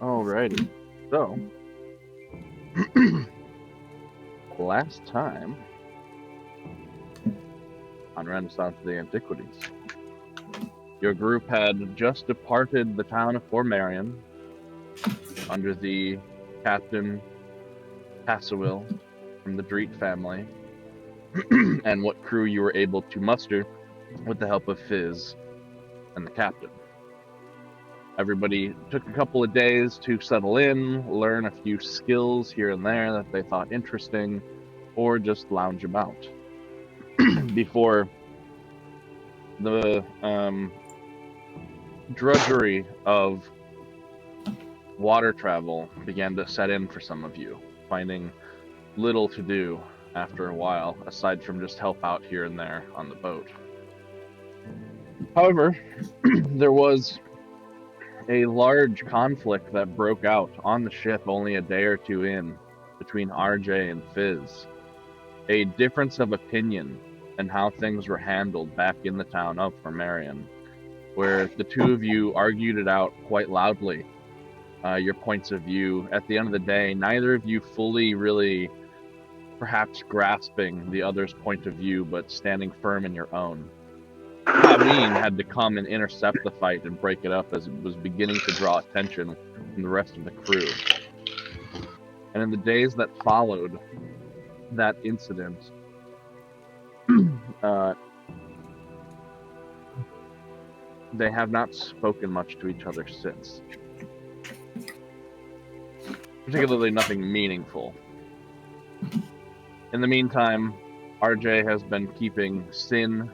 Alrighty. So, last time on Renaissance of the Antiquities, your group had just departed the town of Fort Marion under the Captain Passawil from the Dreet family, and what crew you were able to muster with the help of Fizz and the captain. Everybody took a couple of days to settle in, learn a few skills here and there that they thought interesting, or just lounge about before the drudgery of water travel began to set in for some of you, finding little to do after a while, aside from just help out here and there on the boat. However, there was a large conflict that broke out on the ship only a day or two in between RJ and Fizz. A difference of opinion in how things were handled back in the town of Formarian, where the two of you argued it out quite loudly, your points of view. At the end of the day, neither of you fully really perhaps grasping the other's point of view, but standing firm in your own. Haween had to come and intercept the fight and break it up as it was beginning to draw attention from the rest of the crew. And in the days that followed that incident, they have not spoken much to each other since. Particularly nothing meaningful. In the meantime, RJ has been keeping Sin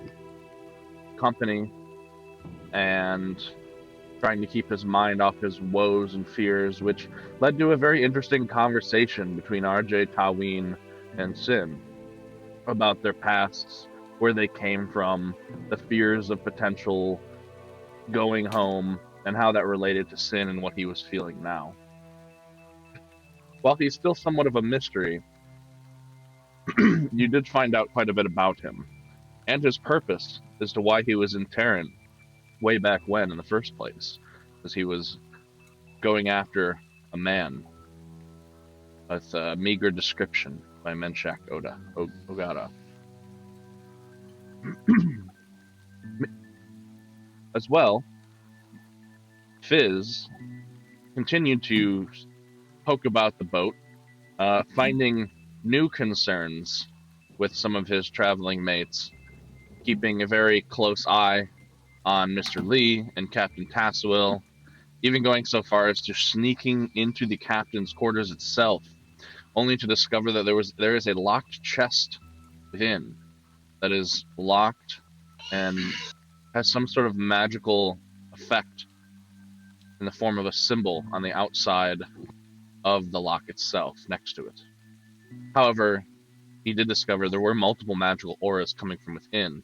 company and trying to keep his mind off his woes and fears, which led to a very interesting conversation between RJ, Taween, and Sin about their pasts, where they came from, the fears of potential going home, and how that related to Sin and what he was feeling now. While he's still somewhat of a mystery, you did find out quite a bit about him, and his purpose as to why he was in Terran way back when in the first place, as he was going after a man with a meager description by Menshak Ogata. As well, Fizz continued to poke about the boat, finding new concerns with some of his traveling mates, keeping a very close eye on Mr. Lee and Captain Tasswell, even going so far as to sneaking into the captain's quarters itself, only to discover that there is a locked chest within that is locked and has some sort of magical effect in the form of a symbol on the outside of the lock itself next to it. However, he did discover there were multiple magical auras coming from within,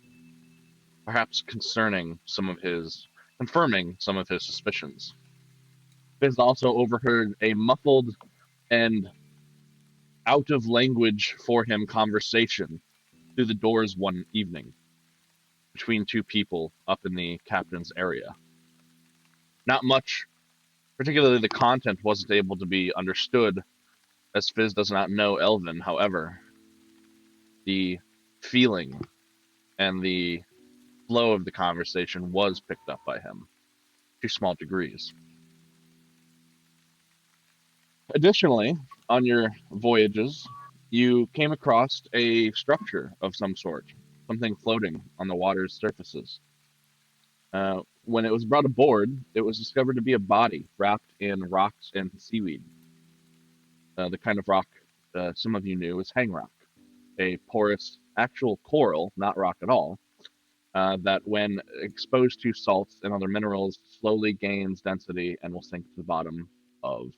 perhaps confirming some of his suspicions. Fizz also overheard a muffled and out of language for him conversation through the doors one evening between two people up in the captain's area. Not much, particularly the content, wasn't able to be understood, as Fizz does not know Elven. However, the feeling and the flow of the conversation was picked up by him to small degrees. Additionally, on your voyages, you came across a structure of some sort, something floating on the water's surfaces. When it was brought aboard, it was discovered to be a body wrapped in rocks and seaweed. The kind of rock some of you knew as hang rock, a porous, actual coral, not rock at all, that when exposed to salts and other minerals slowly gains density and will sink to the bottom of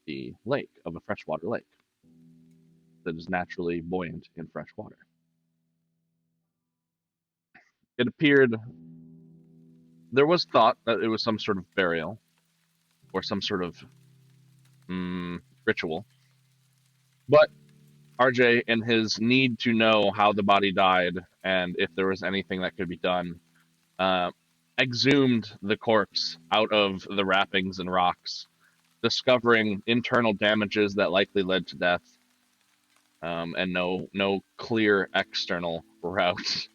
the lake, of a freshwater lake that is naturally buoyant in fresh water. It appeared there was thought that it was some sort of burial or some sort of ritual, but RJ, in his need to know how the body died and if there was anything that could be done, exhumed the corpse out of the wrappings and rocks discovering internal damages that likely led to death, and no clear external route.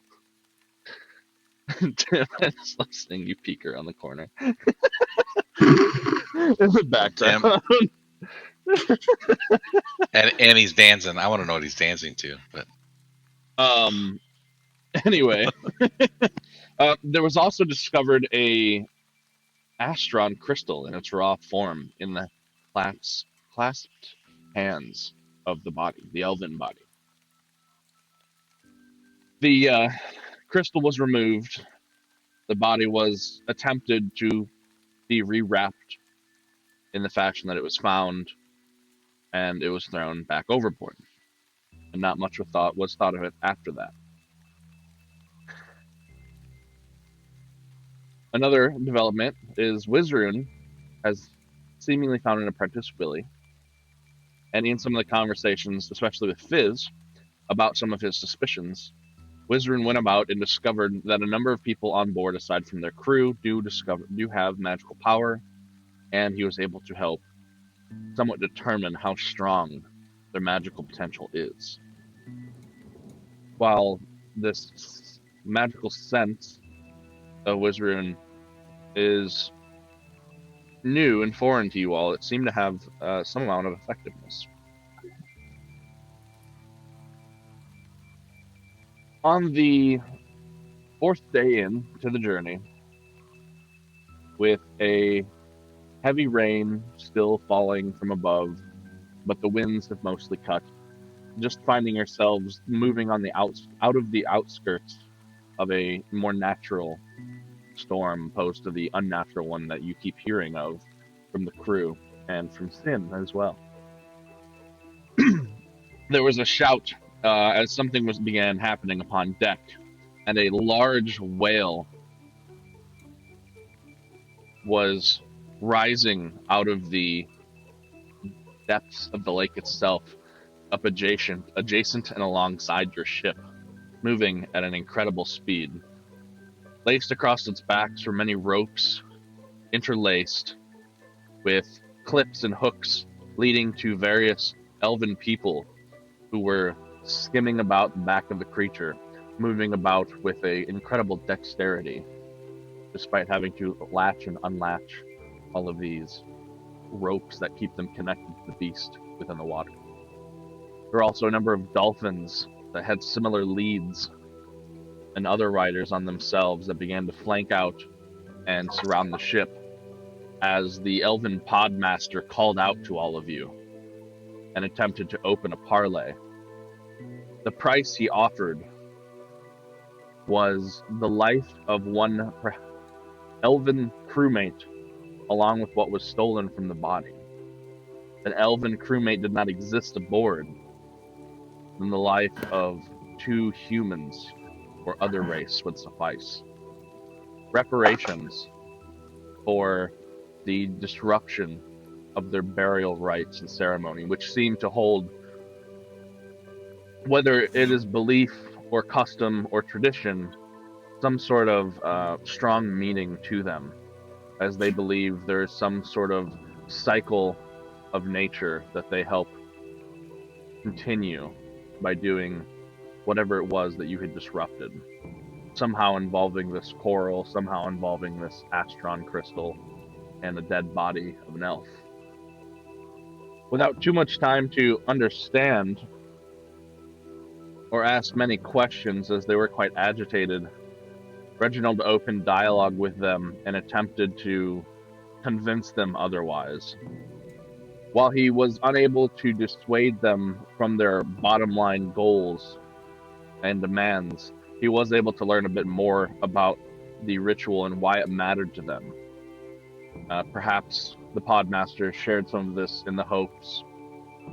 Tim is listening. You peek around the corner in the background. Tim. And he's dancing. I want to know what he's dancing to. But Anyway, there was also discovered a astron crystal in its raw form in the clasped hands of the body, the elven body. The crystal was removed. The body was attempted to be rewrapped in the fashion that it was found, and it was thrown back overboard. And not much was thought of it after that. Another development is Wizrun has seemingly found an apprentice, Willie, and in some of the conversations, especially with Fizz, about some of his suspicions, Wizrun went about and discovered that a number of people on board, aside from their crew, do have magical power, and he was able to help somewhat determine how strong their magical potential is. While this magical sense of Wizrun is new and foreign to you all, it seemed to have some amount of effectiveness. On the fourth day into the journey, with a heavy rain still falling from above, but the winds have mostly cut, just finding yourselves moving on the out of the outskirts of a more natural storm opposed to the unnatural one that you keep hearing of from the crew and from Sin as well. There was a shout as something began happening upon deck, and a large whale was rising out of the depths of the lake itself, up adjacent and alongside your ship, moving at an incredible speed. Laced across its backs were many ropes, interlaced with clips and hooks leading to various elven people who were skimming about the back of the creature, moving about with an incredible dexterity, despite having to latch and unlatch all of these ropes that keep them connected to the beast within the water. There were also a number of dolphins that had similar leads and other riders on themselves that began to flank out and surround the ship as the elven podmaster called out to all of you and attempted to open a parlay. The price he offered was the life of one elven crewmate, along with what was stolen from the body. An elven crewmate did not exist aboard, then the life of 2 humans or other race would suffice. Reparations for the disruption of their burial rites and ceremony, which seem to hold, whether it is belief or custom or tradition, some sort of strong meaning to them, as they believe there is some sort of cycle of nature that they help continue by doing whatever it was that you had disrupted, somehow involving this coral, somehow involving this astron crystal, and the dead body of an elf. Without too much time to understand or ask many questions, as they were quite agitated, Reginald opened dialogue with them and attempted to convince them otherwise. While he was unable to dissuade them from their bottom line goals and demands, he was able to learn a bit more about the ritual and why it mattered to them. Perhaps the Podmaster shared some of this in the hopes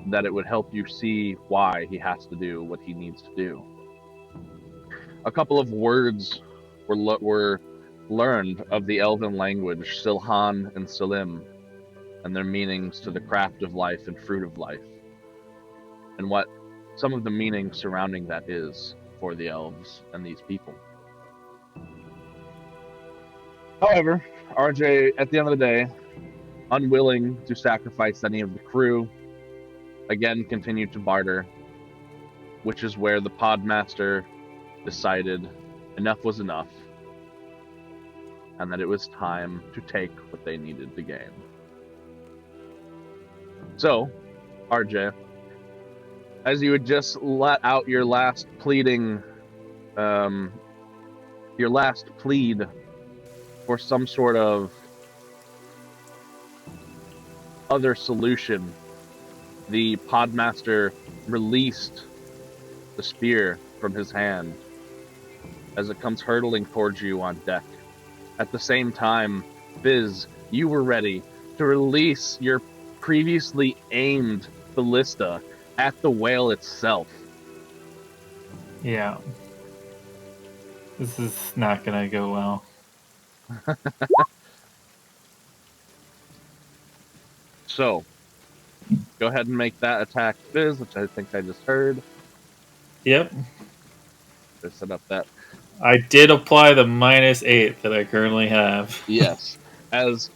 that it would help you see why he has to do what he needs to do. A couple of words were learned of the Elven language, Silhan and Salim, and their meanings to the craft of life and fruit of life, and what some of the meaning surrounding that is for the elves and these people. However, RJ, at the end of the day, unwilling to sacrifice any of the crew, again continued to barter, which is where the podmaster decided enough was enough, and that it was time to take what they needed to gain. So, RJ, as you had just let out your last pleading, your last plead for some sort of other solution, the podmaster released the spear from his hand as it comes hurtling towards you on deck. At the same time, Fizz, you were ready to release your previously aimed ballista at the whale itself. Yeah. This is not gonna go well. So, go ahead and make that attack, Fizz, which I think I just heard. Yep. Just set up that. I did apply the -8 that I currently have. Yes, as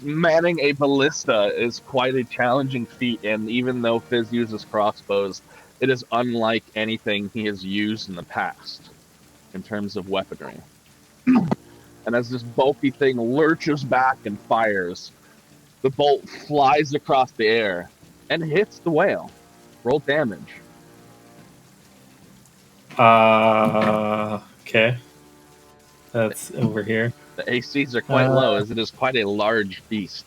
manning a ballista is quite a challenging feat, and even though Fizz uses crossbows, it is unlike anything he has used in the past in terms of weaponry. And as this bulky thing lurches back and fires, the bolt flies across the air and hits the whale. Roll damage. Okay. That's over here. The ACs are quite low, as it is quite a large beast.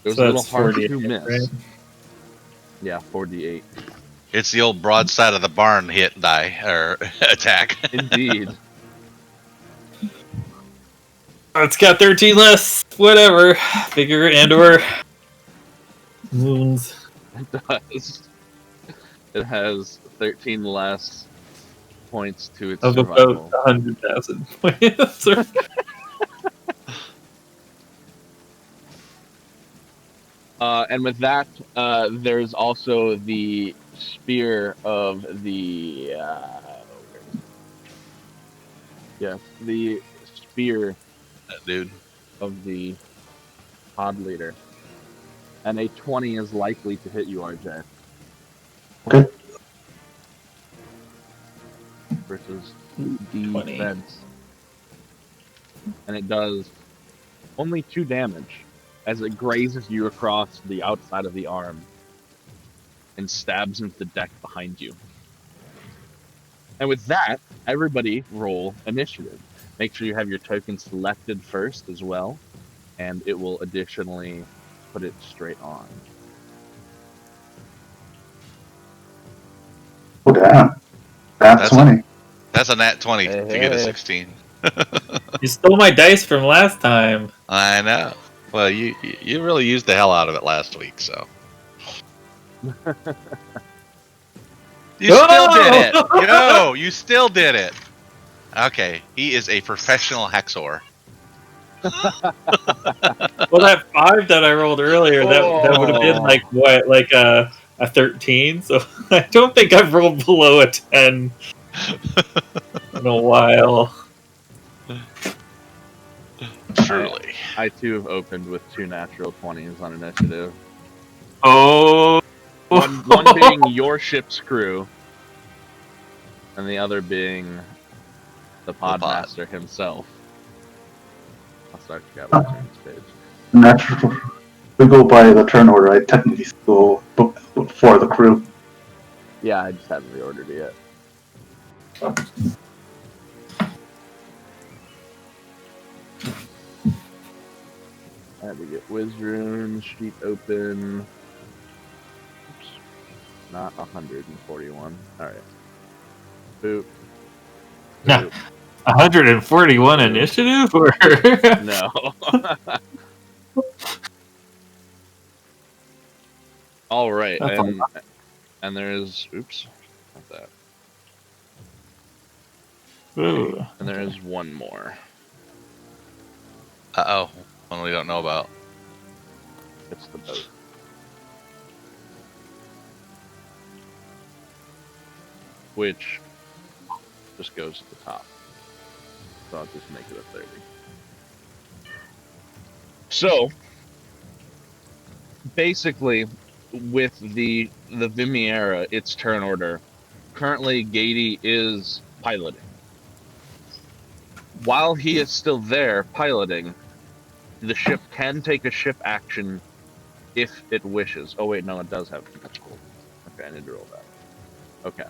It was a little hard to miss. Right? Yeah, 4d8. It's the old broadside of the barn hit die or attack. Indeed. It's got 13 less. Whatever. Bigger and/or wounds. It does. It has 13 less points to its Of survival. about 100,000 points. And with that, there's also the spear of the. Yes, the spear Dude. of the pod leader. And a 20 is likely to hit you, RJ. Okay. Versus 20. defense. And it does only 2 damage as it grazes you across the outside of the arm and stabs into the deck behind you. And with that, everybody roll initiative. Make sure you have your token selected first as well, and it will additionally put it straight on. Oh, damn. That's 20. That's a nat 20 Hey, to get a hey. 16. You stole my dice from last time. I know. Well, you really used the hell out of it last week, so. You still did it! Yo, you still did it! Okay, he is a professional Hexor. Well, that 5 that I rolled earlier, that would have been like what, like a 13. So I don't think I've rolled below a 10 in a while. Truly. I too have opened with 2 natural 20s on initiative. Oh, One being your ship's crew, and the other being the podmaster himself. I'll start you out with turn stage. Natural. We go by the turn order, right? Technically, go for the crew. Yeah, I just haven't reordered it yet. I had to get Wizrune sheet open. Oops. Not 141. Alright. Boop. Nah, 141 initiative? Or No. Alright, and there's... Oops. Not that. Ooh. And there is one more. Uh-oh. One we don't know about. It's the boat. Which just goes to the top. So I'll just make it a 30. So, basically, with the Vimiera, its turn order. Currently, Gady is piloting. While he is still there piloting, the ship can take a ship action if it wishes. Oh wait, no, it does have. Okay, I need to roll that. Okay.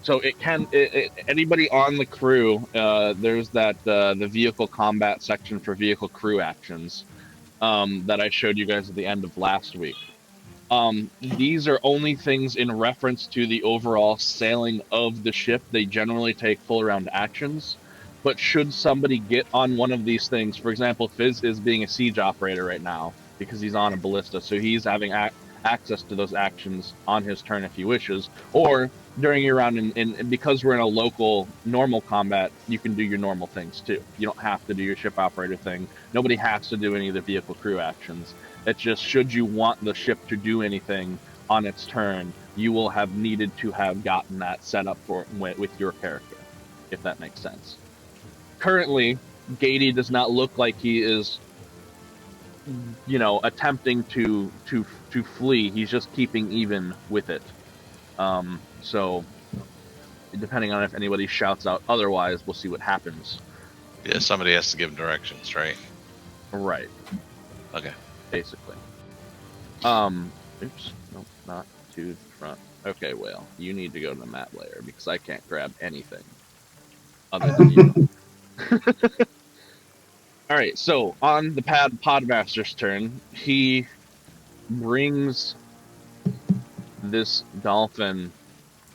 So it can. Anybody on the crew. There's that the vehicle combat section for vehicle crew actions that I showed you guys at the end of last week. These are only things in reference to the overall sailing of the ship. They generally take full round actions. But should somebody get on one of these things, for example, Fizz is being a siege operator right now because he's on a ballista, so he's having access to those actions on his turn if he wishes. Or during your round, and because we're in a local normal combat, you can do your normal things too. You don't have to do your ship operator thing. Nobody has to do any of the vehicle crew actions. It's just should you want the ship to do anything on its turn, you will have needed to have gotten that set up for with your character, if that makes sense. Currently, Gady does not look like he is, attempting to flee. He's just keeping even with it. So depending on if anybody shouts out otherwise, we'll see what happens. Yeah, somebody has to give directions, right? Right. Okay. Basically. Oops. Nope, not to the front. Okay, well, you need to go to the map layer because I can't grab anything other than you. All right, so on the Podmaster's turn, he brings this dolphin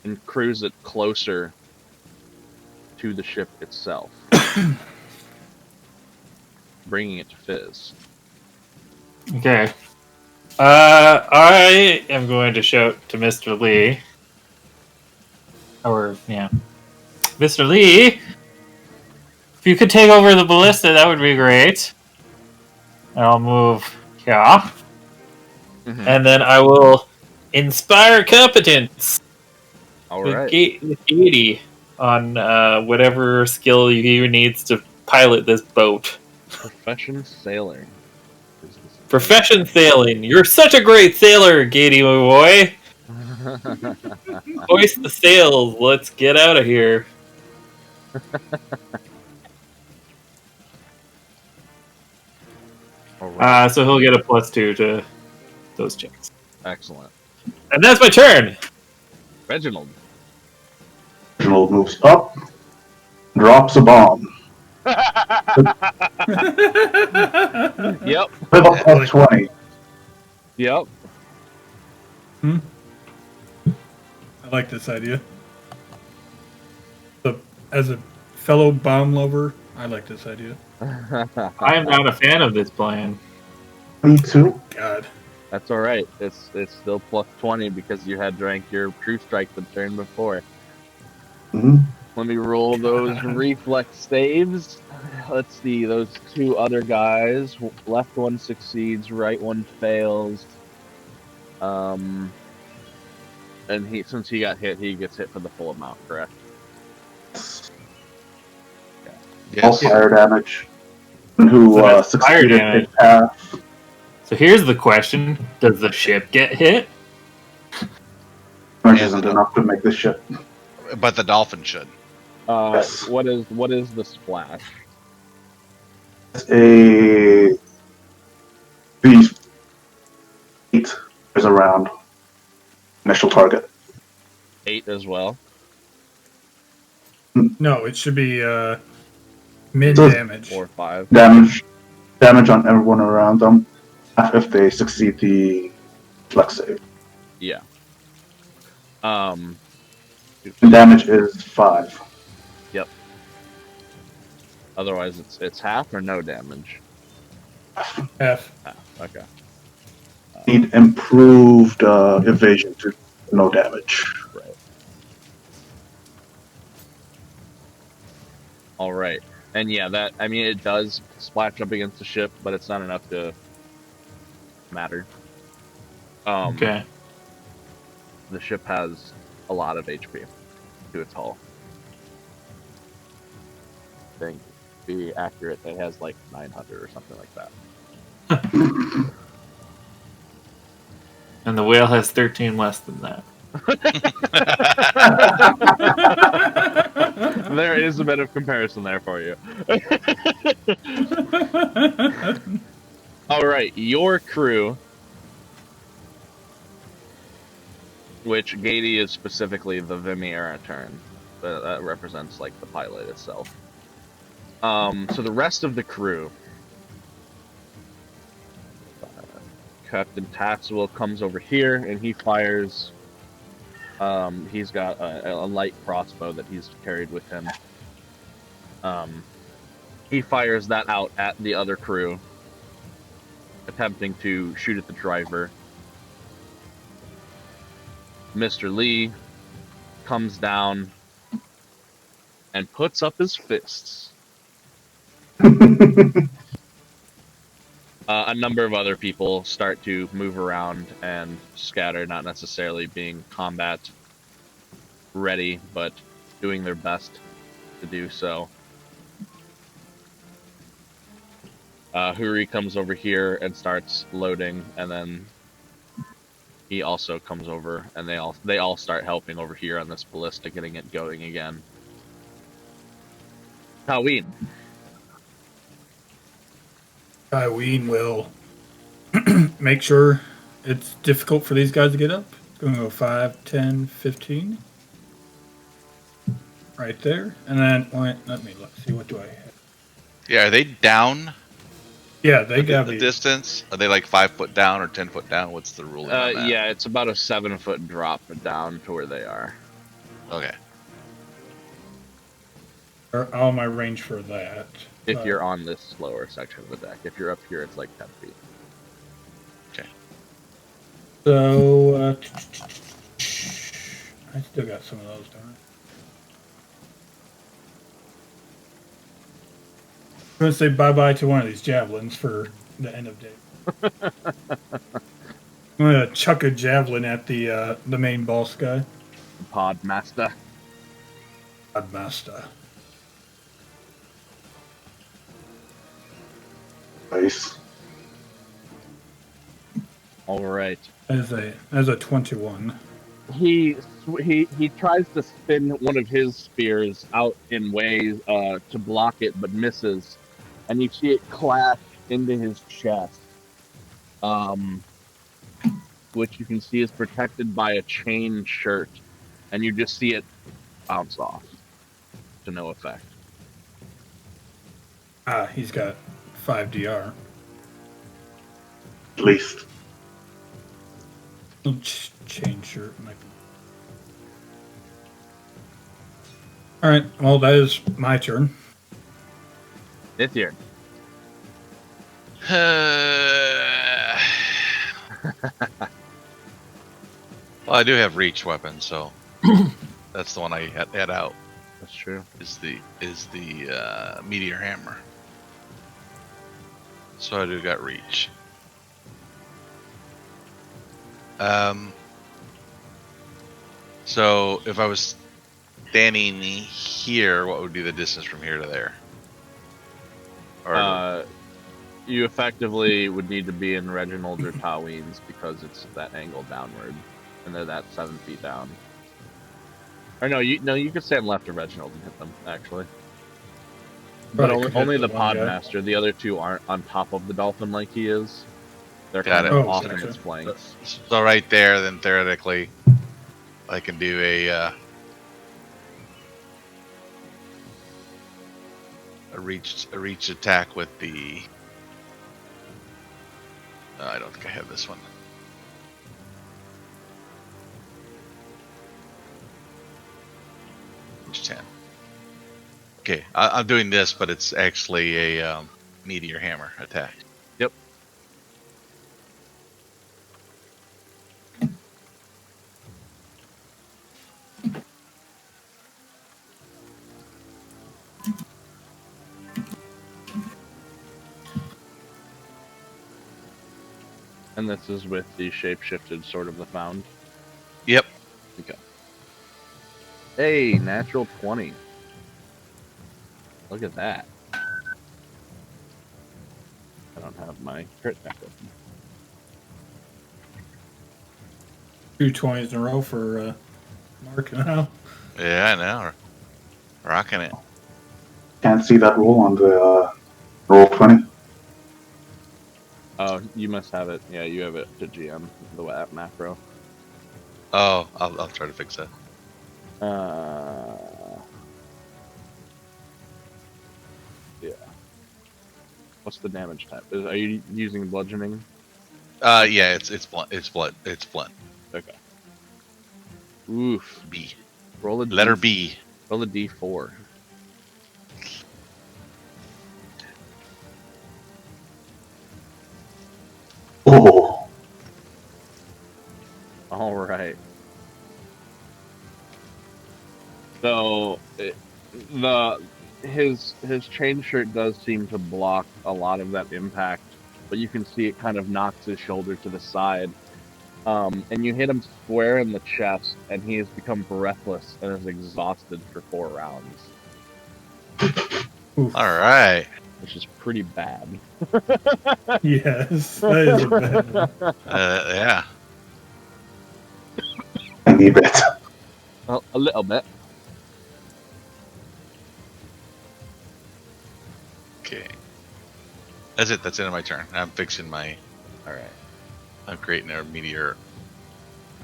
and crews it closer to the ship itself, bringing it to Fizz. Okay. I am going to shout to Mr. Lee. Mr. Lee, if you could take over the ballista, that would be great. And I'll move here. Mm-hmm. And then I will inspire competence All with right. Gady on whatever skill he needs to pilot this boat. Profession sailor. Profession sailing. You're such a great sailor, Gady, my boy. Hoist the sails. Let's get out of here. All right. So he'll get a +2 to those checks. Excellent. And that's my turn. Reginald. Reginald moves up, drops a bomb. Yep. Live up plus 20. Yep. I like this idea. As a fellow bomb lover, I like this idea. I am not a fan of this plan. Me too. God. That's all right. It's still plus 20 because you had drank your true strike the turn before. Mm-hmm. Let me roll those reflex saves. Let's see, those two other guys. Left one succeeds, right one fails. And since he got hit, he gets hit for the full amount, correct? Yes. All fire damage. And who So that's fire succeeded damage. takes half. So here's the question: does the ship get hit? Damage Yeah, isn't the- enough to make the ship. But the dolphin should. Yes. What is the splash? It's a beast. 8 is around initial target. 8 as well. No, it should be mid So- damage. 4 or 5. Damage on everyone around them if they succeed the flex save. Yeah. And damage is 5. Otherwise, it's half or no damage. F. Half. Okay. Need improved evasion to no damage. Right. All right. And yeah, it does splash up against the ship, but it's not enough to matter. Okay. The ship has a lot of HP to its hull. Thank be accurate, it has like 900 or something like that. And the whale has 13 less than that. There is a bit of comparison there for you. All right, your crew, which Gady is specifically the Vimiera turn, but that represents like the pilot itself. So the rest of the crew, Captain Taxwell comes over here and he fires. He's got a light crossbow that he's carried with him. He fires that out at the other crew, attempting to shoot at the driver. Mr. Lee comes down and puts up his fists. A number of other people start to move around and scatter, not necessarily being combat ready, but doing their best to do so. Huri comes over here and starts loading, and then he also comes over, and they all start helping over here on this ballista, getting it going again. Halloween. Tyween will make sure it's difficult for these guys to get up. It's going to go 5, 10, 15. Right there. And then, let me look. See, what do I have? Yeah, are they down? Yeah, they got The me. distance? Are they like 5 foot down or 10 foot down? What's the ruling on that? Yeah, it's about a 7-foot drop down to where they are. Okay. All my range for that. If you're on this lower section of the deck. If you're up here, it's like 10 feet. Okay. So, I still got some of those, don't I? I'm going to say bye-bye to one of these javelins for the end of day. I'm going to chuck a javelin at the main boss guy. Pod Master. Podmaster. Nice. All right. As a 21. He tries to spin one of his spears out in ways to block it, but misses, and you see it clash into his chest, which you can see is protected by a chain shirt, and you just see it bounce off to no effect. He's got 5 DR. At least. Chain shirt. All right. Well, that is my turn. It's here. Well, I do have reach weapons, so that's the one I had out. That's true. Is the meteor hammer. So I do got reach. So if I was standing here, what would be the distance from here to there? Or You effectively would need to be in Reginald's or Tyween's because it's that angle downward, and they're that 7 feet down. Or no, you could stand left of Reginald and hit them actually. But only the Podmaster. The other two aren't on top of the dolphin like he is. They're kind of off in its flanks. So right there, then theoretically, I can do a reach attack with the. I don't think I have this one. Reach 10. Okay, I'm doing this, but it's actually a meteor hammer attack. Yep. And this is with the shape-shifted Sword of the Found. Yep. Okay. Hey, natural 20. Look at that. don't have my crit back open. 2 20s in a row for Mark now. Yeah, I know. Rocking it. Can't see that roll on the roll 20. Oh, you must have it. Yeah, you have it to GM, the app macro. Oh, I'll try to fix that. Yeah. What's the damage type? Are you using bludgeoning? Yeah, it's blunt. It's blunt. Okay. Oof. B. Roll a Letter D. B. Roll a D4. Oh, All right. So his chain shirt does seem to block a lot of that impact, but you can see it kind of knocks his shoulder to the side. And you hit him square in the chest, and he has become breathless and is exhausted for 4 rounds, Oof. All right. which is pretty bad. Yes, that is a bad one. Yeah. tiny bit. Well, a little bit. Okay. That's it. That's the end of my turn. I'm fixing my. All right. I'm creating a meteor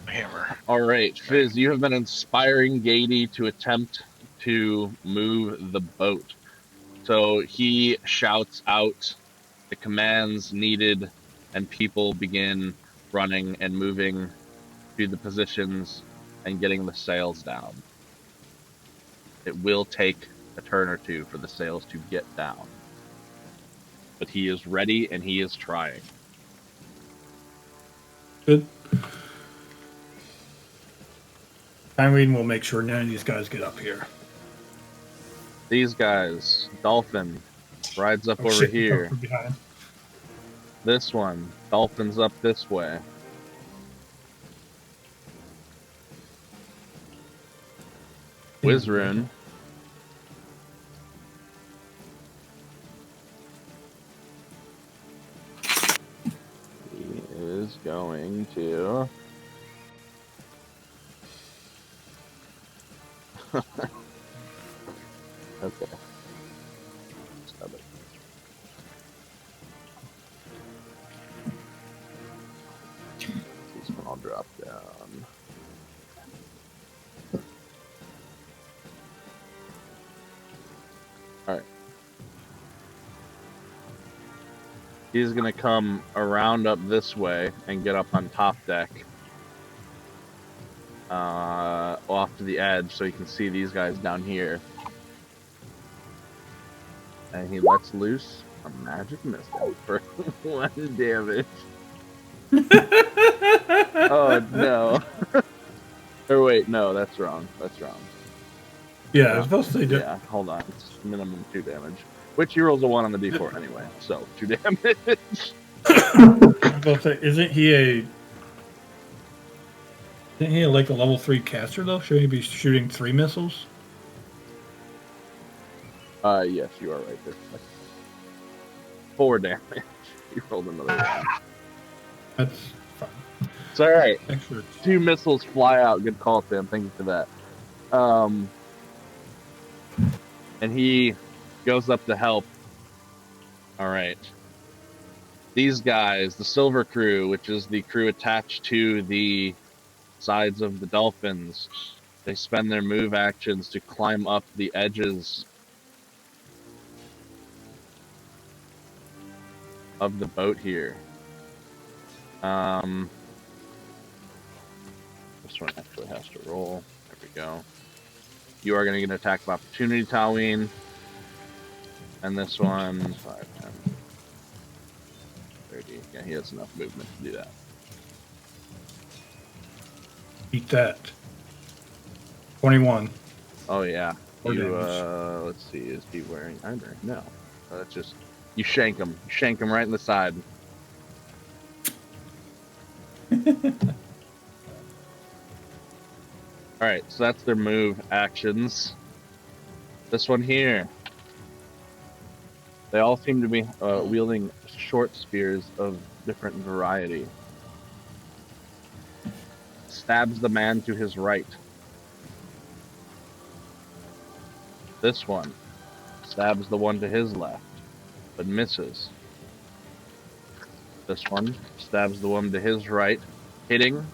hammer. All right, Fizz, you have been inspiring Gady to attempt to move the boat. So he shouts out the commands needed, and people begin running and moving to the positions and getting the sails down. It will take a turn or two for the sails to get down. But he is ready and he is trying. Good. Irene will make sure none of these guys get up here. These guys, Dolphin rides up Oh, over shit, here. from behind. This one, Dolphin's up this way. Wizrun he is going to okay. Stop it. These can all drop down. Alright. He's gonna come around up this way and get up on top deck. Off to the edge so you can see these guys down here. And he lets loose a magic missile for 1 damage. Oh no. Or wait, no, that's wrong. That's wrong. Yeah, I was supposed to say Yeah, hold on. It's minimum 2 damage. Which he rolls a 1 on the d4 anyway, so 2 damage. I was supposed to say, isn't he like a level 3 caster though? Should he be shooting 3 missiles? Yes, you are right there. 4 damage. You rolled another 1. That's fine. It's alright. Extra. 2 missiles fly out. Good call, Sam. Thank you for that. And he goes up to help. Alright. These guys, the Silver Crew, which is the crew attached to the sides of the Dolphins, they spend their move actions to climb up the edges of the boat here. This one actually has to roll. There we go. You are going to get an attack of opportunity, Taween. And this one, 5, 10, 30. Yeah, he has enough movement to do that. Eat that. 21. Oh, yeah. Four You, damage. let's see, is he wearing armor? No. That's just, you shank him. You shank him right in the side. Alright, so that's their move actions. This one here. They all seem to be wielding short spears of different variety. Stabs the man to his right. This one stabs the one to his left, but misses. This one stabs the one to his right, hitting.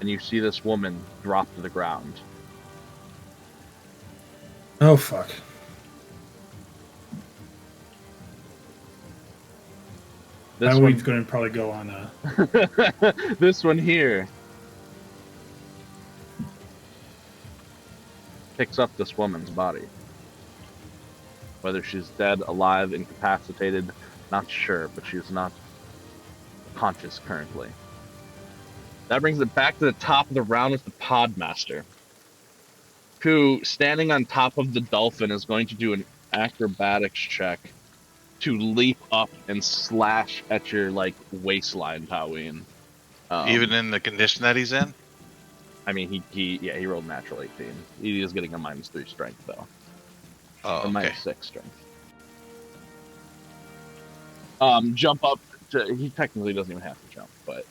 And you see this woman drop to the ground. Oh, fuck. This That one's one, going to probably go on. this one here picks up this woman's body. Whether she's dead, alive, incapacitated, not sure, but she's not conscious currently. That brings it back to the top of the round with the Podmaster, who, standing on top of the dolphin, is going to do an acrobatics check to leap up and slash at your waistline, Taween. Even in the condition that he's in? I mean, he rolled natural 18. He is getting a -3 strength though, Oh, or okay. -6 strength. Jump up. He technically doesn't even have to jump, but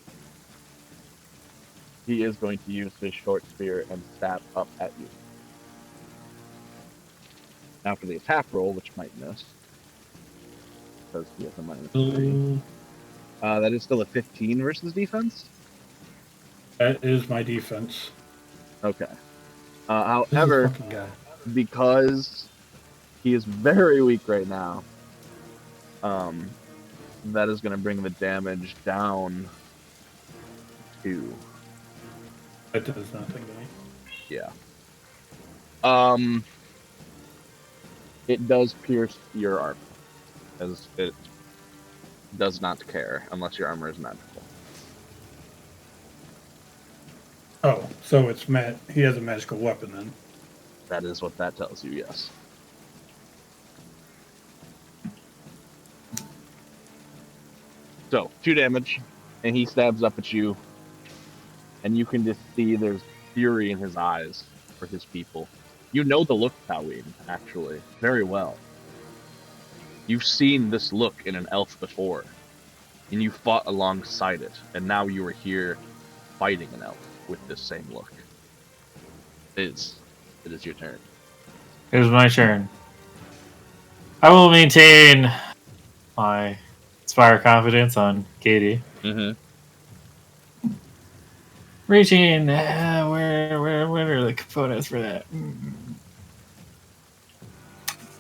he is going to use his short spear and stab up at you. Now for the attack roll, which might miss, because he has a -3. That is still a 15 versus defense. That is my defense. Okay. This is a However, fucking guy. because he is very weak right now, that is going to bring the damage down to That does nothing to me. yeah. It does pierce your armor, as it does not care unless your armor is magical. Oh, so it's he has a magical weapon then. That is what that tells you. Yes. So 2 damage, and he stabs up at you, and you can just see there's fury in his eyes for his people. You know the look, Taween, actually, very well. You've seen this look in an elf before, and you fought alongside it, and now you are here fighting an elf with this same look. It is your turn. It is my turn. I will maintain my Inspire Confidence on Katie. Mm-hmm. Reaching, where are the components for that?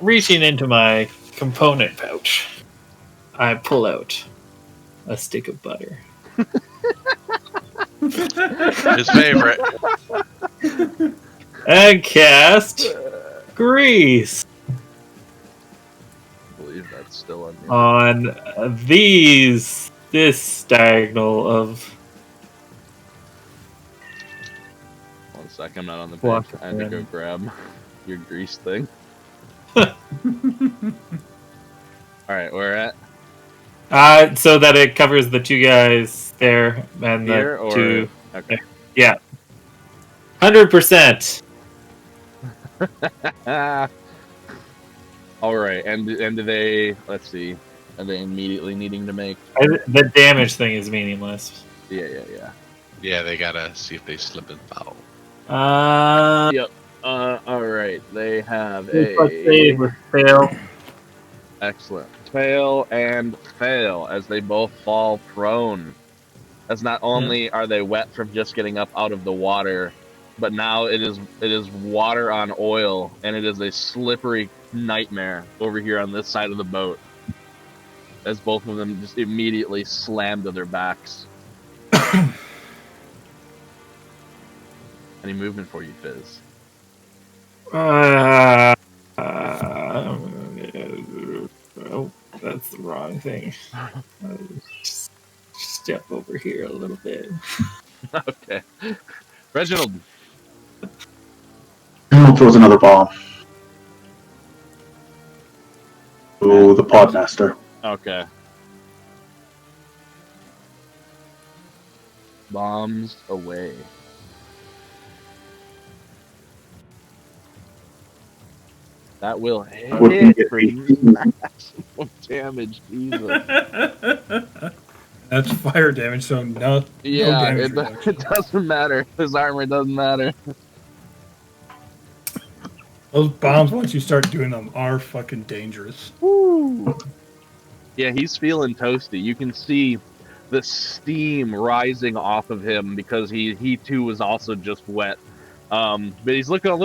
Reaching into my component pouch, I pull out a stick of butter. His favorite. And cast grease I believe that's still on this diagonal of. 1 second, I'm not on the page. Block I had to go in. grab your grease thing. Alright, where at? So that it covers the 2 guys there and Here, the or 2. okay. Yeah. 100%. Alright, and do they, let's see, are they immediately needing to make, The damage thing is meaningless. yeah. Yeah, they gotta see if they slip and foul. Yep. Alright, they have Save with fail. excellent fail and fail as they both fall prone. As not only are they wet from just getting up out of the water, but now it is water on oil, and it is a slippery nightmare over here on this side of the boat. As both of them just immediately slam to their backs. Any movement for you, Fizz? Oh, that's the wrong thing. Just step over here a little bit. Okay. Reginald. Reginald throws another bomb. To the Podmaster. Okay. Bombs away. That will Would be hit at for 18. maximum damage. Jesus. That's fire damage, so no Yeah, damage it reduction. doesn't matter. His armor doesn't matter. Those bombs, once you start doing them, are fucking dangerous. Woo. Yeah, he's feeling toasty. You can see the steam rising off of him because he too was also just wet. But he's looking a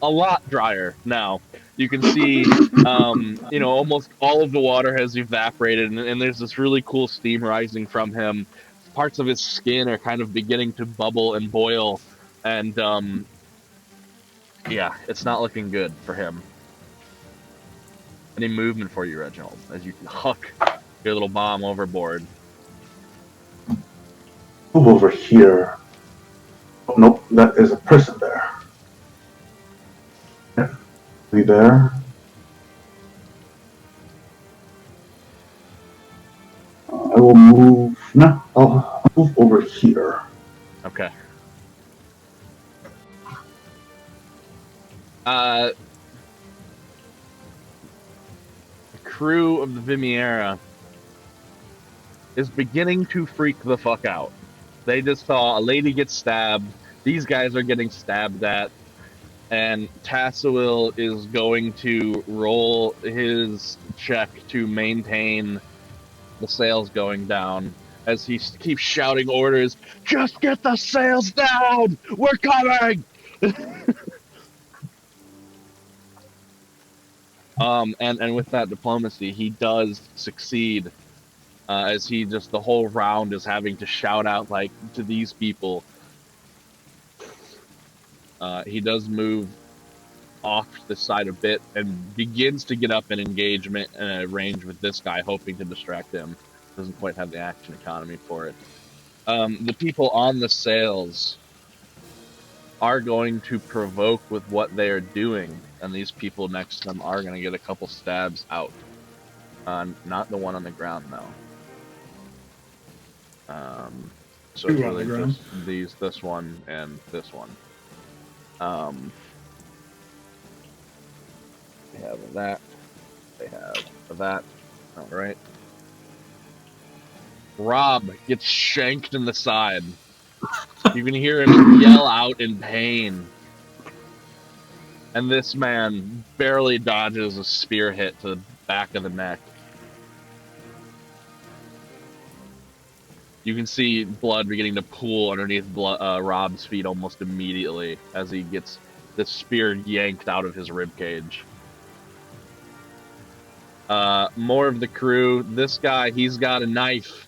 lot drier now. You can see, almost all of the water has evaporated, and there's this really cool steam rising from him. Parts of his skin are kind of beginning to bubble and boil, and yeah, it's not looking good for him. Any movement for you, Reginald, as you huck your little bomb overboard? Move over here. Oh, nope, that is a person there. Yeah, be there. I will move. No, I'll move over here. Okay. The crew of the Vimiera is beginning to freak the fuck out. They just saw a lady get stabbed. These guys are getting stabbed at. And Tassowil is going to roll his check to maintain the sails going down as he keeps shouting orders. Just get the sails down! We're coming! And with that diplomacy, he does succeed. As he just the whole round is having to shout out like to these people. He does move off the side a bit and begins to get up in engagement range with this guy, hoping to distract him. Doesn't quite have the action economy for it. The people on the sails are going to provoke with what they are doing, and these people next to them are going to get a couple stabs out. Not the one on the ground, though. So it's really just this one and this one. They have that. They have that. All right. Rob gets shanked in the side. You can hear him yell out in pain. And this man barely dodges a spear hit to the back of the neck. You can see blood beginning to pool underneath Rob's feet almost immediately as he gets the spear yanked out of his ribcage. More of the crew. This guy, he's got a knife.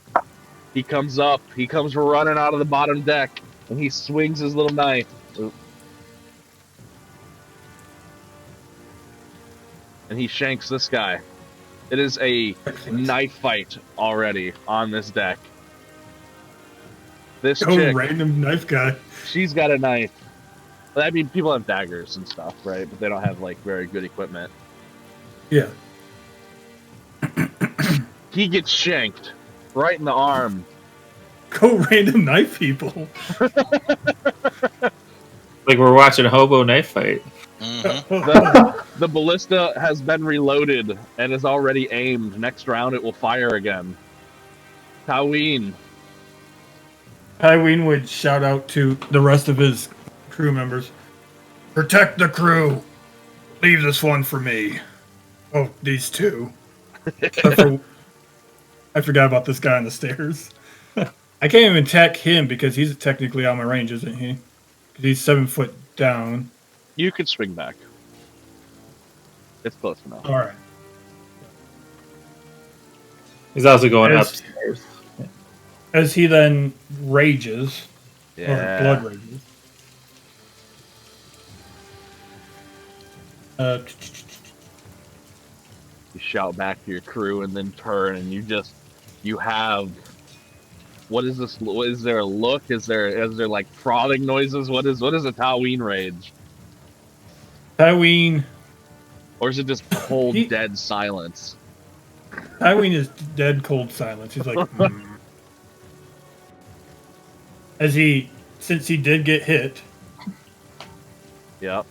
He comes up. He comes running out of the bottom deck, and he swings his little knife. And he shanks this guy. It is a knife fight already on this deck. This chick, random knife guy. She's got a knife. I mean, people have daggers and stuff, right? But they don't have, like, very good equipment. Yeah. He gets shanked right in the arm. Go random knife people. Like we're watching a hobo knife fight. Mm-hmm. The ballista has been reloaded and is already aimed. Next round, it will fire again. Taween. Tyween would shout out to the rest of his crew members. Protect the crew. Leave this one for me. Oh, these two. I forgot about this guy on the stairs. I can't even attack him because he's technically out of my range, isn't he? Because he's 7 foot down. You could swing back. It's close enough. All right. He's also going upstairs. As he then rages, Yeah. or blood rages. You shout back to your crew and then turn, and you have. What is this? Is there a look? Is there like frothing noises? What is a Taween rage? Tyween. Or is it just cold, dead silence? Tyween is dead cold silence. He's like, since he did get hit. Yep.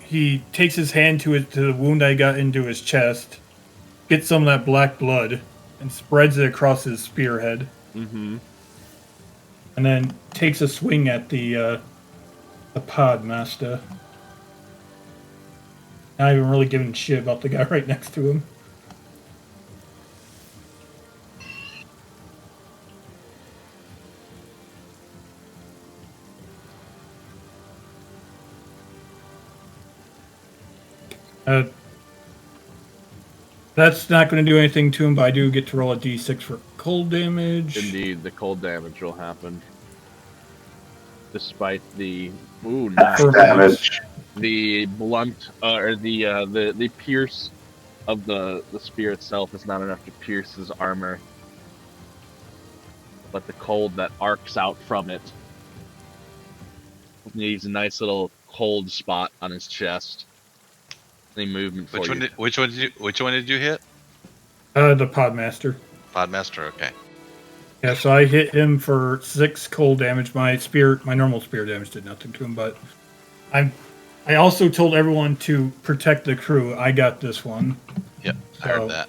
he takes his hand to the wound I got into his chest, gets some of that black blood, and spreads it across his spearhead, Mm-hmm. and then takes a swing at the pod master. Not even really giving a shit about the guy right next to him. That's not going to do anything to him, but I do get to roll a d6 for cold damage. Indeed, the cold damage will happen. Despite the nice Damage. the blunt or the pierce of the spear itself is not enough to pierce his armor, but the cold that arcs out from it leaves a nice little cold spot on his chest. Any movement for you? Which one did you hit? The podmaster. Podmaster. Okay. Yeah, so I hit him for 6 cold damage. My normal spear damage did nothing to him, but I also told everyone to protect the crew. I got this one. Yep, I heard that.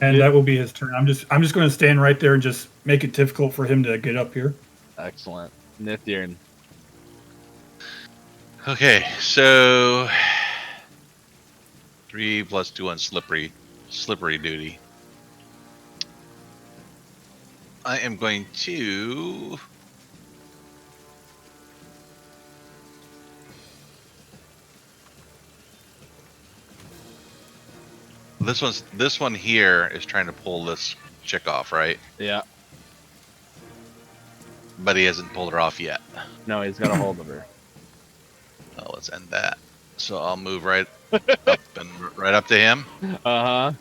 And that will be his turn. I'm just going to stand right there and just make it difficult for him to get up here. Excellent. Nithirn. Okay, so 3 plus 2 on slippery duty. I am going to this one here is trying to pull this chick off, right? Yeah. But he hasn't pulled her off yet. No, he's got a hold of her. Oh, let's end that. So I'll move right up and right up to him. Uh-huh.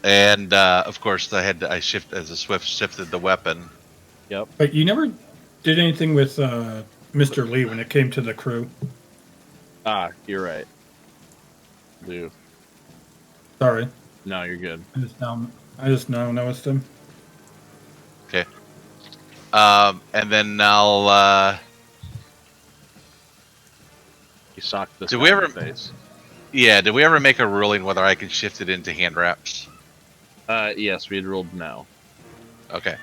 And of course, I shifted the weapon. Yep. But you never did anything with Mr. Lee when it came to the crew. Ah, you're right. Dude. Sorry. No, you're good. I just now noticed him. Okay. And then I'll. You socked this Did guy we in ever- the face. Yeah. Did we ever make a ruling whether I can shift it into hand wraps? Yes, we had ruled no. Okay.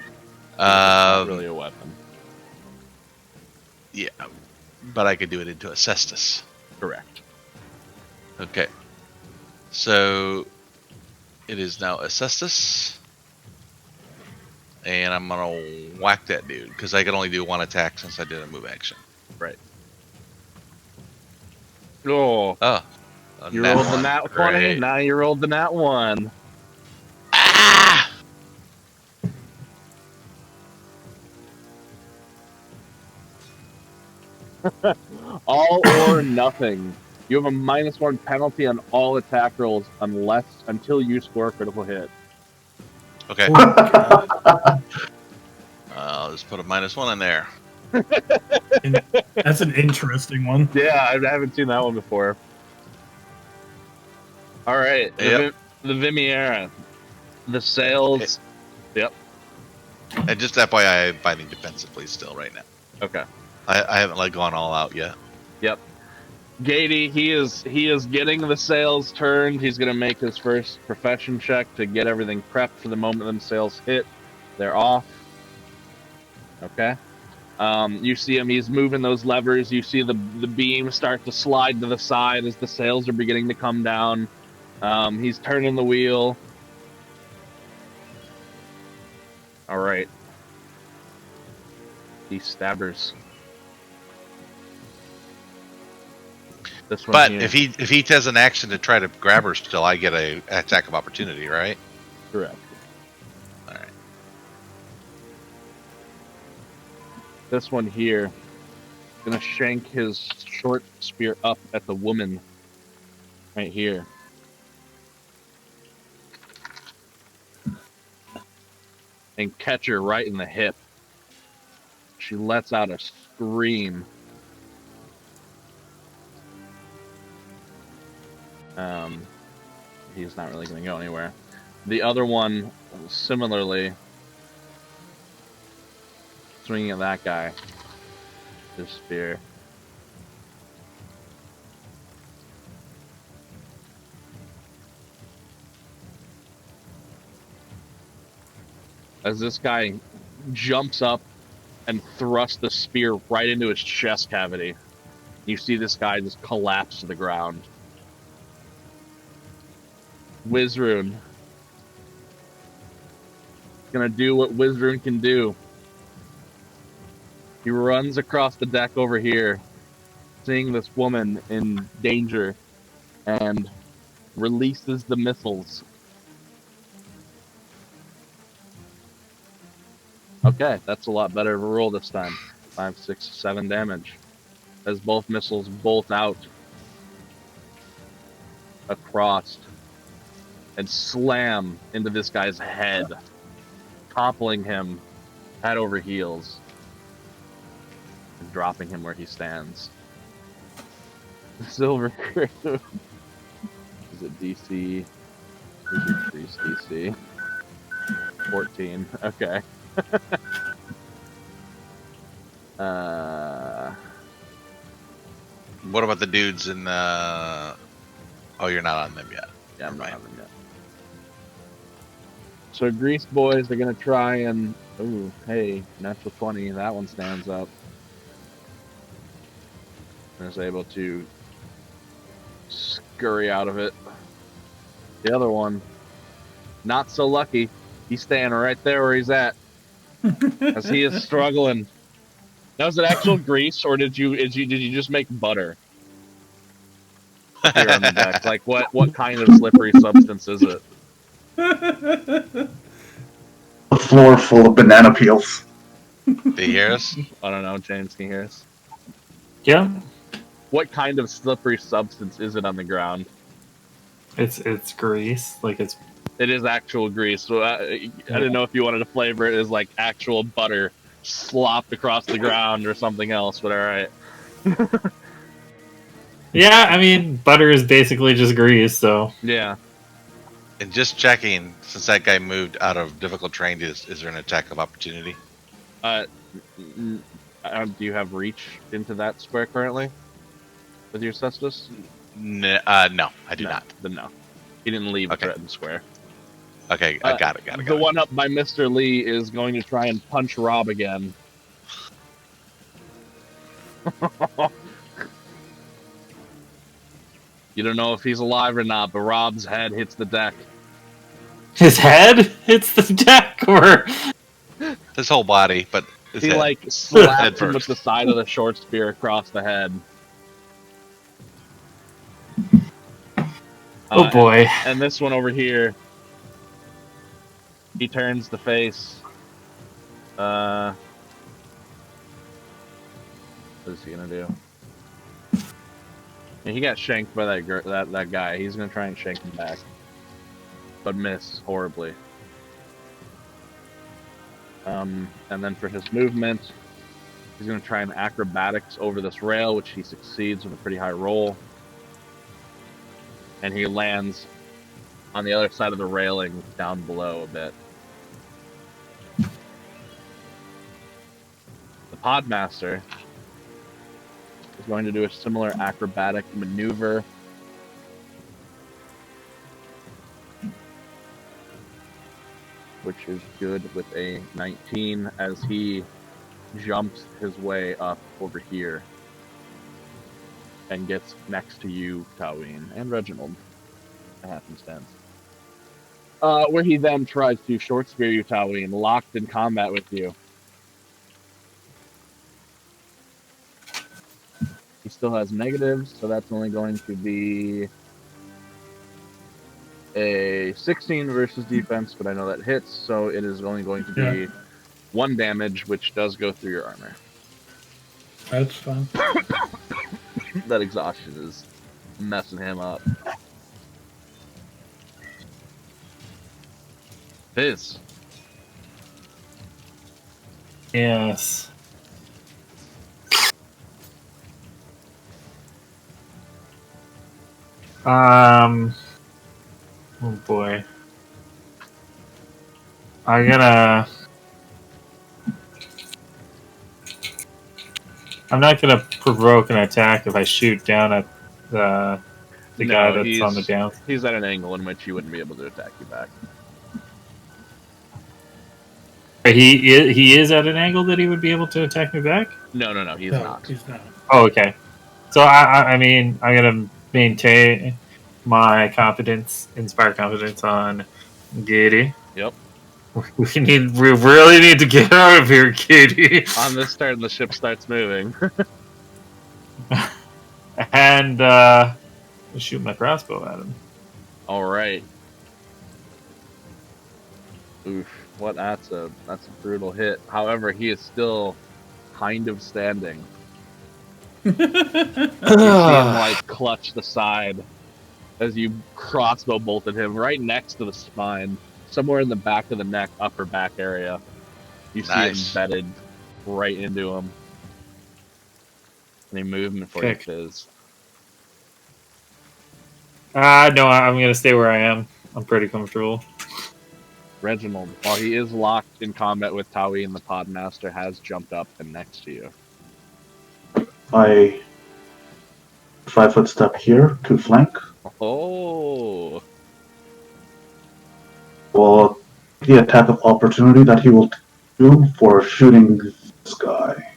It's not really a weapon. Yeah, but I could do it into a cestus. Correct. Okay. So it is now a cestus. And I'm gonna whack that dude because I can only do 1 attack since I did a move action. Right. Oh, Oh, you rolled the one. nat 20, Great. now you rolled the nat 1. Ah! All or nothing. You have a -1 penalty on all attack rolls until you score a critical hit. Okay. Oh, I'll just put a -1 in there. that's an interesting one. Yeah, I haven't seen that one before. All right, Yep. the Vimiera, the sails. Yep. And just FYI, I'm fighting defensively still right now. Okay. I haven't gone all out yet. Yep. Gady, he is getting the sails turned. He's gonna make his first profession check to get everything prepped for the moment them sails hit. They're off. Okay. You see him. He's moving those levers. You see the beam start to slide to the side as the sails are beginning to come down. He's turning the wheel. All right. These stabbers. This one But here. if he does an action to try to grab her, still I get a attack of opportunity, right? Correct. All right. This one here is gonna shank his short spear up at the woman right here. And catch her right in the hip. She lets out a scream. He's not really going to go anywhere. The other one, similarly, swinging at that guy. His spear. as this guy jumps up and thrusts the spear right into his chest cavity. You see this guy just collapse to the ground. Wizrune. Gonna do what Wizrune can do. He runs across the deck over here, seeing this woman in danger, and releases the missiles. Okay, that's a lot better of a roll this time. 5, 6, 7 damage. As both missiles bolt out across and slam into this guy's head, toppling him head over heels and dropping him where he stands. Silver Crew. Is it DC? Increase DC. 14. Okay. What about the dudes in the... Oh, you're not on them yet. Yeah, I'm not on them yet. So Grease Boys, they're gonna try and... Ooh, hey, natural 20. That one stands up. And is able to scurry out of it. The other one, not so lucky. He's staying right there where he's at, as he is struggling. Now, is it actual grease, or did you just make butter here on the deck? Like, what kind of slippery substance is it? The floor full of banana peels. Do you hear us? I don't know, James, can you hear us? Yeah, What kind of slippery substance is it on the ground? it's grease. Like it's It is actual grease. So I didn't know if you wanted to flavor it as like actual butter slopped across the ground or something else, but all right. yeah. I mean, butter is basically just grease. So Yeah. And just checking, since that guy moved out of difficult terrain, is there an attack of opportunity? Do you have reach into that square currently with your cestus? No, I do not. Then no. He didn't leave Okay. threatened square. Okay, I got it. The one up by Mr. Lee is going to try and punch Rob again. You don't know if he's alive or not, but Rob's head hits the deck. his head hits the deck, or His whole body, but his He head. like slaps Head him with first. the side of the short spear across the head. oh boy. And this one over here, he turns to face. What is he gonna do? Yeah, he got shanked by that guy. He's gonna try and shank him back, but miss horribly. And then for his movement, he's gonna try and acrobatics over this rail, which he succeeds with a pretty high roll. And he lands on the other side of the railing down below a bit. The Podmaster is going to do a similar acrobatic maneuver. Which is good with a 19 as he jumps his way up over here and gets next to you, Taween, and Reginald, by happenstance. Where he then tries to short spear you, Taween, locked in combat with you. He still has negatives, so that's only going to be a 16 versus defense, but I know that hits, so it is only going to be 1 damage, which does go through your armor. That's fine. That exhaustion is messing him up. Fizz. Yes. Oh boy. I'm not gonna provoke an attack if I shoot down at the guy that's on the down. He's at an angle in which he wouldn't be able to attack you back. He is at an angle that he would be able to attack me back. No, he's No, not. he's not. Oh, okay. So I mean, I'm gonna maintain my confidence, inspire confidence on Giddy. Yep. We really need to get out of here, Giddy. On this turn, the ship starts moving. And shoot my crossbow at him. All right. Oof. What? That's a brutal hit. However, he is still kind of standing. You see him like clutch the side as you crossbow bolted him right next to the spine, somewhere in the back of the neck, upper back area. You see it embedded right into him. Any movement for you, Fizz? No, I'm gonna stay where I am. I'm pretty comfortable. Reginald, while he is locked in combat with Taui and the Podmaster, has jumped up and next to you. I 5-foot step here to flank. Oh. Well, the attack of opportunity that he will do for shooting this guy.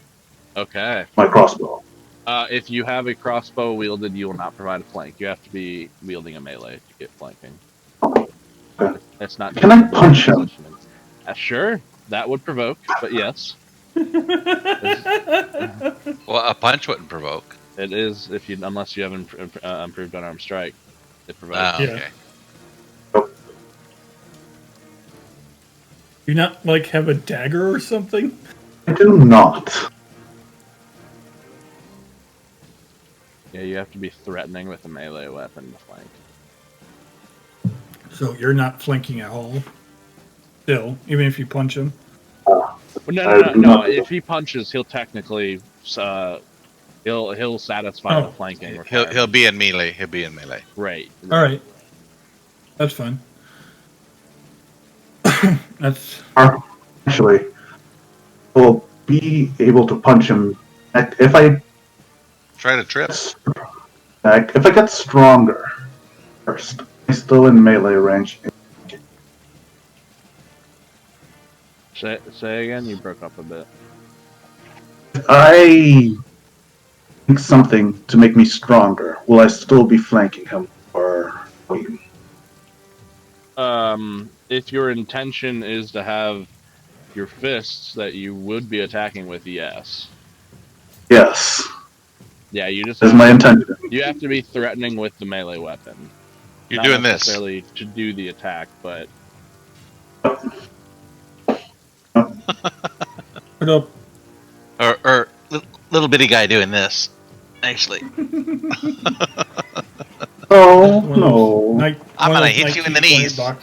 Okay. My crossbow. If you have a crossbow wielded, you will not provide a flank. You have to be wielding a melee to get flanking. Okay. It's not. Can I punch him? Sure, that would provoke, but yes. Well, a punch wouldn't provoke. It is unless you have improved unarmed strike. It provokes. Oh, okay. You not like have a dagger or something? I do not. Yeah, you have to be threatening with a melee weapon to flank. So you're not flanking at all. Still, even if you punch him. No. If he punches, he'll technically he'll satisfy the flanking. He'll be in melee. Right. All right. That's fine. That's Actually, will be able to punch him if I try to trip. If I get stronger first. I'm still in melee range. Say again. You broke up a bit. I think something to make me stronger. Will I still be flanking him, or if your intention is to have your fists that you would be attacking with, yes. Yes. Yeah, you just. That's my intention. You have to be threatening with the melee weapon. You're Not doing this. necessarily to do the attack, but. put up. Or little bitty guy doing this. Actually, Oh no! I'm gonna hit you in the knees. Yeah,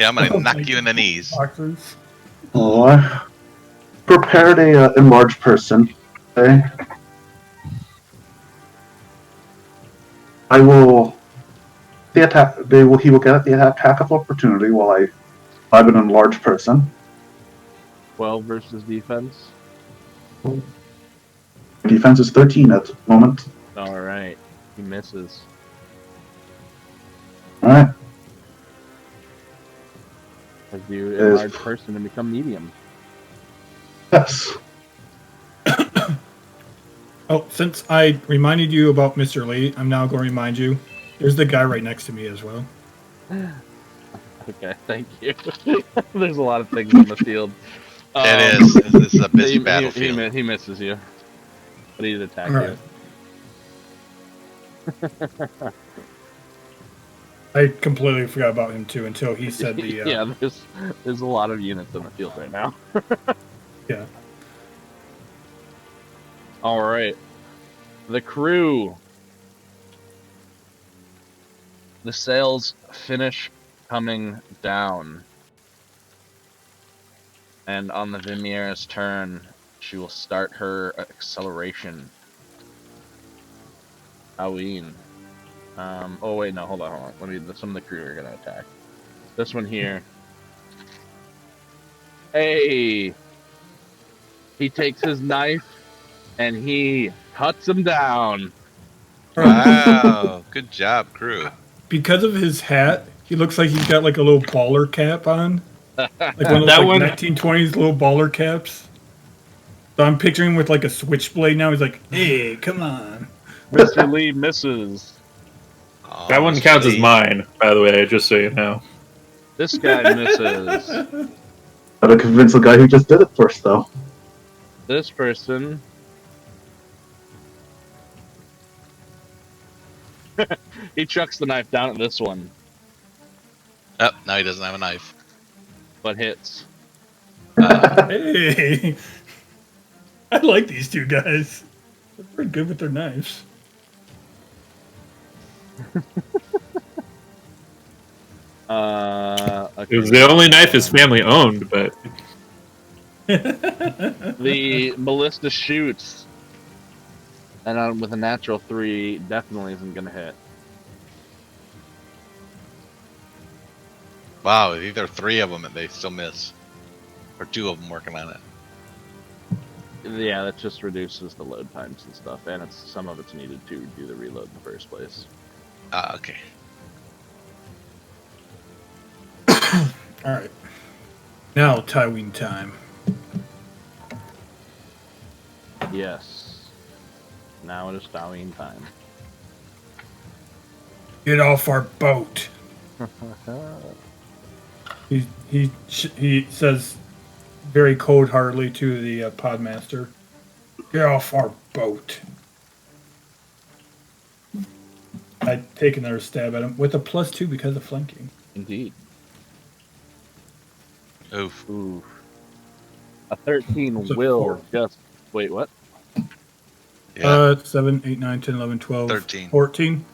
I'm gonna knock you in the knees. Boxers. Oh, I prepared a enlarged person. Okay. I will. The attack. He will get the attack of opportunity while I'm an enlarged person. 12 versus defense. Defense is 13 at the moment. All right, he misses. All right. As you enlarge person and become medium. Yes. Oh, since I reminded you about Mr. Lee, I'm now going to remind you. There's the guy right next to me as well. Okay, thank you. There's a lot of things on the field. It is. This is a busy battlefield. He misses you, but he'd attack All you. right. I completely forgot about him too until he said the. Yeah, there's a lot of units on the field right now. Yeah. All right, the crew. The sails finish coming down, and on the Vimier's turn, she will start her acceleration. Halloween. Oh wait, no, hold on. Some of the crew are gonna attack. This one here. Hey! He takes his knife and he cuts him down. Wow, good job, crew. Because of his hat, he looks like he's got like a little baller cap on. Like one of those That like one- 1920s little baller caps. So I'm picturing him with like a switchblade now. He's like, hey, come on. Mr. Lee misses. Oh, That one Mr. counts as Lee. mine, by the way, just so you know. This guy misses. Gotta convince the guy who just did it first, though. This person. He chucks the knife down at this one, Oh, now he doesn't have a knife. but hits. Hey. I like these two guys. They're pretty good with their knives. It Okay. was the only knife his family owned, but The ballista shoots, and with a natural 3, definitely isn't going to hit. Wow, if there are 3 of them and they still miss. Or 2 of them working on it. Yeah, that just reduces the load times and stuff, and some of it's needed to do the reload in the first place. Okay. All right. Now, Tywin time. Yes. Now it is Halloween time. Get off our boat. He says very cold-heartedly to the podmaster, "Get off our boat." I take another stab at him with a +2 because of flanking. Indeed. Oof. Ooh. A 13 So will 4. just... Wait, what? Yeah. 7, 8, 9, 10, 11, 12, 13. 14.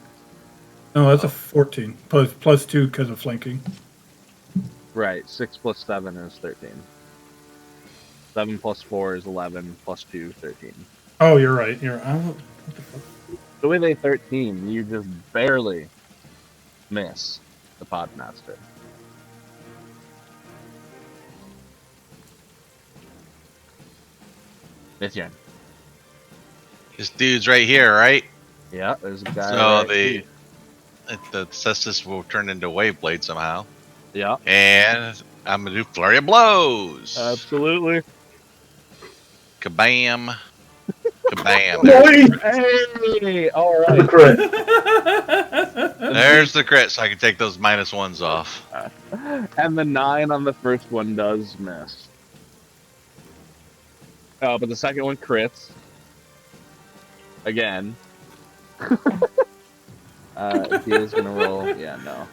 No, that's a 14. +2 because of flanking. Right, 6 plus 7 is 13. 7 plus 4 is 11, plus 2, 13. Oh, you're right. What the fuck? So with a 13, you just barely miss the podmaster. It's your... This dude's right here, right? Yeah, there's a guy So right here. the cestus will turn into a wave blade somehow. Yeah, And I'm gonna do flurry of blows. absolutely. Kabam. Kabam. Boy! Hey, all The right. crit. There's the crit, so I can take those -1s off. And the 9 on the first one does miss. Oh, but the second one crits. Again. He is gonna roll. Yeah, no.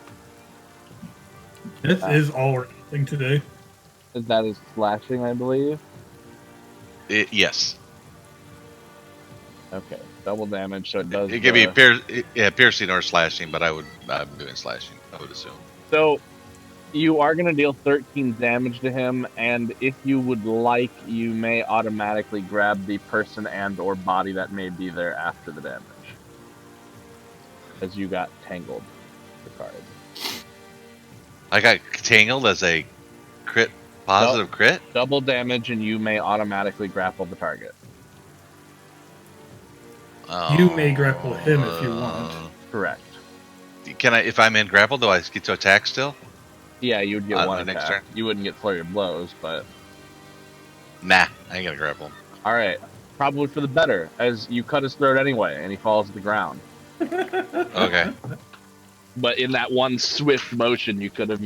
This is all or nothing today. That is slashing, I believe. Yes. Okay, double damage, so it does. It could be piercing or slashing, but I'm doing slashing, I would assume. So, you are going to deal 13 damage to him, and if you would like, you may automatically grab the person and or body that may be there after the damage. As you got tangled, the card. I got tangled as a crit, positive crit? Double damage, and you may automatically grapple the target. You may grapple him if you want. Correct. Can I, if I'm in grapple, do I get to attack still? Yeah, you would get On one my next attack. turn? You wouldn't get flurry of blows, but... Nah, I ain't gonna grapple. Alright, probably for the better, as you cut his throat anyway, and he falls to the ground. Okay. But in that one swift motion, you could have,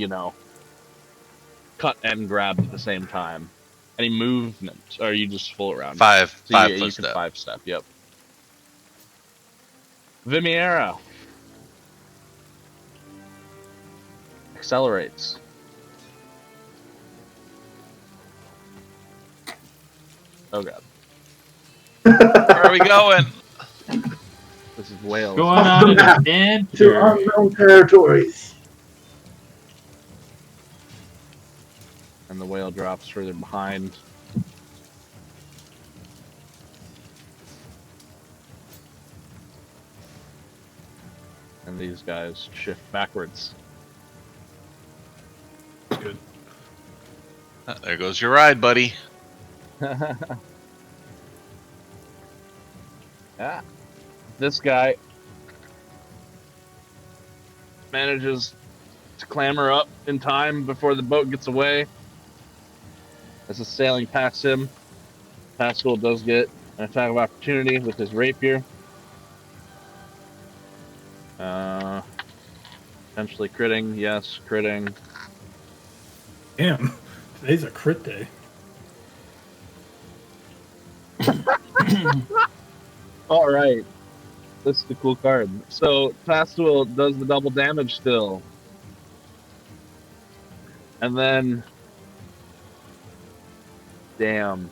cut and grabbed at the same time. Any movement, or you just full around? Five So you foot can step. 5-step, yep. Vimiera accelerates. Oh god. Where are we going? This is Wales. Going on an To adventure. unknown territories. And the whale drops further behind. And these guys shift backwards. Good. There goes your ride, buddy. Ah, this guy manages to clamber up in time before the boat gets away. As it's sailing past him, Pascal does get an attack of opportunity with his rapier. Potentially critting, yes, critting. Damn, today's a crit day. All right, this is the cool card. So Pascal does the double damage still, and then, damn.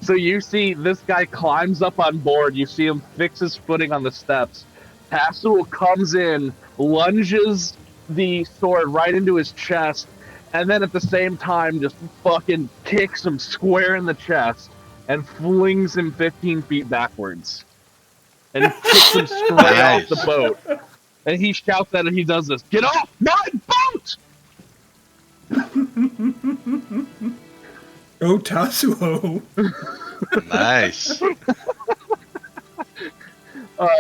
So you see this guy climbs up on board. You see him fix his footing on the steps. Pascal comes in, lunges the sword right into his chest, and then at the same time just fucking kicks him square in the chest and flings him 15 feet backwards. And kicks him straight off the boat. And he shouts at it, he does this, "Get off my boat!" Oh, Tatsuo. Nice.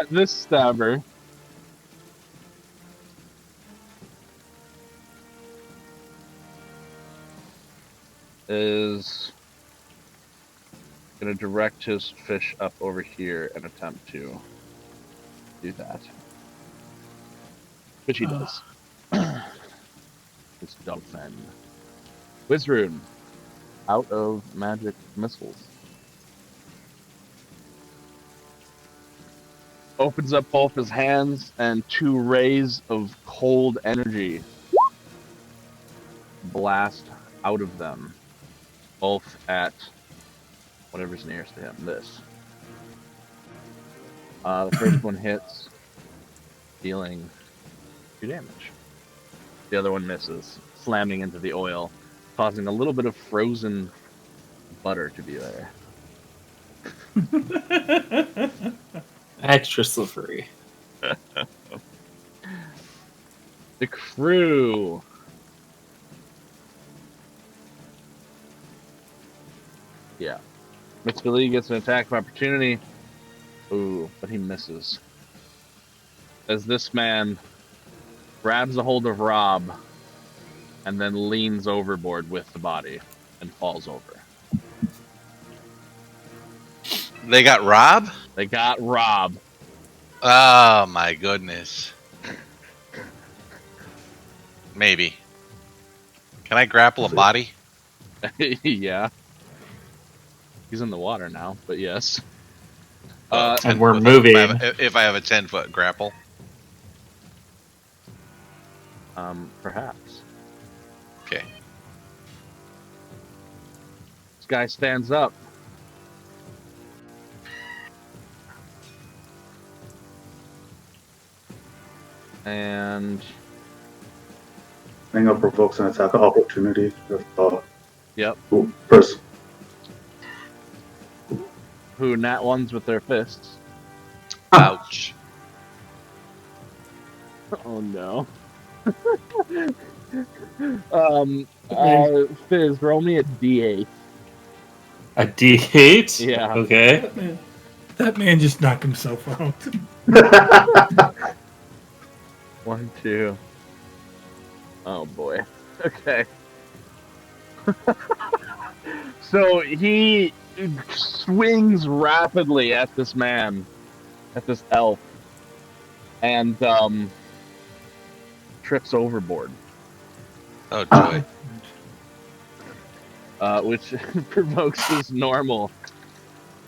This stabber is going to direct his fish up over here and attempt to do that. Which he does. His dolphin. Wizrune. Out of magic missiles. Opens up both his hands and 2 rays of cold energy blast out of them. Both at whatever's nearest to him. This. The first one hits, dealing 2 damage. The other one misses, slamming into the oil, causing a little bit of frozen butter to be there. Extra slippery. The crew. Yeah. Mr. Lee gets an attack of opportunity. Ooh, but he misses. As this man grabs a hold of Rob and then leans overboard with the body and falls over. They got Rob? They got Rob. Oh my goodness. Maybe. Can I grapple a body? Yeah. He's in the water now, but yes. And we're 10 foot, moving. If I have a 10-foot grapple. Perhaps. Okay. This guy stands up. And Hang up provokes an attack of opportunity. yep, First. who nat ones with their fists. Ouch. Oh no. Fizz, roll me a D8. A D8? Yeah. Okay. That man just knocked himself out. 1, 2. Oh boy. Okay. So he swings rapidly at this man, at this elf, and trips overboard, Oh joy. which provokes his normal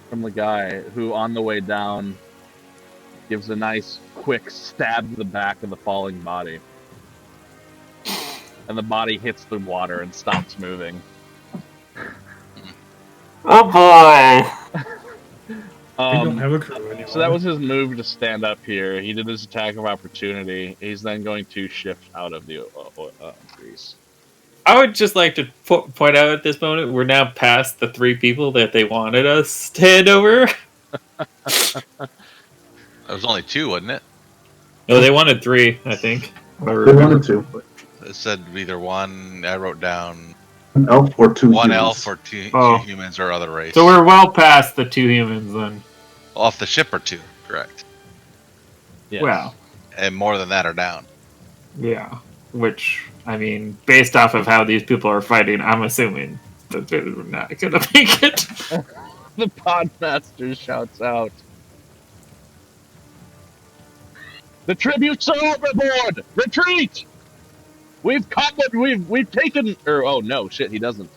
from the guy, who on the way down gives a nice quick stab to the back of the falling body. And the body hits the water and stops moving. Oh boy. We don't have a crew anymore. So that was his move to stand up here. He did his attack of opportunity. He's then going to shift out of the grease. I would just like to point out at this moment, we're now past the 3 people that they wanted us to hand over. It was only 2, wasn't it? No, they wanted 3, I think. They wanted to. It said either one. I wrote down An elf or 2 one humans. elf or two Oh. humans or other race. So we're well past the 2 humans then. Off the ship or 2, correct. Yes. Wow. And more than that are down. Yeah. which, I mean, based off of how these people are fighting, I'm assuming that they're not going to make it. The podmaster shouts out. The tributes are overboard! Retreat! We've covered, we've taken, or, oh no, shit, he doesn't.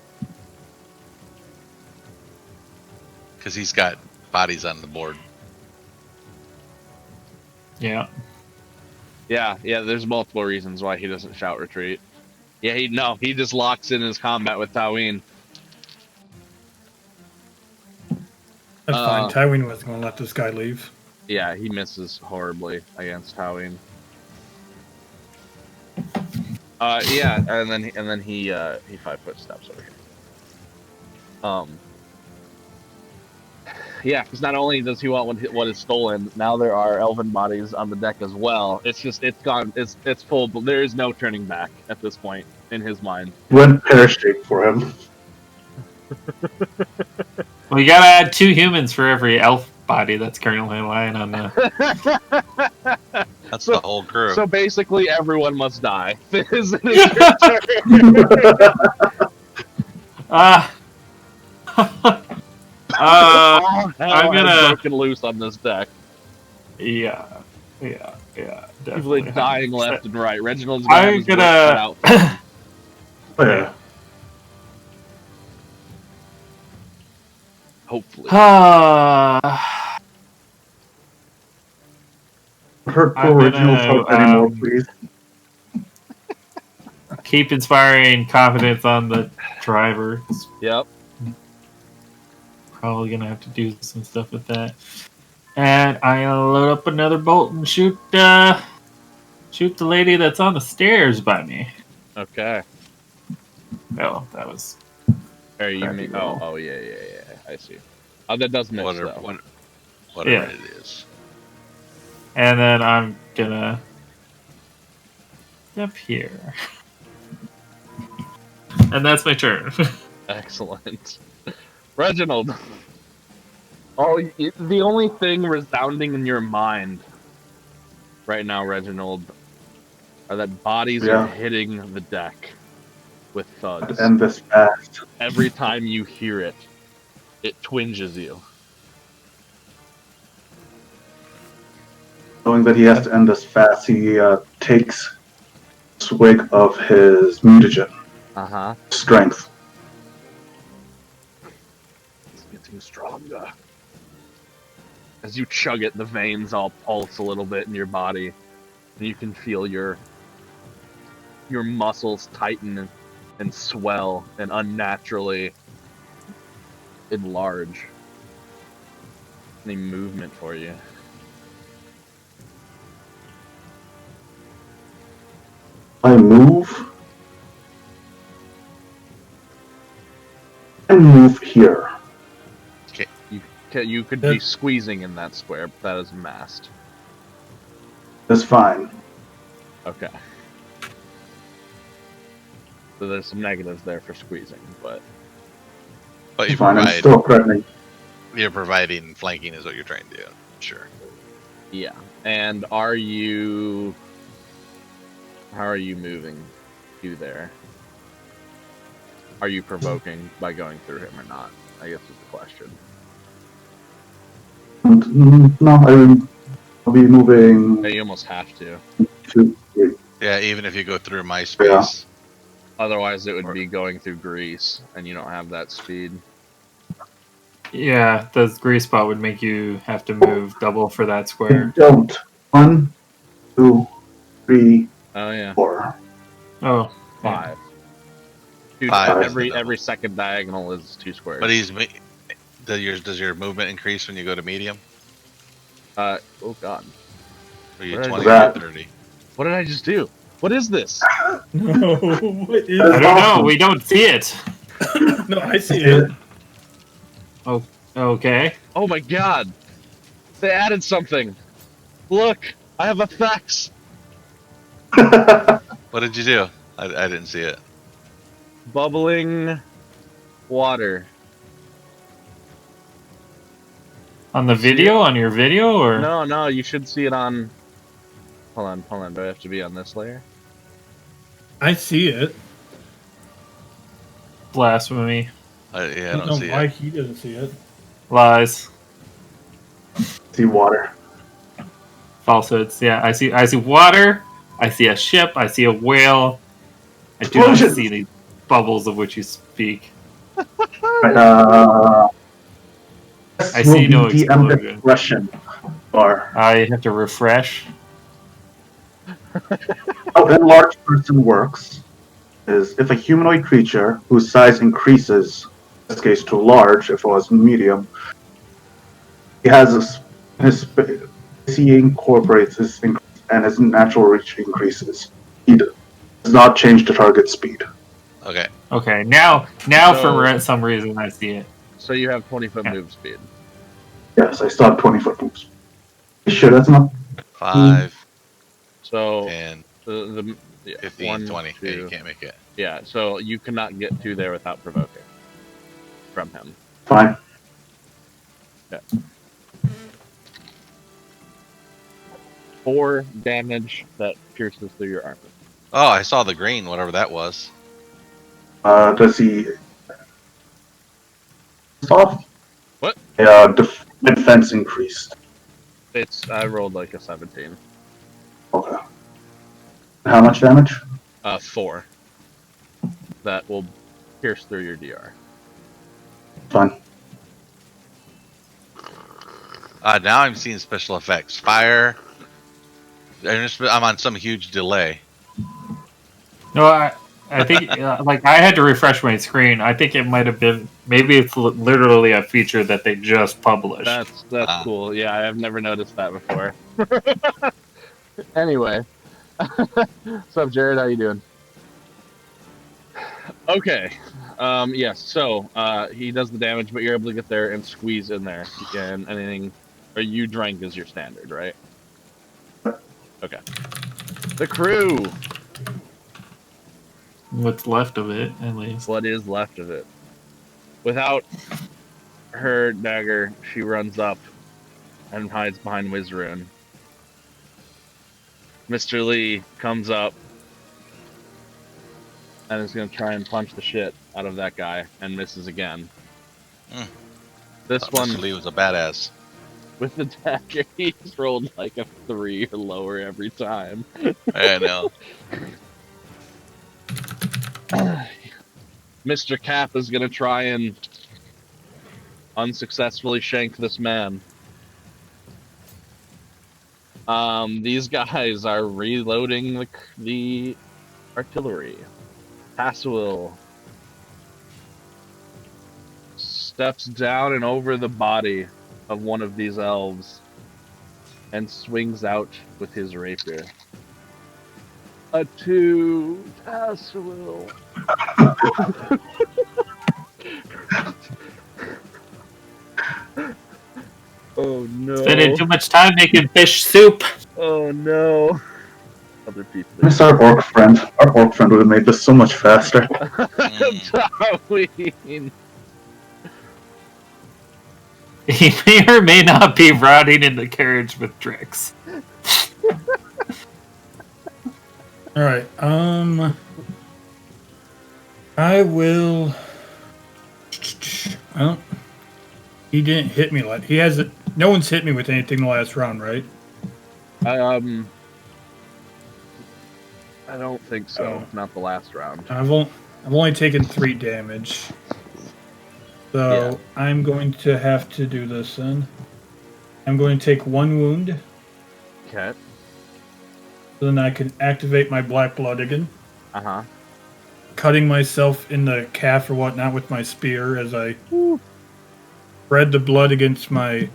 Because he's got bodies on the board. Yeah. Yeah, there's multiple reasons why he doesn't shout retreat. Yeah, he just locks in his combat with Taween. That's fine. Tywin wasn't going to let this guy leave. Yeah, he misses horribly against Taween. Yeah, and then he 5-foot steps over here. Yeah, because not only does he want what is stolen, now there are elven bodies on the deck as well. It's gone. It's full. But there is no turning back at this point in his mind. Went pear-shaped for him. Well, you gotta add 2 humans for every elf body that's currently lying on the. That's the whole crew. So basically, everyone must die. I'm gonna broken loose on this deck. Yeah, People definitely. dying left and right. Reginald's I'm gonna have his work cut out. Yeah. Hopefully. Hurt I'm poor gonna, original folk anymore, please. keep inspiring confidence on the driver. Yep. Probably gonna have to do some stuff with that. And I'll load up another bolt and shoot the lady that's on the stairs by me. Okay. Oh, that was. Or you mean? Oh, yeah. I see. Oh, that does miss Whatever, though. whatever it is. And then I'm gonna step here. And that's my turn. Excellent. Reginald. The only thing resounding in your mind right now, Reginald, are that bodies are hitting the deck with thuds. And this fast. Every time you hear it, it twinges you. Knowing that he has to end this fast, he takes a swig of his mutagen. Uh-huh. Strength. It's getting stronger. As you chug it, the veins all pulse a little bit in your body, and you can feel your muscles tighten and swell and unnaturally enlarge. Any movement for you? I move. And move here. You could be squeezing in that square, but that is masked. That's fine. Okay. So there's some negatives there for squeezing, but you fine. I'm provide. still threatening. You're providing flanking is what you're trying to do. Sure. yeah. And how are you moving to there? Are you provoking by going through him or not? I guess is the question. No, I'll be moving. Yeah, you almost have to. 2, 3. Yeah, even if you go through my space. Otherwise, it would be going through grease, and you don't have that speed. Yeah, the grease spot would make you have to move double for that square. Don't. 1, 2, 3, Oh yeah. 4. Oh, 5. Dude, 5 every second diagonal is 2 squares. But does your movement increase when you go to medium? Oh god. Or you What 20 is that? or 30? What did I just do? What is this? No, what is I don't know. We don't see it. No, I see it. Oh, okay. Oh my god. They added something. Look, I have effects. What did you do? I didn't see it. Bubbling water. On the video? On your video? Or No, you should see it on... Hold on. Do I have to be on this layer? I see it. Blasphemy. Yeah, I I don't don't know see why it. he doesn't see it. Lies. See water. Falsehoods. Yeah, I see water. I see a ship. I see a whale. I do not Explosions! see the bubbles of which you speak. Right, this I will see be no DM explosion. discretion. Or I have to refresh. how a large person works is if a humanoid creature whose size increases, in this case to large, if it was medium, he has he incorporates his increase and his natural reach increases. He does not change the target speed. Okay. Okay, now So- for some reason I see it. So you have 20-foot Yeah. move speed. Yes, I still have 20-foot moves. Sure, that's not. 5, So 10, the yeah, 15, 1, 20. Yeah, you 2. can't make it. Yeah, so you cannot get to there without provoking from him. Fine. Yeah. 4 damage that pierces through your armor. Oh, I saw the green, whatever that was. Does he off? What? Yeah, defense increased. I rolled like a 17. Okay. How much damage? 4. That will pierce through your DR. Fine. Now I'm seeing special effects. Fire. I'm on some huge delay. No, I think like I had to refresh my screen. I think it might have been maybe it's literally a feature that they just published. That's Ah. cool. Yeah, I've never noticed that before. Anyway. What's up, Jared? How you doing? Okay. Yes, so he does the damage, but you're able to get there and squeeze in there. And anything or you drank is your standard, right? Okay. The crew. What's left of it, at least. What is left of it? Without her dagger, she runs up and hides behind Wizrune. Mr. Lee comes up and is going to try and punch the shit out of that guy and misses again. Hmm. This Thought one, Mr. Lee was a badass. with the dagger, he's rolled like a 3 or lower every time. I know. Mr. Cap is going to try and unsuccessfully shank this man. These guys are reloading the artillery. Passwill steps down and over the body of one of these elves and swings out with his rapier. A 2, Passwill. Oh no. Spending too much time making fish soup. Oh no. Other people. Miss our orc friend. Our orc friend would have made this so much faster. Darwin. He may or may not be riding in the carriage with Drix. All right. I will. I don't. He didn't hit me like he hasn't. No one's hit me with anything the last round, right? I don't think so. Not the last round. I've only taken 3 damage. So I'm going to have to do this then. I'm going to take 1 wound. Okay. So then I can activate my black blood again. Uh-huh. Cutting myself in the calf or whatnot with my spear as I spread the blood against my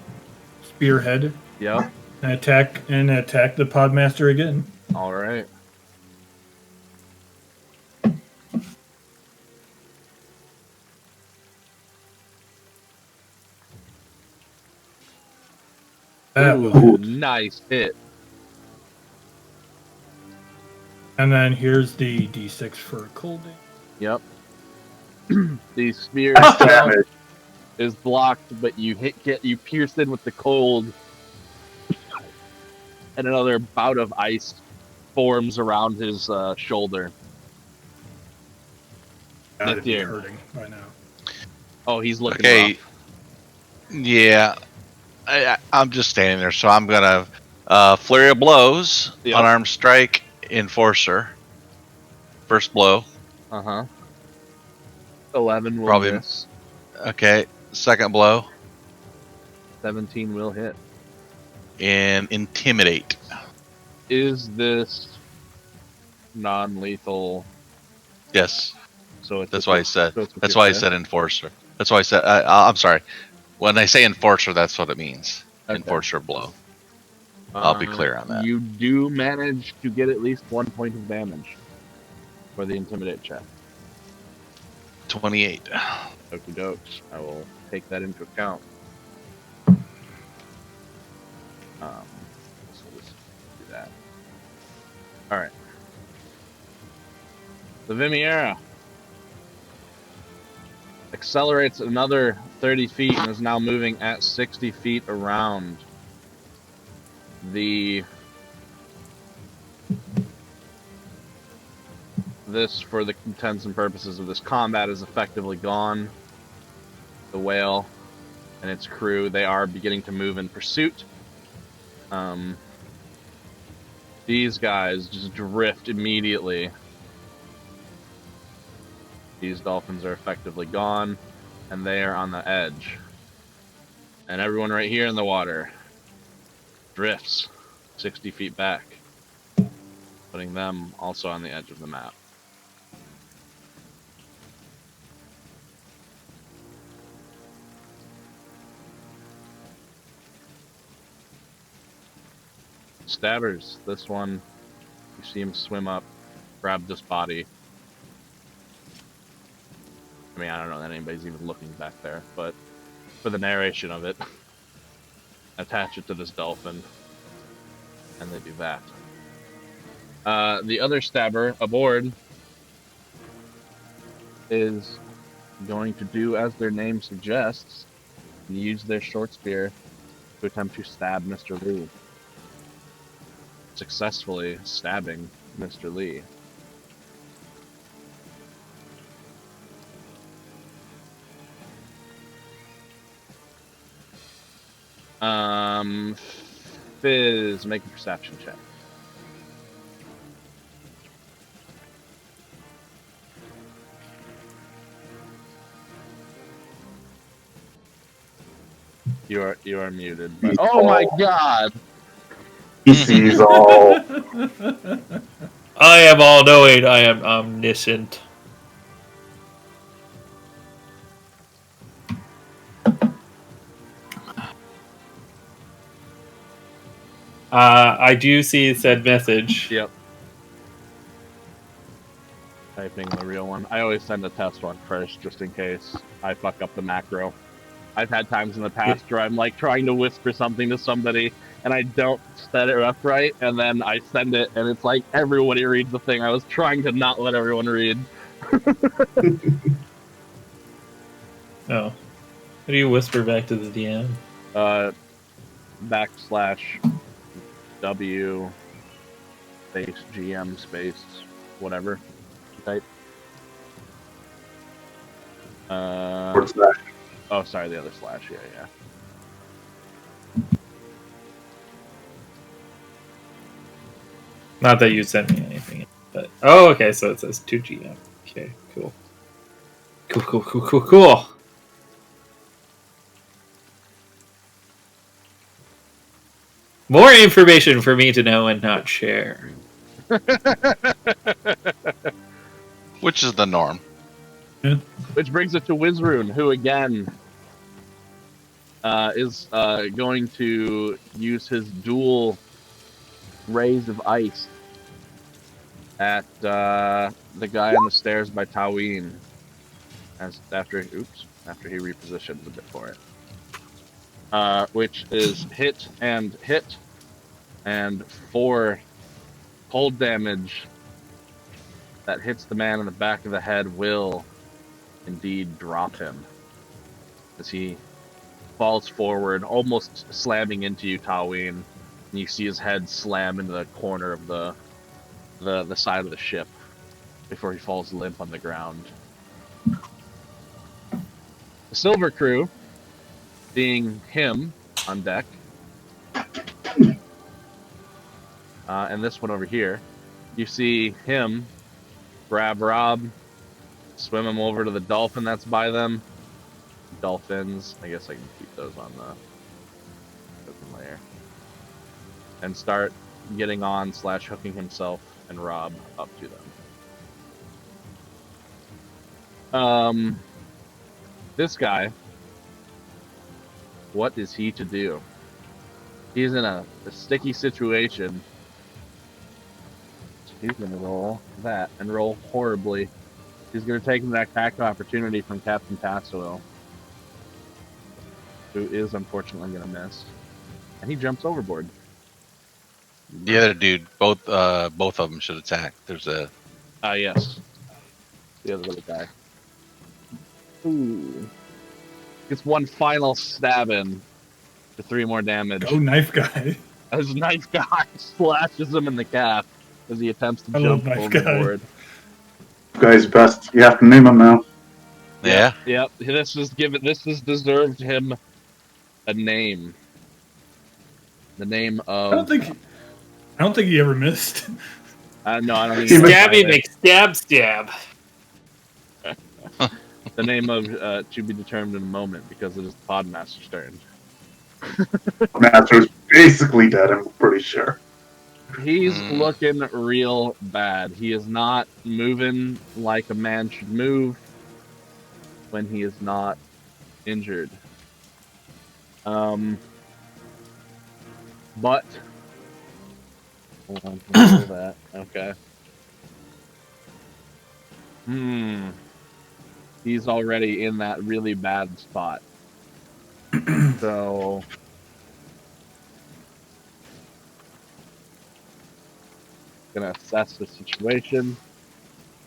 spearhead. Yep. And attack the podmaster again. All right. That Ooh, was, nice hit. and then here's the D6 for cold damage. Yep. The spear Damage. is blocked, but you you pierce in with the cold, and another bout of ice forms around his shoulder. I'd be Nithir. hurting by now. Oh, he's looking Okay. rough. Yeah, I'm just standing there, so I'm gonna flurry of blows, Yep. unarmed strike, enforcer. First blow. Uh-huh. 11 will Probably- miss. Okay, second blow, 17 will hit. and intimidate. Is this non-lethal? Yes, So it's that's with why I your- said. so it's with That's your why I fist? said enforcer. That's why I said. I'm sorry. When I say enforcer, that's what it means. Okay. Enforcer blow. I'll be clear on that. You do manage to get at least 1 point of damage for the intimidate check. 28. Okie dokes. I will take that into account. So let's do that. All right. The Vimiera accelerates another 30 feet and is now moving at 60 feet around. This, for the intents and purposes of this combat, is effectively gone. The whale and its crew, they are beginning to move in pursuit. These guys just drift immediately. These dolphins are effectively gone, and they are on the edge. And everyone right here in the water drifts 60 feet back, putting them also on the edge of the map. Stabbers, this one, you see him swim up, grab this body. I mean, I don't know that anybody's even looking back there, but for the narration of it, attach it to this dolphin, and they do that. The other stabber aboard is going to do as their name suggests, use their short spear to attempt to stab Mr. Lee. Successfully stabbing Mr. Lee. Fizz, make a perception check. You are muted. But, oh my god! He sees all. I am all knowing. I am omniscient. I do see said message. Yep. Typing the real one. I always send a test one first, just in case I fuck up the macro. I've had times in the past where I'm like trying to whisper something to somebody and I don't set it up right, and then I send it and it's like everybody reads the thing I was trying to not let everyone read. Oh. How do you whisper back to the DM? /W space GM space whatever type. Forward slash. Oh, sorry, the other slash. Yeah, yeah. Not that you sent me anything, but oh, okay. So it says 2GM. Okay, cool. Cool. More information for me to know and not share. Which is the norm. Which brings it to Wizrune, who again is going to use his dual rays of ice at the guy on the stairs by Taween. After he repositions a bit for it. Which is hit, and 4 cold damage that hits the man in the back of the head will indeed drop him as he falls forward, almost slamming into you, Taween. And you see his head slam into the corner of the side of the ship before he falls limp on the ground. The silver crew, seeing him on deck, and this one over here, you see him grab Rob, swim him over to the dolphin that's by them. Dolphins, I guess I can keep those on the open layer. And start getting on / hooking himself and Rob up to them. This guy, what is he to do? He's in a sticky situation. He's going to roll that and roll horribly. He's going to take an attack opportunity from Captain Tassowell, who is unfortunately going to miss. And he jumps overboard. The other dude, both of them should attack. There's a. Yes. The other little guy. Ooh. Gets one final stab in for 3 more damage. Go knife guy. As Knife Guy slashes him in the calf as he attempts to I jump love Knife Guy. overboard. Guy's best. You have to name him now. Yeah. Yep. This has deserved him a name. The name of. I don't think he ever missed. No, I don't think. Stabby McStab. The name of to be determined in a moment because it is the Podmaster's turn. Master's basically dead, I'm pretty sure. He's looking real bad. He is not moving like a man should move when he is not injured. But hold on, can I do that? Okay. He's already in that really bad spot. So gonna assess the situation.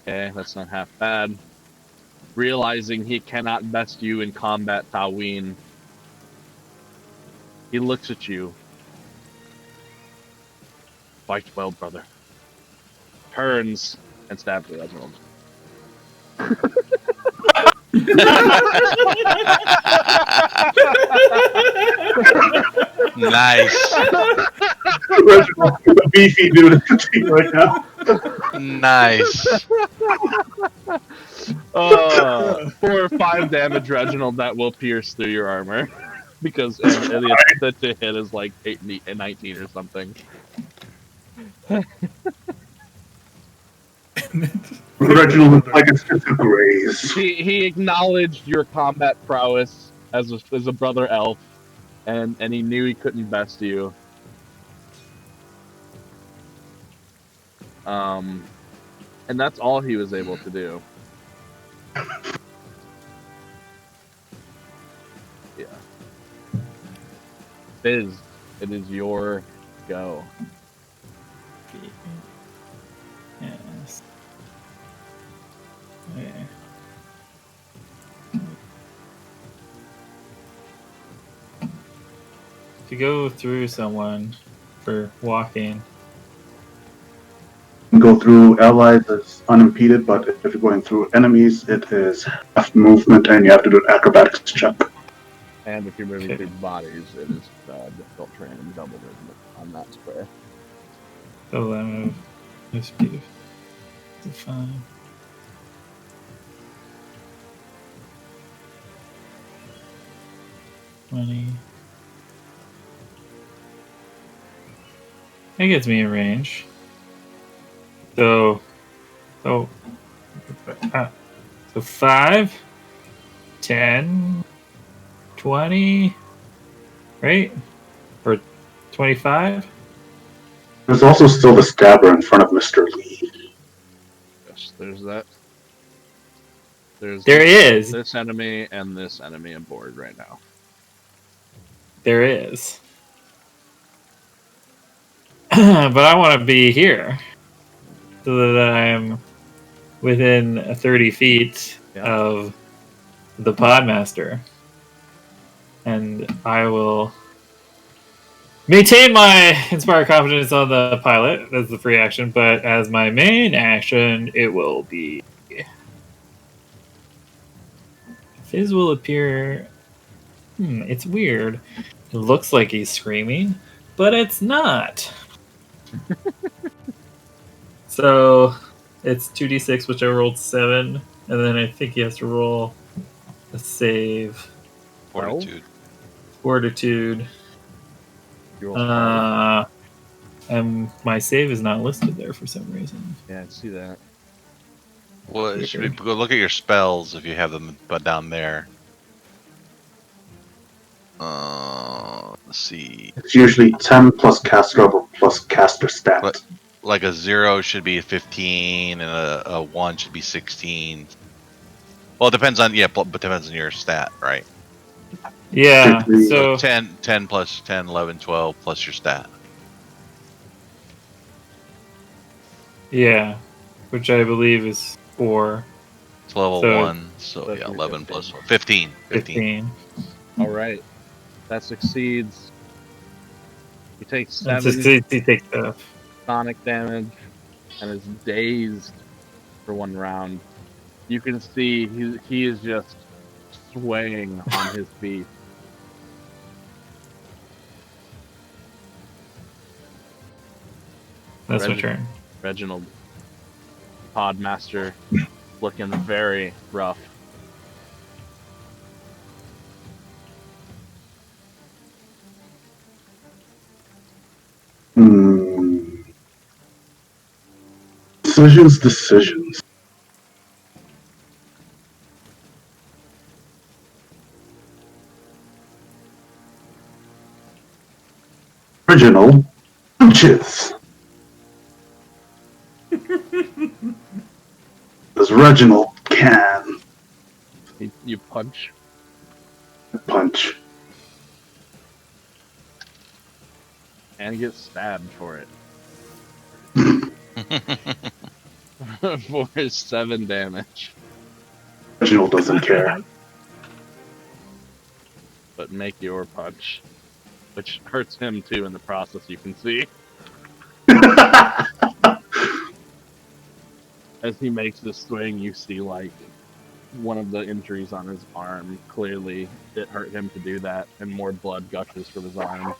Okay, that's not half bad. Realizing he cannot best you in combat, Taween, he looks at you. Fight well, brother. Turns and stabs the Reginald. Nice. Reginald, the beefy dude at the team right now. Nice. 4 or 5 damage, Reginald, that will pierce through your armor. Because the to hit is like 19 or something. Reginald looks like it's just a graze. He acknowledged your combat prowess as a brother elf, and he knew he couldn't best you. And that's all he was able to do. Yeah. Fizz, it is your go. Yes. Okay. To go through someone for walking. Go through allies is unimpeded, but if you're going through enemies, it is half movement and you have to do an acrobatics check. And if you're moving through bodies, it is difficult terrain and double movement on that square. So I move no speed of 5. That gets me in range. So 5, 10, 20, right? Or 25? There's also still the stabber in front of Mr. Lee. Yes, there's that. There is. This enemy and this enemy aboard right now. There is. But I want to be here so that I'm within 30 feet of the Podmaster. And I will maintain my Inspire Confidence on the pilot as the free action, but as my main action, it will be Fizz will appear. It's weird. It looks like he's screaming, but it's not. So it's 2d6, which I rolled 7, and then I think he has to roll a save. Fortitude. Fortitude. You roll 12. And my save is not listed there for some reason. Yeah, I see that. Well, it should be, go look at your spells if you have them, but down there. Let's see. It's usually 10 plus caster level plus caster stat. What? Like a 0 should be 15, and a 1 should be 16. Well, it depends on but depends on your stat, right? Yeah, so 10 plus 10, 11, 12 plus your stat. yeah, which I believe is 4. It's level So- 1, so yeah, 11 plus 1. 15. 15. All right, that succeeds. He takes And 7 so he takes the sonic damage and is dazed for 1 round. You can see he is just swaying on his feet. That's my Regi- turn. Reginald, Podmaster, looking very rough. Decisions. Original punches. As Reginald can You punch. punch. And get stabbed for it. For his 7 damage. Reginald doesn't care. But make your punch. Which hurts him too in the process, you can see. As he makes this swing, you see like one of the injuries on his arm. Clearly, it hurt him to do that, and more blood gushes from his arm.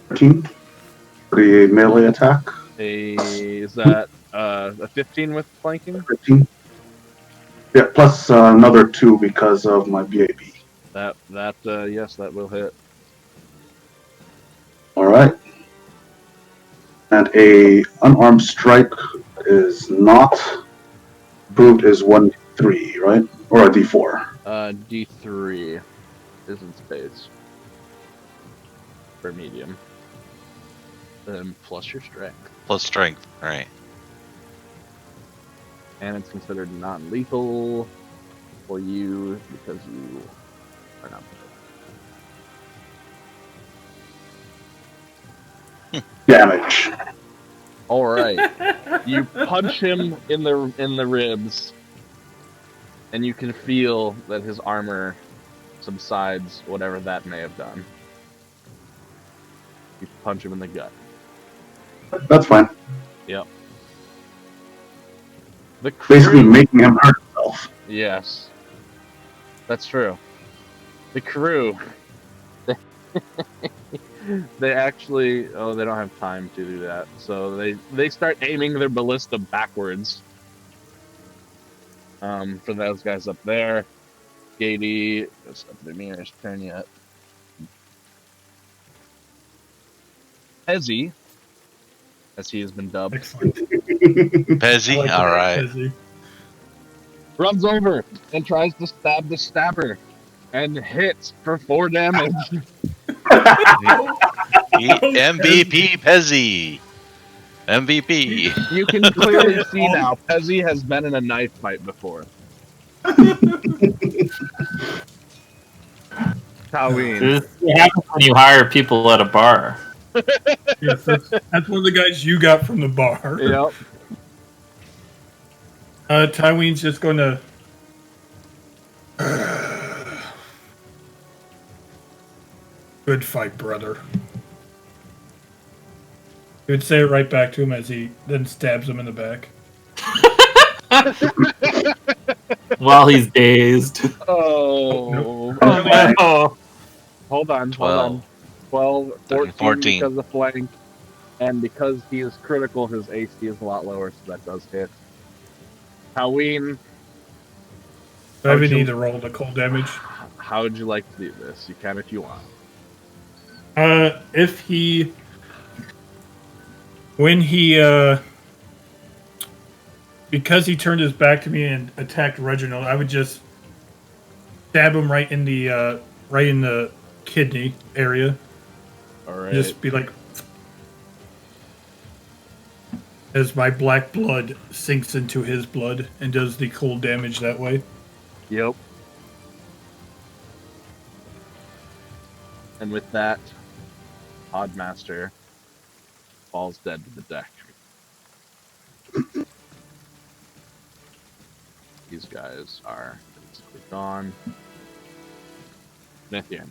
13 for the melee attack. Is that a 15 with flanking? 15. Yeah, plus another 2 because of my BAB. Yes, that will hit. Alright. And a unarmed strike is not proved is 1d3, right? Or a d4. D3 is in space. For medium. Plus your strength. Plus strength, alright. And it's considered non-lethal for you because you are not. Damage. All right, you punch him in the ribs, and you can feel that his armor subsides, whatever that may have done. You punch him in the gut. That's fine. Yep. The crew, Basically making him hurt himself. yes, that's true. The crew, they actually, they don't have time to do that, so they start aiming their ballista backwards. For those guys up there, Gady, it's up to Mirror's turn yet. Pezzy, as he has been dubbed, Excellent. Pezzy, I like alright. Pezzy. runs over and tries to stab the stabber, and hits for 4 damage. MVP Pezzy. MVP. You can clearly see now, Pezzy has been in a knife fight before. Halloween. This is what happens when you hire people at a bar. Yes, that's one of the guys you got from the bar. Yep. Tyween's just going to. Good fight, brother. He would say it right back to him as he then stabs him in the back. while he's dazed. Oh, Oh, my. Oh, hold on, 12, 12, 13, 14 14. because of flank, and because he is critical, his AC is a lot lower, so that does hit. Halloween, I haven't either rolled a cold damage. how would you like to do this? You can if you want. If he, when he, because he turned his back to me and attacked Reginald, I would just stab him right in the kidney area. All right. Just be like, as my black blood sinks into his blood and does the cold damage that way. Yep. And with that, Oddmaster falls dead to the deck. These guys are basically gone. Nithian.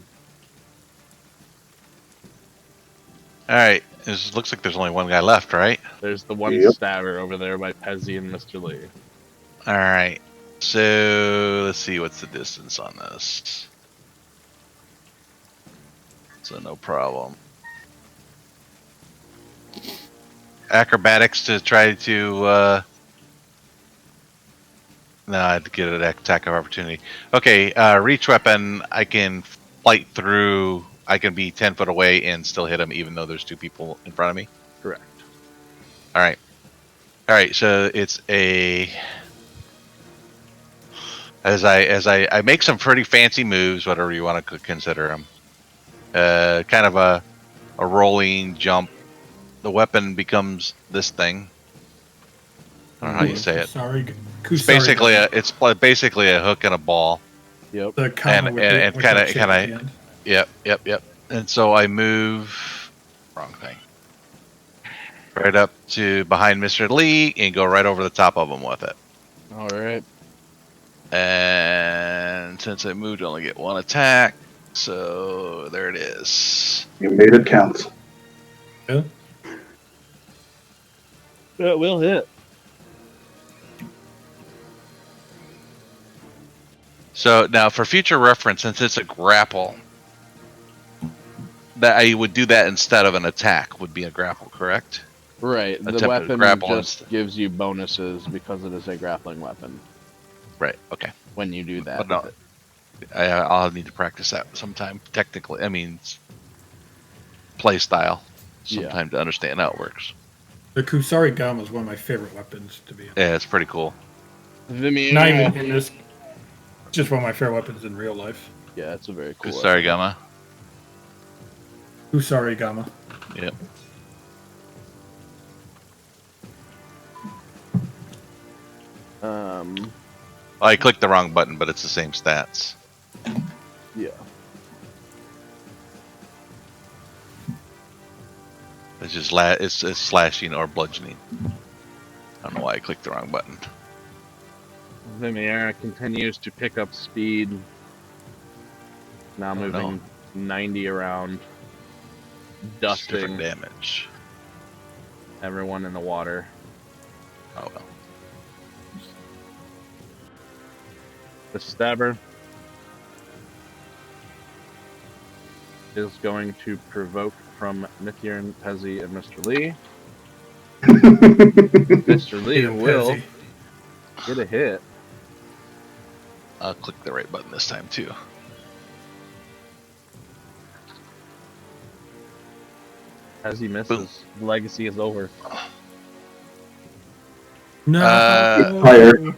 All right. It looks like there's only one guy left, right? There's the one Yep. stabber over there by Pezzy and Mr. Lee. All right. So let's see what's the distance on this. So no problem. Acrobatics to try to. No, I had to get an attack of opportunity. Okay, reach weapon. I can flight through. I can be 10 foot away and still hit him, even though there's two people in front of me. Correct. All right. All right. So it's a. As I make some pretty fancy moves, whatever you want to consider them. Kind of a rolling jump. The weapon becomes this thing. I don't know how you say it. Sorry, It's basically a hook and a ball. Yep. the comma and with the- and with kind the of shape at the end. Yep. And so I move. Wrong thing. Right up to behind Mr. Lee and go right over the top of him with it. All right. And since I moved, I only get one attack. So there it is. You made it count. Yeah. It will hit. So now, for future reference, since it's a grapple, that I would do that instead of an attack would be a grapple, correct? Right. The Attempted weapon grapple just gives you bonuses because it is a grappling weapon Right. Okay. when you do that. But no, with it. I'll need to practice that sometime. Technically, I mean, play style sometime to understand how it works. The Kusari Gama is one of my favorite weapons to be honest. Yeah, it's pretty cool. Vimeo. Not even in this. Just one of my favorite weapons in real life. Yeah, it's a very cool. Sorry, Gamma. Kusari Gama. Yep. Weapon. I clicked the wrong button, but it's the same stats. Yeah. It's just it's slashing or bludgeoning. I don't know why I clicked the wrong button. Vimiera continues to pick up speed. Now moving 90 around, Just different dusting damage. everyone in the water. Oh well. The stabber is going to provoke from Mithir, Pezzy, and Mr. Lee. Mr. Lee Peter will Pezzy. get a hit. I'll click the right button this time too. As he misses, legacy is over. No. Tired.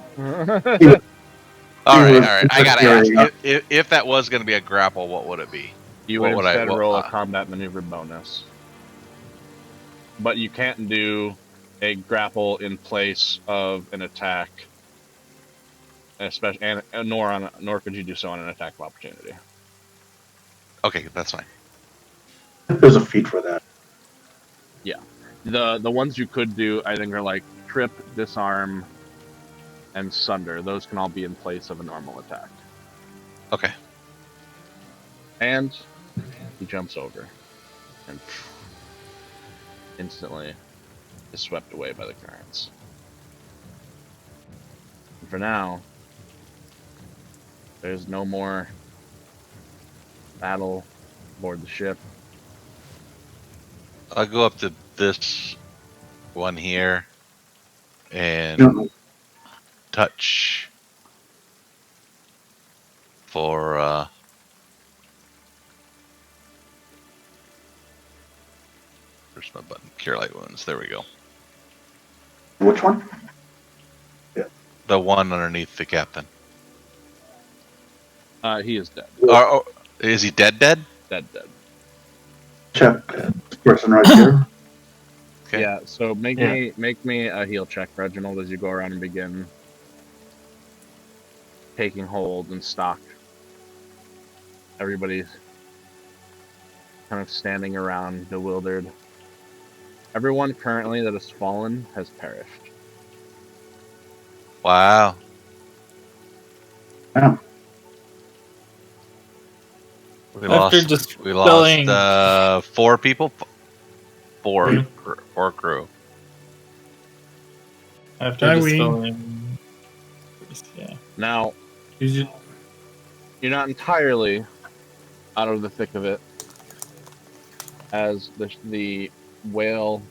All right. I gotta ask. Fury. If that was going to be a grapple, what would it be? You What would would I- instead what- roll a combat maneuver bonus. But you can't do a grapple in place of an attack, especially, and nor could you do so on an attack of opportunity. Okay, that's fine. There's a feat for that. The ones you could do, I think, are like trip, disarm, and sunder. Those can all be in place of a normal attack. Okay. And he jumps over and instantly is swept away by the currents. And for now, There's no more battle aboard the ship. I'll go up to this one here and Gently. touch for where's my button? Cure light wounds. There we go. Which one? The one underneath the captain. He is dead. Oh, is he dead? Dead? Dead. Check this person right here. Okay. Yeah. So make Yeah. me a heal check, Reginald, as you go around and begin taking hold and stock. Everybody's kind of standing around, bewildered. Everyone currently that has fallen has perished. Wow. Yeah. We After lost. just We spelling- lost 4 people. Four. Yeah. 4 crew. After Hi, dispelling. Yeah. Now, You just, you're not entirely out of the thick of it, as the whale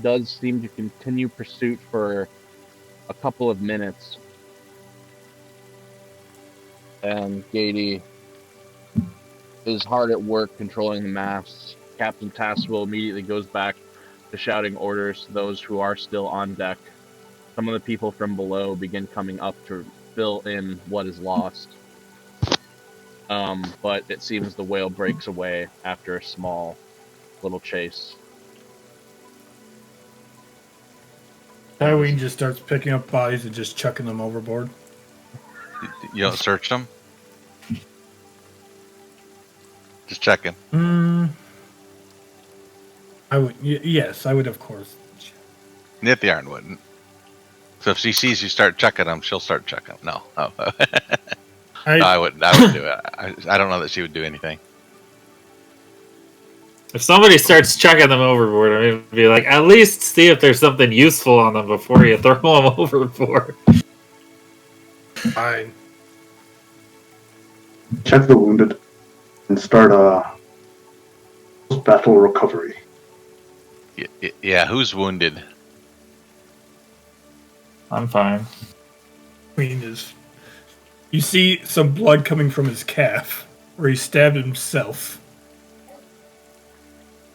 does seem to continue pursuit for a couple of minutes, and Gady is hard at work controlling the masts. Captain Tasswell immediately goes back to shouting orders to those who are still on deck. Some of the people from below begin coming up to fill in what is lost. But it seems the whale breaks away after a small little chase. Tywin just starts picking up bodies and just chucking them overboard. You don't search them. Just checking. I would. Yes, I would, of course. Nithyarn wouldn't. So if she sees you start checking them, she'll start checking them. No. Oh. No, I wouldn't. I wouldn't do it. I don't know that she would do anything. If somebody starts chucking them overboard, I mean, be like, at least see if there's something useful on them before you throw them overboard. Fine. Check the wounded and start a post-battle recovery. Yeah, who's wounded? I'm fine. Queen is. You see some blood coming from his calf, where he stabbed himself.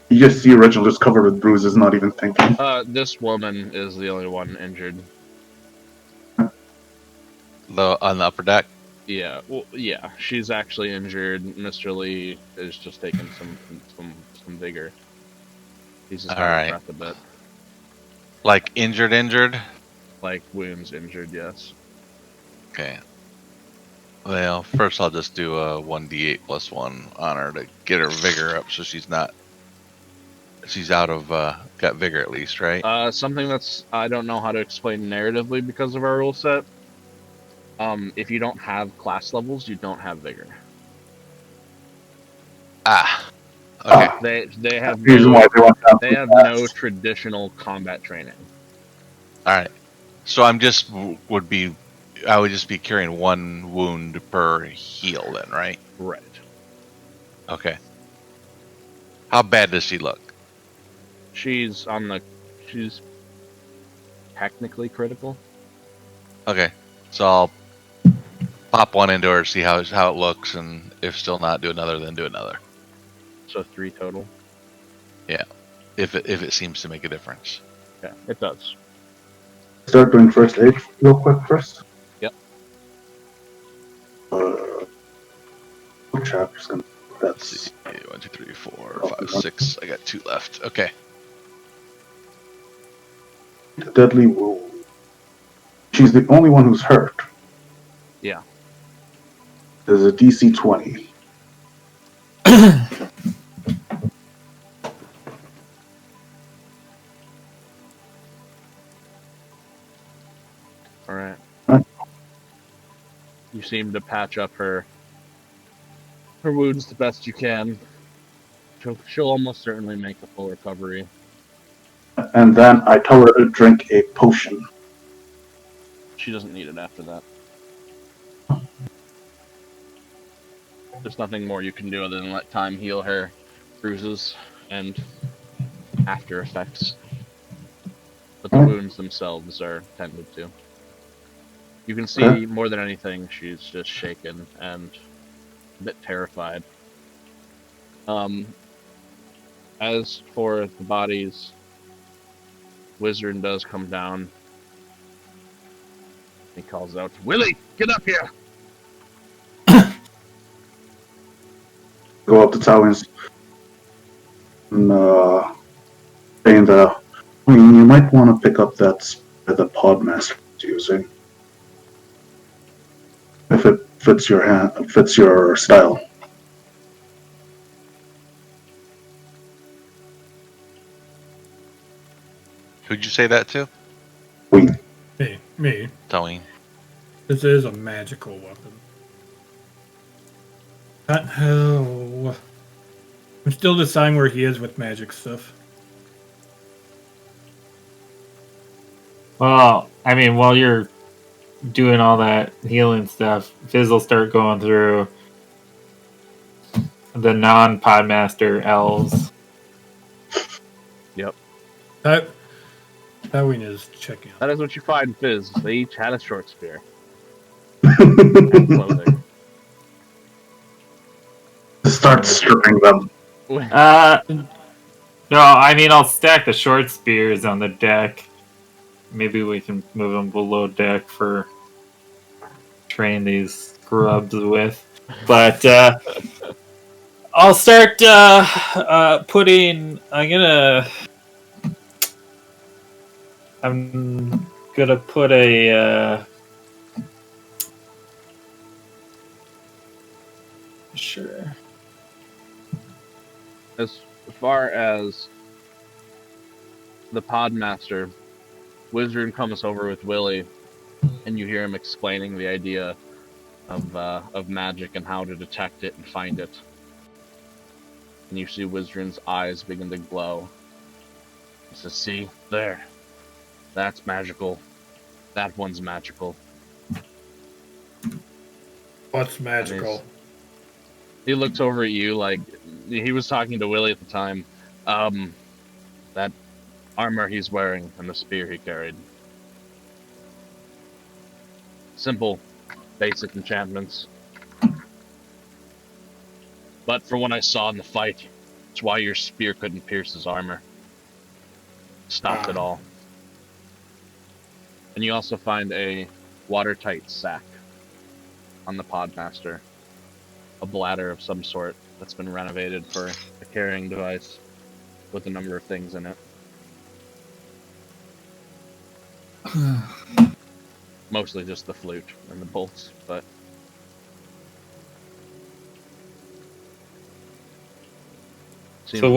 You just see Reginald just covered with bruises, not even thinking. This woman is the only one injured. On the upper deck. Yeah, well, yeah, she's actually injured. Mr. Lee is just taking some vigor. He's just out of breath a bit. Like injured? Like wounds injured, yes. Okay. Well, first I'll just do a 1d8 plus 1 on her to get her vigor up so she's not... She's out of... got vigor at least, right? Something that's... I don't know how to explain narratively because of our rule set. If you don't have class levels, you don't have vigor. Ah. Okay. They have Reason why they want that. they have no traditional combat training. Alright. So I'm just... I would just be carrying 1 wound per heal then, right? Right. Okay. How bad does she look? She's technically critical. Okay. So I'll pop 1 into her, see how it looks, and if still not, do another, then do another. So 3 total. Yeah. If it seems to make a difference. Yeah, it does. Start doing first aid real quick first. Yep. Chapter's gonna. Let's That's see. 1, 2, 3, 4, 5, 6. I got 2 left. Okay. the deadly wound. She's the only one who's hurt. Yeah. There's a DC 20. All right. Right. You seem to patch up her wounds the best you can. She'll almost certainly make a full recovery. And then I tell her to drink a potion. She doesn't need it after that. There's nothing more you can do other than let time heal her bruises and after effects. But the wounds themselves are tended to. You can Okay. see more than anything, she's just shaken and a bit terrified. As for the bodies, Wizard does come down. He calls out, "Willie, get up here!" Go up to Towins and saying that you might want to pick up that the Podmaster is using if it fits your fits your style. Who'd you say that to? Queen. Me. Tony. This is a magical weapon. Oh, I'm still deciding where he is with magic stuff. Well, I mean, while you're doing all that healing stuff, Fizz will start going through the non-Podmaster elves. Yep. Tywin is checking out. That is what you find, Fizz. They each had a short spear and clothing. Start stripping them. No, I mean, I'll stack the short spears on the deck. Maybe we can move them below deck for train these scrubs with. But I'll start putting. I'm gonna put a. Sure. As far as the Podmaster, Wizard comes over with Willie, and you hear him explaining the idea of magic and how to detect it and find it. And you see Wizard's eyes begin to glow. He says, "See, there. That's magical. That one's magical." What's magical? He looks over at you like he was talking to Willie at the time. That armor he's wearing and the spear he carried. Simple, basic enchantments. But for what I saw in the fight, it's why your spear couldn't pierce his armor. Stopped it all. And you also find a watertight sack on the Podmaster. A bladder of some sort that's been renovated for a carrying device with a number of things in it. Mostly just the flute and the bolts, but So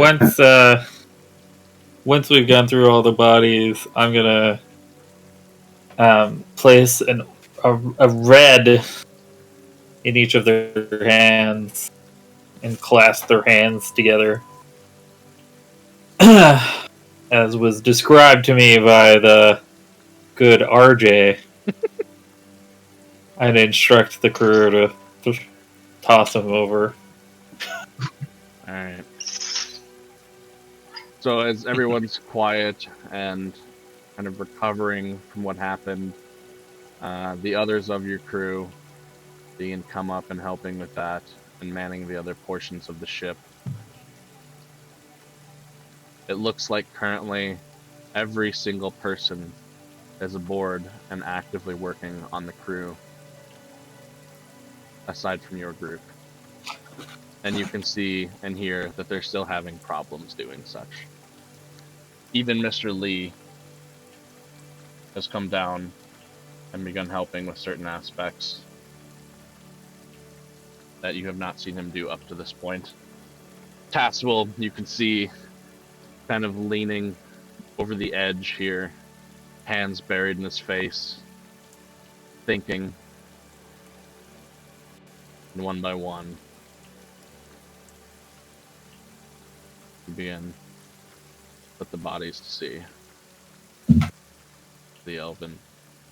once we've gone through all the bodies, I'm gonna place a red in each of their hands and clasp their hands together, as was described to me by the good RJ. I'd instruct the crew to toss him over. alright. So as everyone's quiet and kind of recovering from what happened, the others of your crew being come up and helping with that and manning the other portions of the ship. It looks like currently every single person is aboard and actively working on the crew, aside from your group. And you can see and hear that they're still having problems doing such. Even Mr. Lee has come down and begun helping with certain aspects that you have not seen him do up to this point. Tasswell, you can see kind of leaning over the edge here, hands buried in his face, thinking. And one by one, you begin to put the bodies to sea. The elven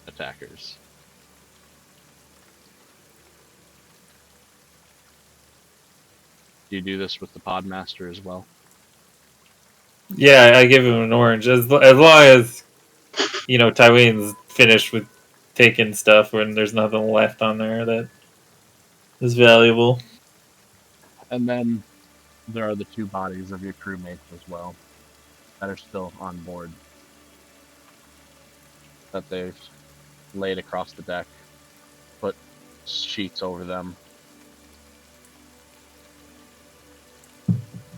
attackers. Do you do this with the Podmaster as well? Yeah, I give him an orange as long as Tywin's finished with taking stuff when there's nothing left on there that is valuable. And then there are the 2 bodies of your crewmates as well that are still on board, that they've laid across the deck, put sheets over them.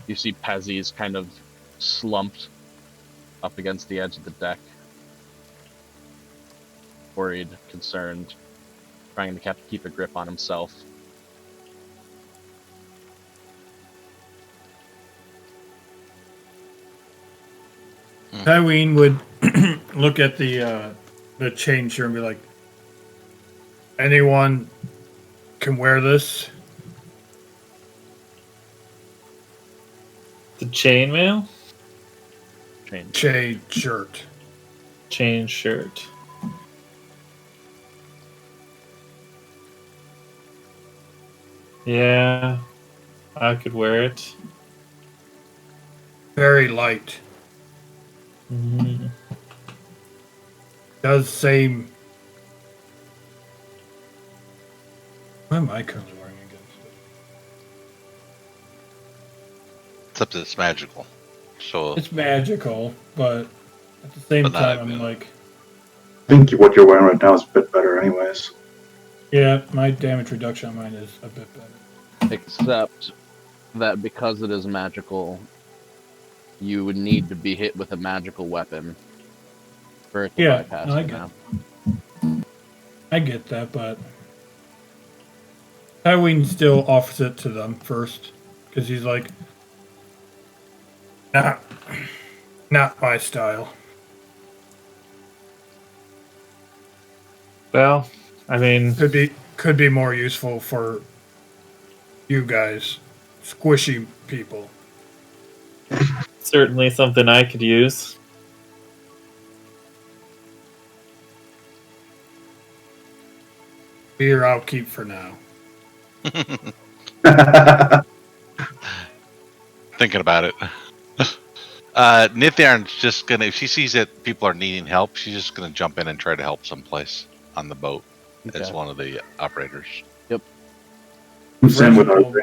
You see Pezzy's kind of slumped up against the edge of the deck, worried, concerned, trying to keep a grip on himself. Tywin would look at the chain shirt and be like, anyone can wear this? The chainmail? Chain shirt. Chain shirt. Yeah, I could wear it. Very light. Mm. Does same. What am I currently wearing against it? Except it's magical. So It's magical, but at the same But not time, even. I'm like, I think what you're wearing right now is a bit better, anyways. yeah, my damage reduction on mine is a bit better. Except that because it is magical, you would need to be hit with a magical weapon for it to Yeah, bypass no, it now. I get that, but Tywin still offers it to them first because he's like, not my style. Well, I mean, Could be more useful for you guys, squishy people. certainly something I could use. Beer I'll keep for now. thinking about it. Nithiarn's just gonna, if she sees that people are needing help, she's just gonna jump in and try to help someplace on the boat as Okay. one of the operators. Same with Reginald, RJ.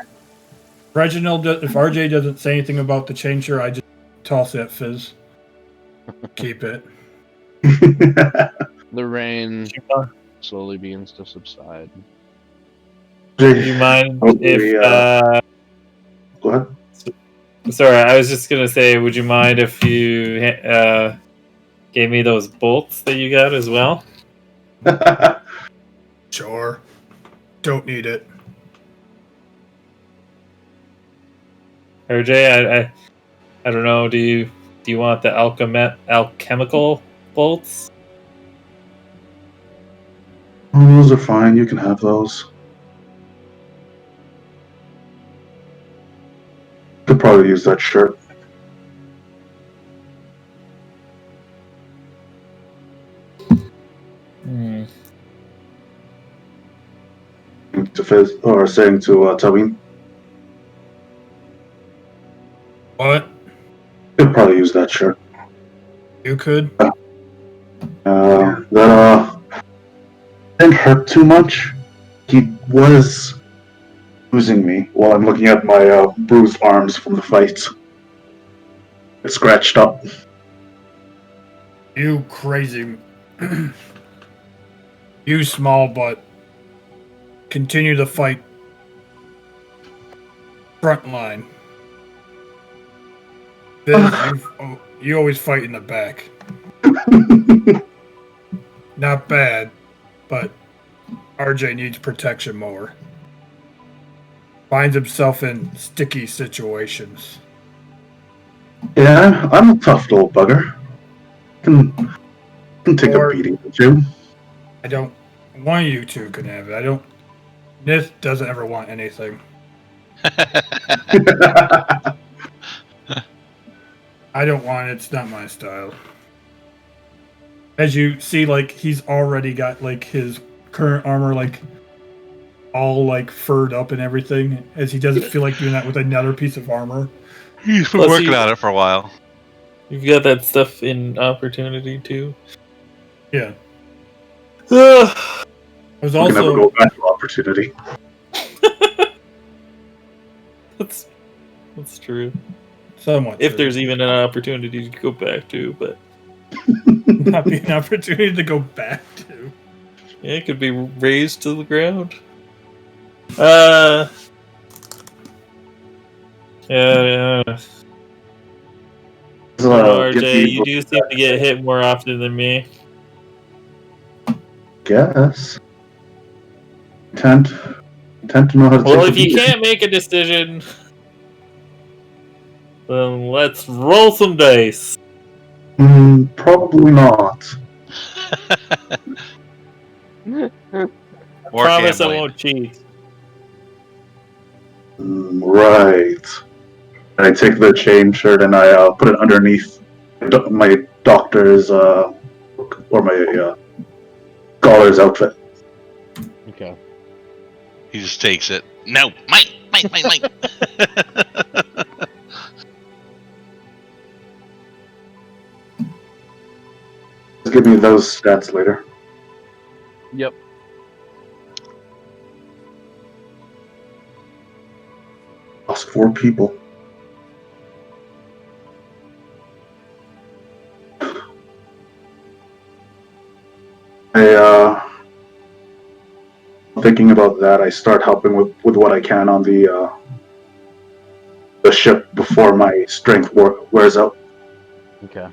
Reginald, if RJ doesn't say anything about the changer, I just toss it at Fizz. Keep it. The rain slowly begins to subside. Do you mind if? Go ahead. Sorry, I was just gonna say, would you mind if you gave me those bolts that you got as well? Sure. Don't need it. RJ, I don't know. Do you want the alchemical bolts? Oh, those are fine. You can have those. Could probably use that shirt. Hmm. To Fizz, or saying to Tywin. What? Could probably use that shirt. You could? That didn't hurt too much. He was losing me while I'm looking at my bruised arms from the fight. It's scratched up. You crazy. You small butt. Continue the fight. Front line. Fizz, you always fight in the back. Not bad, but RJ needs protection more. Finds himself in sticky situations. Yeah, I'm a tough little bugger. Can take Or- a beating or two. I don't. One of you two can have it. I don't. Nith doesn't ever want anything. I don't want it. It's not my style. As you see, like, he's already got, like, his current armor, like, all like furred up and everything, as he doesn't feel like doing that with another piece of armor. He's been working on it for a while. You've got that stuff in opportunity too. Yeah. I was We can never also go back to opportunity. That's true. somewhat If true. there's even an opportunity to go back to, but not be an opportunity to go back to. yeah, it could be raised to the ground. Yeah. So, I don't know, give RJ, me you do seem to get hit more often than me. guess. Tend to know how to Well, take if a you beat. can't make a decision, then let's roll some dice. Probably not. Or Promise I gambling. won't cheat. Right. And I take the chain shirt and I put it underneath my doctor's or my scholar's outfit. Okay. He just takes it. No, Mike. Just give me those stats later. Yep. Lost 4 people. Thinking about that, I start helping with what I can on the ship before my strength wears out. Okay.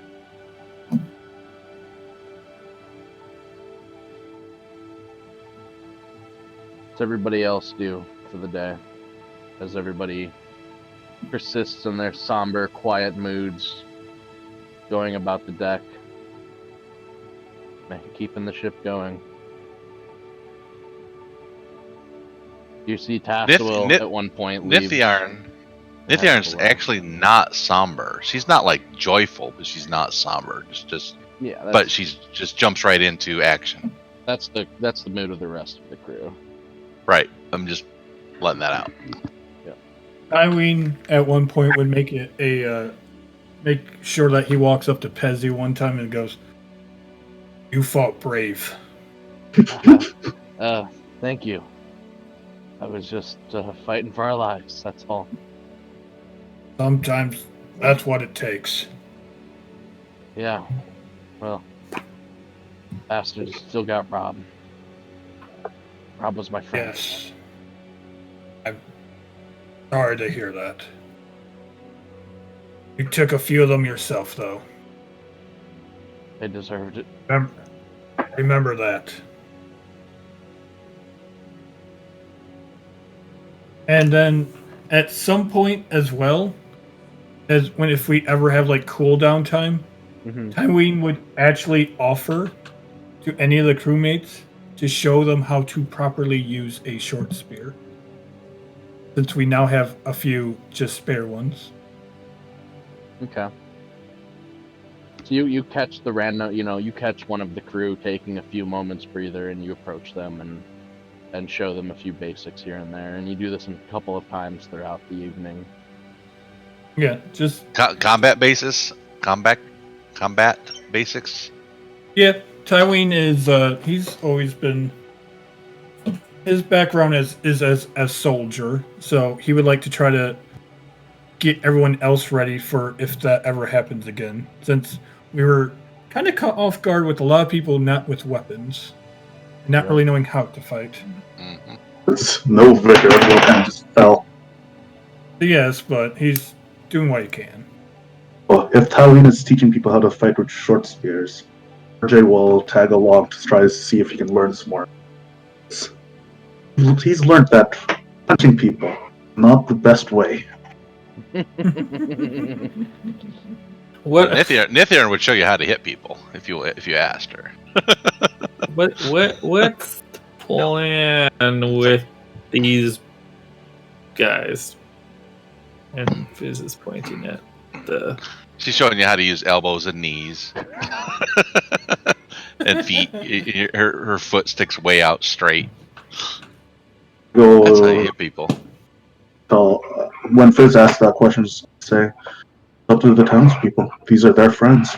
What's everybody else do for the day? As everybody persists in their somber, quiet moods, going about the deck, keeping the ship going. You see Tassel at one point leave. Nithiarn's actually not somber. She's not like joyful, but she's not somber. Just Yeah, but she's just jumps right into action. that's the mood of the rest of the crew. Right. I'm just letting that out. Tywin at one point would make sure that he walks up to Pezzy one time and goes, "You fought brave." Thank you. I was just fighting for our lives, that's all. Sometimes that's what it takes. Yeah. Well, bastards still got Rob. Rob was my friend. Yes. I'm sorry to hear that. You took a few of them yourself, though. They deserved it. Remember that. And then at some point as well, if we ever have like cooldown time, Tywin would actually offer to any of the crewmates to show them how to properly use a short spear. Since we now have a few just spare ones. Okay. So you catch the random, you catch one of the crew taking a few moments breather, and you approach them and show them a few basics here and there, and you do this a couple of times throughout the evening. Yeah, just combat basics. Yeah, Tywin is he's always been, his background is as a soldier, so he would like to try to get everyone else ready for if that ever happens again, since we were kind of caught off guard with a lot of people not with weapons, not really knowing how to fight. Mm-hmm. It's no vigor, everyone kind of just fell. Yes, but he's doing what he can. Well, if Tywin is teaching people how to fight with short spears, RJ will tag along to try to see if he can learn some more. He's learned that punching people, not the best way. What Nithiarn would show you how to hit people if you asked her. what's the plan with these guys? And Fizz is pointing at the. She's showing you how to use elbows and knees and feet. Her foot sticks way out straight. That's how you Go hit people. tell when Fizz asks that question, just say, "Up to the townspeople. These are their friends."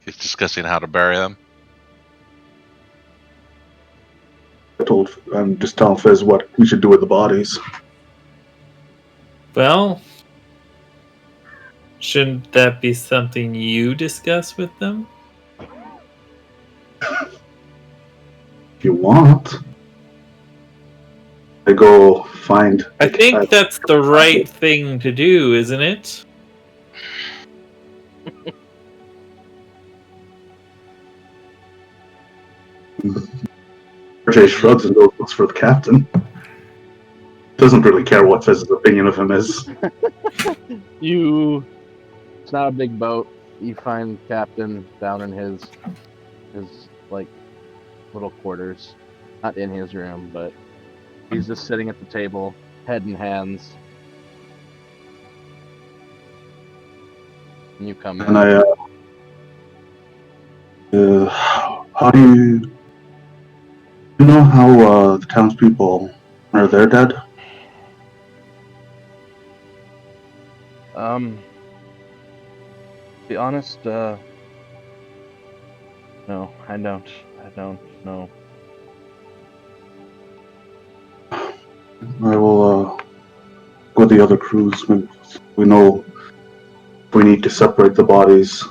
He's discussing how to bury them. I'm just telling Fizz what we should do with the bodies. Well, shouldn't that be something you discuss with them? If you want, I go find. I think that's the right thing to do, isn't it? RJ shrugs and goes looks for the captain. Doesn't really care what Fizz's opinion of him is. It's not a big boat. You find Captain down in his like little quarters, not in his room, but he's just sitting at the table, head in hands. And you come And in. how do you know how the townspeople are they're dead? To be honest, no, I don't. I don't know. I will go with the other crews. We know we need to separate the bodies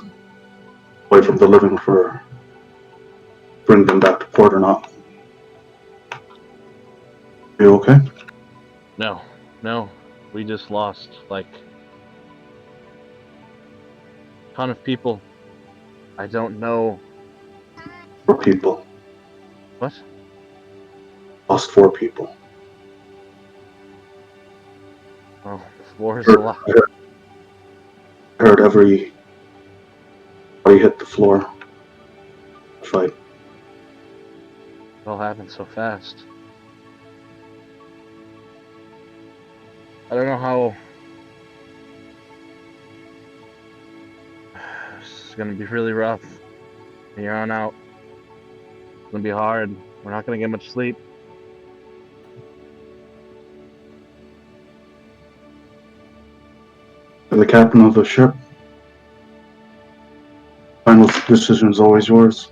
away from the living for bring them back to port or not. You okay? No, no. We just lost like a ton of people. I don't know 4 people. what. Lost 4 people. Oh, 4 is a lot. I heard every body hit the floor. Fight. It all happened so fast. I don't know how. It's gonna be really rough. From here on out. It's gonna be hard. We're not gonna get much sleep. The captain of the ship. Final decision is always yours.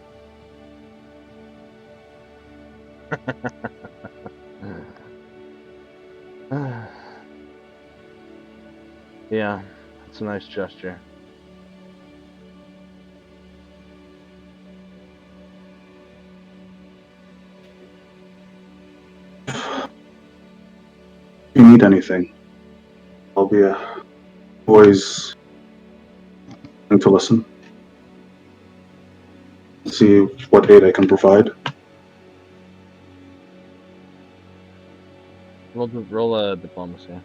Yeah, it's a nice gesture. If you need anything, I'll be always willing to listen. See what aid I can provide. Roll a diplomacy.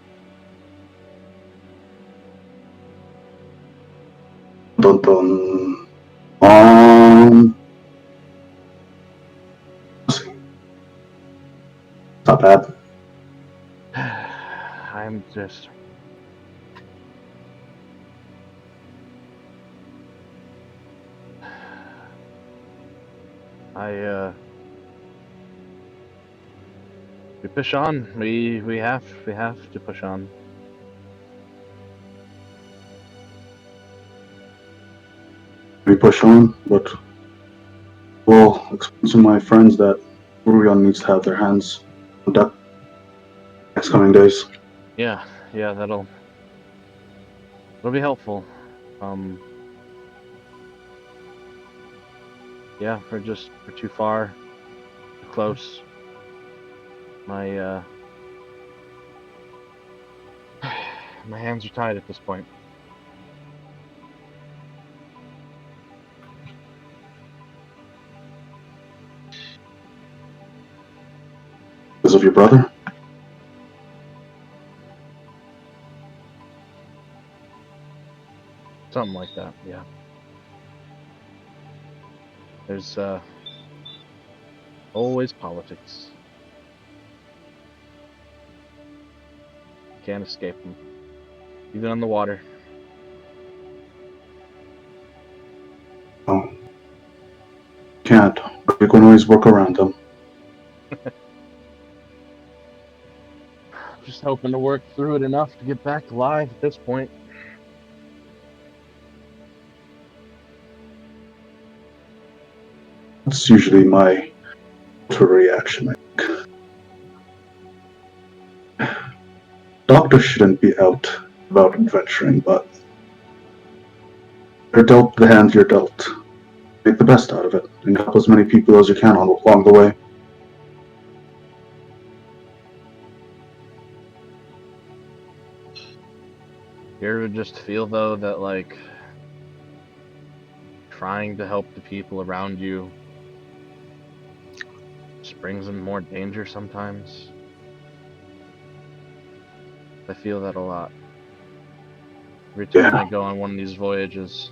Dun dun. Let's see. Not bad. I'm just. We push on. We have to push on. We push on, but we'll explain to my friends that Rurion needs to have their hands on deck next coming days. Yeah, that'll be helpful. Yeah, we're too far, too close. My my hands are tied at this point. Because of your brother? Something like that, yeah. There's always politics. Can't escape them. Even on the water. Can't, but you can always work around them. Just hoping to work through it enough to get back alive at this point. That's usually my reaction. Doctors shouldn't be out about adventuring, but you're dealt the hand you're dealt. Make the best out of it, and help as many people as you can along the way. You ever just feel though that like trying to help the people around you just brings them more danger sometimes? I feel that a lot. Every time I go on one of these voyages,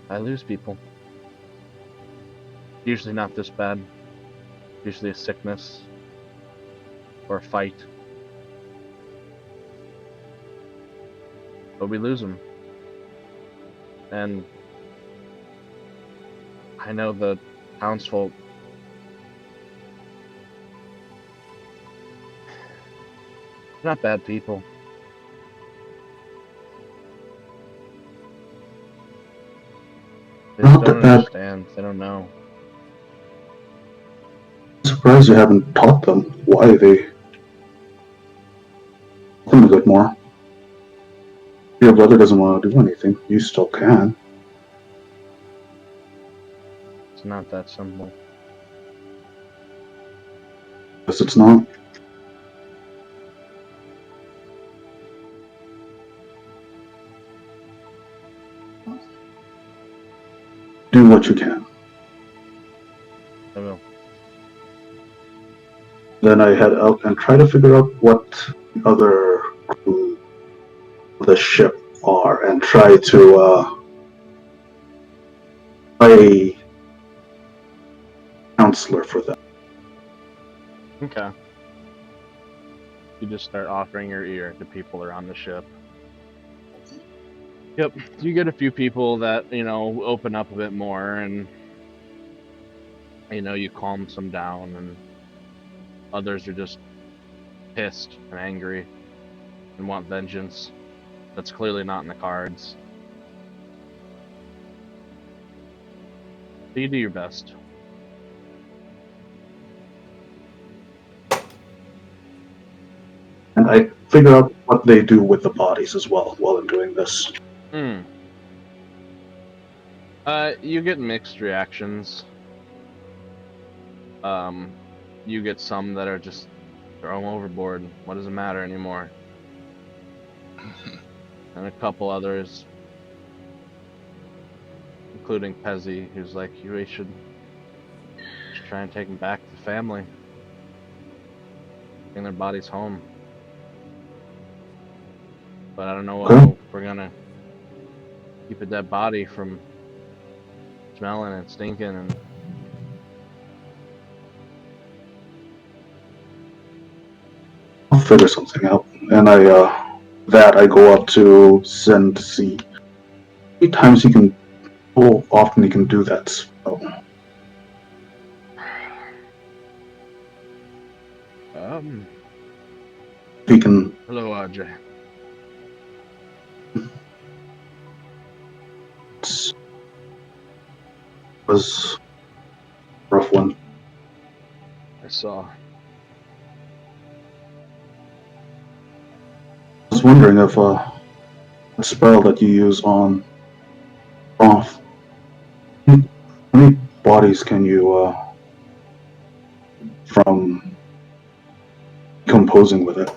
I lose people. Usually not this bad. Usually a sickness or a fight. But we lose them. And I know the townsfolk, they're not bad people. They just Not don't that understand. They don't know. I'm surprised you haven't taught them why they them a bit more. If your brother doesn't want to do anything, you still can. It's not that simple. Because it's not. Do what you can. I will. Then I head out and try to figure out what the other crew of the ship are and try to play counselor for them. Okay. You just start offering your ear to people around the ship. Yep. You get a few people that, open up a bit more and, you calm some down, and others are just pissed and angry and want vengeance. That's clearly not in the cards. But you do your best. And I figure out what they do with the bodies as well while I'm doing this. You get mixed reactions. You get some that are just throw them overboard. What does it matter anymore? And a couple others, including Pezzy, who's like, you should just try and take them back to the family. Bring their bodies home. But I don't know how we're gonna keep a dead body from smelling and stinking and I'll figure something out. And I go up to Zen to see how many times he can, how often he can do that spell. He can. Hello, RJ. Was a rough one. I saw. I was wondering if a spell that you use on off. How many bodies can you from composing with it?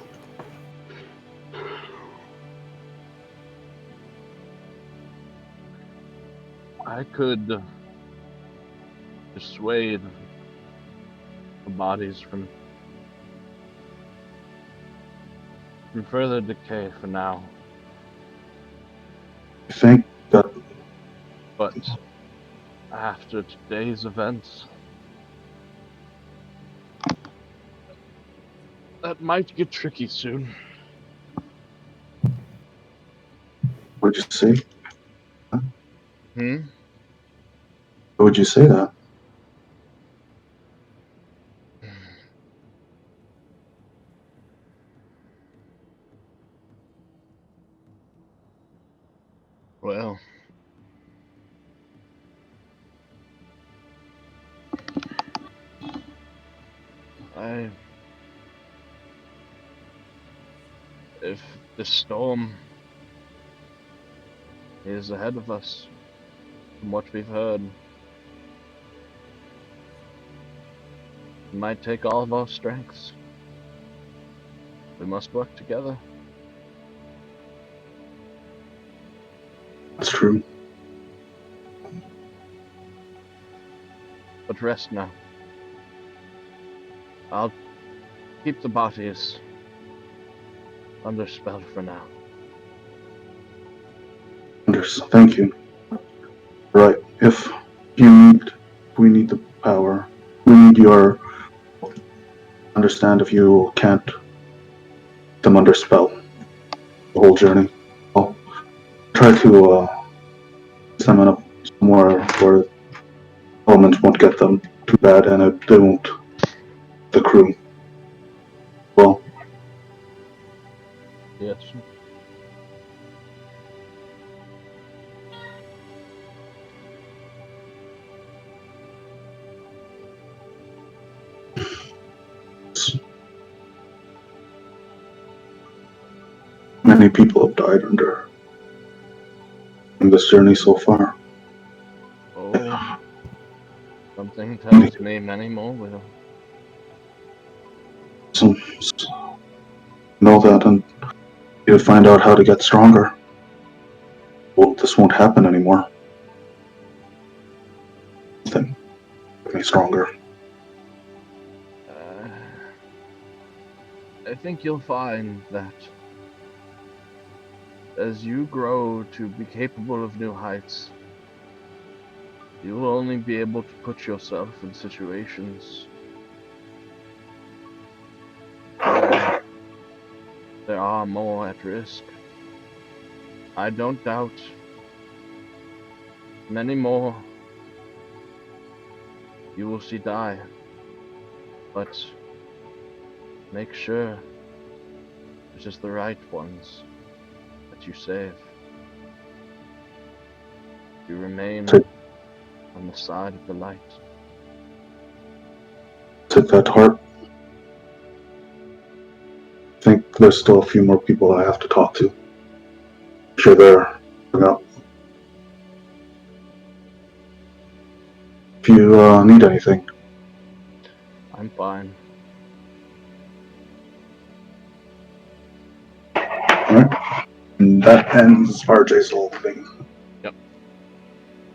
I could dissuade the bodies from further decay for now. I think that But after today's events, that might get tricky soon. would you say? Hmm? Would you say that? Well, I if the storm is ahead of us, from what we've heard, it might take all of our strengths. We must work together. That's true. But rest now. I'll keep the bodies under spell for now. Thank you. Right. If we need the power. We need your. Understand if you can't put them under spell the whole journey. I'll try to summon up somewhere where elements won't get them too bad, and they won't. The crew. Well, Yes. many people have died under in this journey so far. Oh, something tells me many more will. So know that, and you'll find out how to get stronger. Well, this won't happen anymore. Nothing make me stronger. I think you'll find that as you grow to be capable of new heights, you will only be able to put yourself in situations where there are more at risk. I don't doubt many more you will see die, but make sure it's just the right ones that you save. You remain on the side of the light. Take that to heart. I think there's still a few more people I have to talk to. I'm sure they're up. If you need anything, I'm fine. alright? And that ends RJ's whole thing. Yep.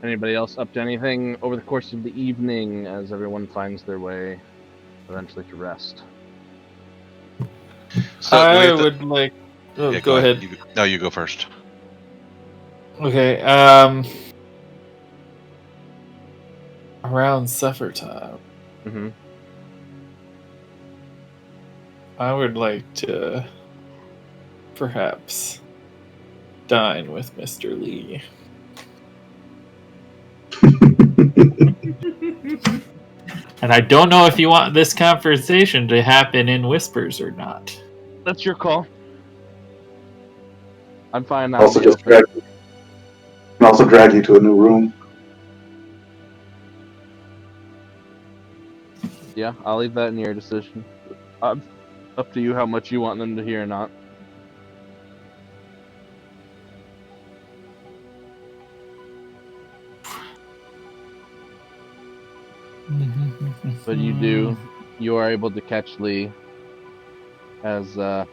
Anybody else up to anything over the course of the evening as everyone finds their way eventually to rest? So do we I have to... would like. Oh, Yeah, go ahead. No, you go first. Okay. Around supper time, Mm-hmm. I would like to perhaps dine with Mr. Lee. And I don't know if you want this conversation to happen in whispers or not. That's your call. I'm fine out also in the just open. drag you to a new room. Yeah, I'll leave that in your decision. Up to you how much you want them to hear or not. But you are able to catch Lee as they're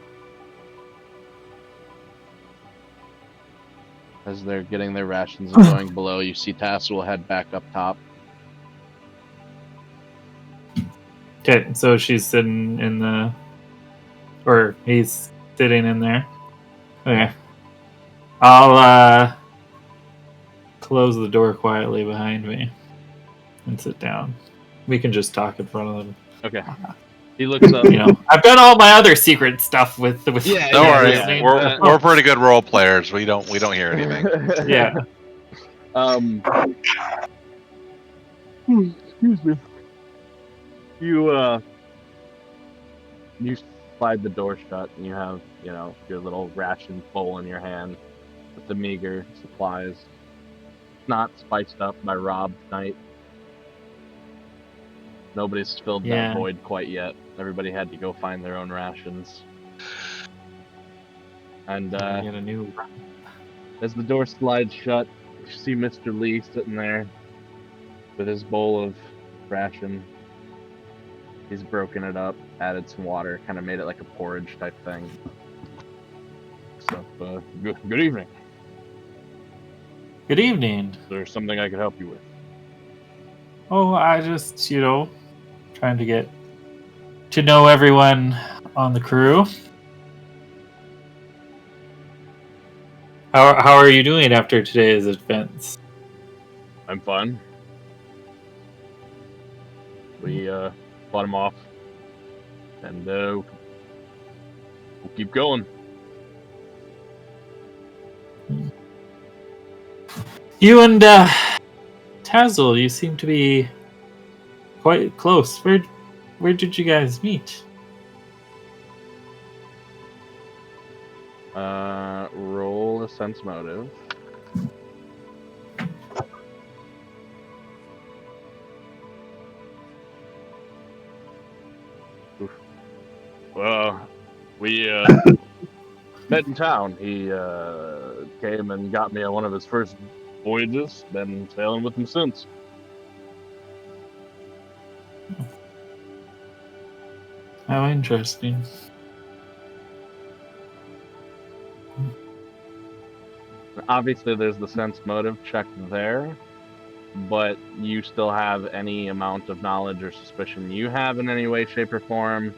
getting their rations and going below. You see Tass will head back up top. Okay, so she's sitting in the, or he's sitting in there. Okay, I'll close the door quietly behind me and sit down. We can just talk in front of them. Okay. He looks up. You know, I've done all my other secret stuff with Yeah, Don't worry, listening. we're pretty good role players. We don't hear anything. Yeah. Excuse me. You slide the door shut and you have, your little ration bowl in your hand. with the meager supplies. Not spiced up by Rob tonight. Nobody's filled that Yeah. void quite yet. Everybody had to go find their own rations. And Get a new. as the door slides shut, you see Mr. Lee sitting there with his bowl of ration. He's broken it up, added some water, kind of made it like a porridge type thing. So, good evening. Good evening. Is there something I could help you with? Oh, I just, trying to get to know everyone on the crew. How are you doing after today's events? I'm fine. We fought him off, and we'll keep going. You and Tazzle, you seem to be quite close. Where did you guys meet? Roll a sense motive. Oof. Well, we met in town. He came and got me on one of his first voyages. Been sailing with him since. How interesting. Obviously, there's the sense motive check there, but you still have any amount of knowledge or suspicion you have in any way, shape, or form.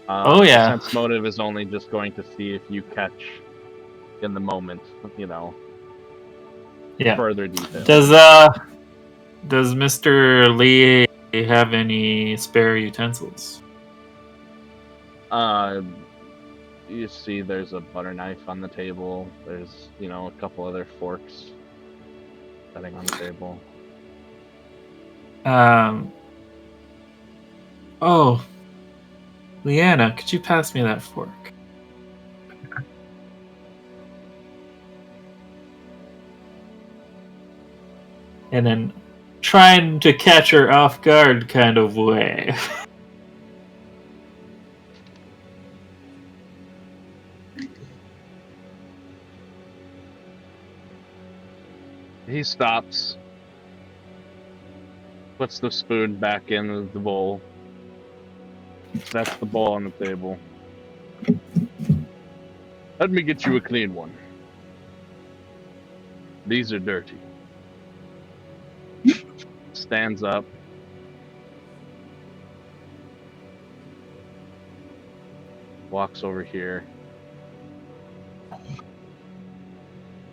Oh, yeah. Sense motive is only just going to see if you catch in the moment, Yeah. further detail. Does Mr. Lee have any spare utensils? You see there's a butter knife on the table. There's, a couple other forks sitting on the table. Oh, Leanna, could you pass me that fork? In an trying to catch her off guard kind of way. He stops, puts the spoon back in the bowl, sets the bowl on the table. Let me get you a clean one. These are dirty. Stands up. Walks over here.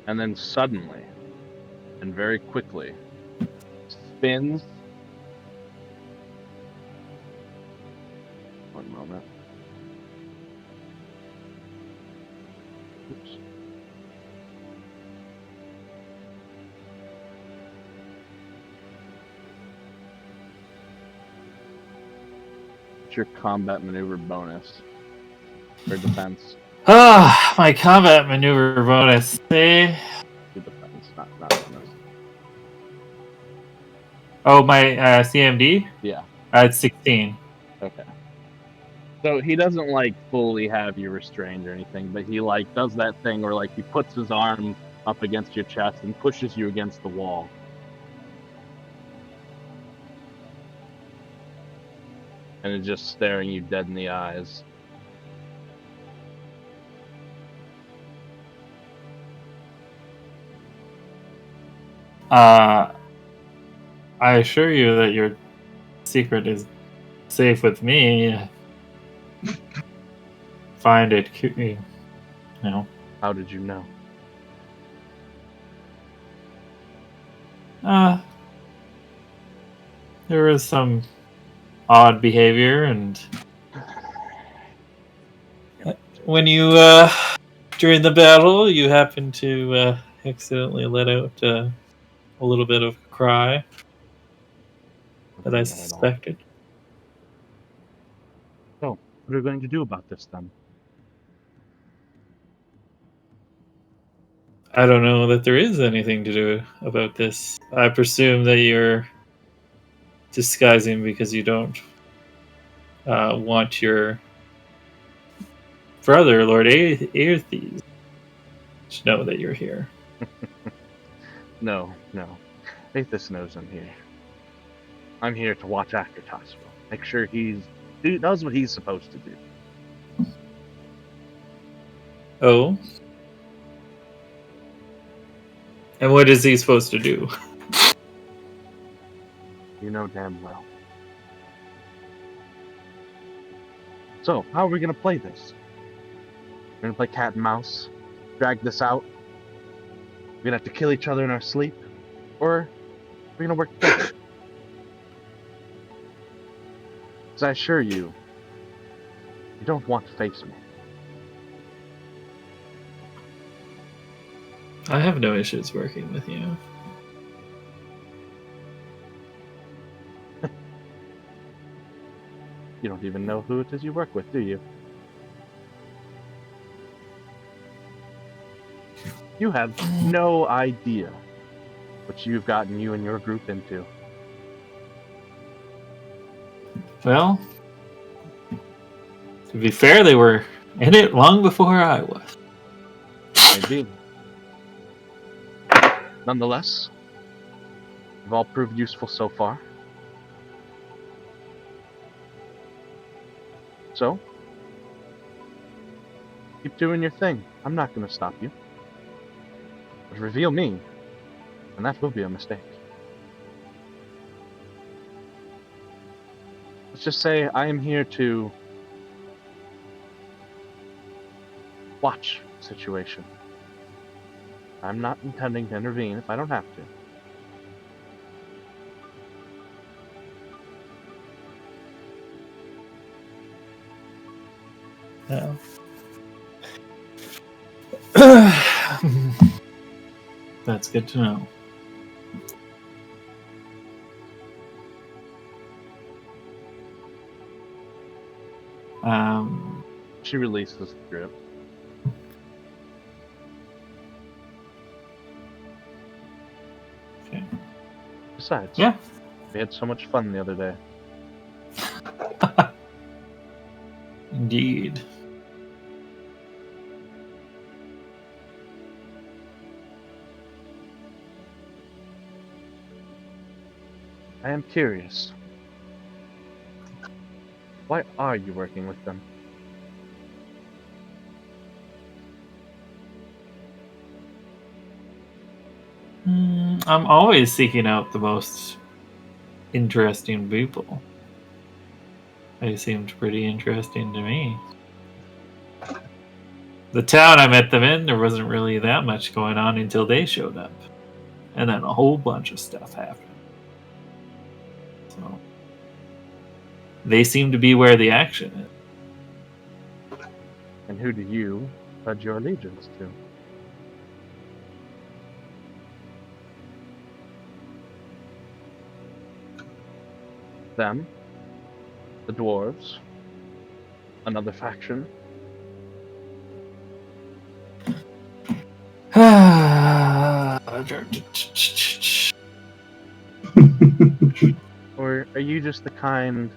And then suddenly, and very quickly, spins. One moment. Oops. What's your combat maneuver bonus for defense? Ah, my combat maneuver bonus. See? To defense, not bonus. Oh, my CMD? Yeah. It's 16. Okay. So he doesn't fully have you restrained or anything, but he does that thing where he puts his arm up against your chest and pushes you against the wall. And is just staring you dead in the eyes. I assure you that your secret is safe with me. Find it, How did you know? There was some odd behavior, and when you, during the battle, you happened to accidentally let out a little bit of a cry that I suspected. So, what are we going to do about this then? I don't know that there is anything to do about this. I presume that you're disguising because you don't want your brother, Lord Aerthes, to know that you're here. No, no. Aethys knows I'm here. I'm here to watch after Taswell. Make sure he does what he's supposed to do. Oh? And what is he supposed to do? You know damn well. So, how are we gonna play this? We're gonna play cat and mouse? Drag this out? We're gonna have to kill each other in our sleep? Or we're gonna work together? Because I assure you, you don't want to face me. I have no issues working with you. You don't even know who it is you work with, do you? You have no idea what you've gotten you and your group into. Well, to be fair, they were in it long before I was. Maybe. Nonetheless, you've all proved useful so far. So, keep doing your thing. I'm not going to stop you. But reveal me, and that will be a mistake. Let's just say I am here to watch the situation. I'm not intending to intervene if I don't have to. Yeah. That's good to know. She releases the grip. Okay. Besides, Yeah. we had so much fun the other day. Indeed. I am curious. Why are you working with them? I'm always seeking out the most interesting people. They seemed pretty interesting to me. The town I met them in, there wasn't really that much going on until they showed up. And then a whole bunch of stuff happened. So they seem to be where the action is. And who do you pledge your allegiance to? Them? The dwarves? Another faction? Or are you just the kind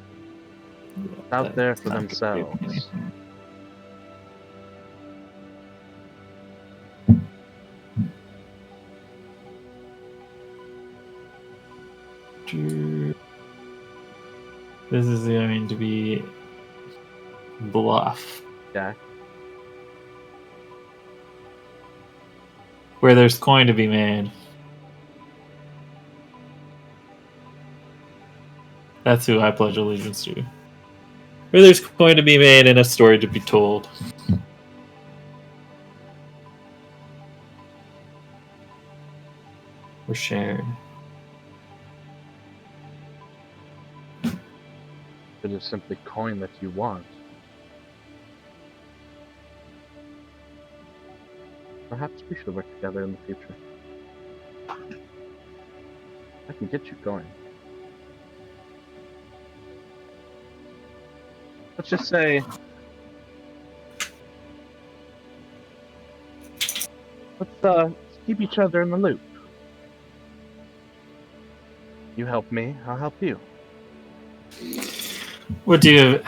out there for themselves? This is going to be bluff. Yeah. Where there's coin to be made. That's who I pledge allegiance to. Where there's coin to be made and a story to be told. Or shared. It is simply coin that you want. Perhaps we should work together in the future. I can get you going. Let's just say... let's keep each other in the loop. You help me, I'll help you. What do you?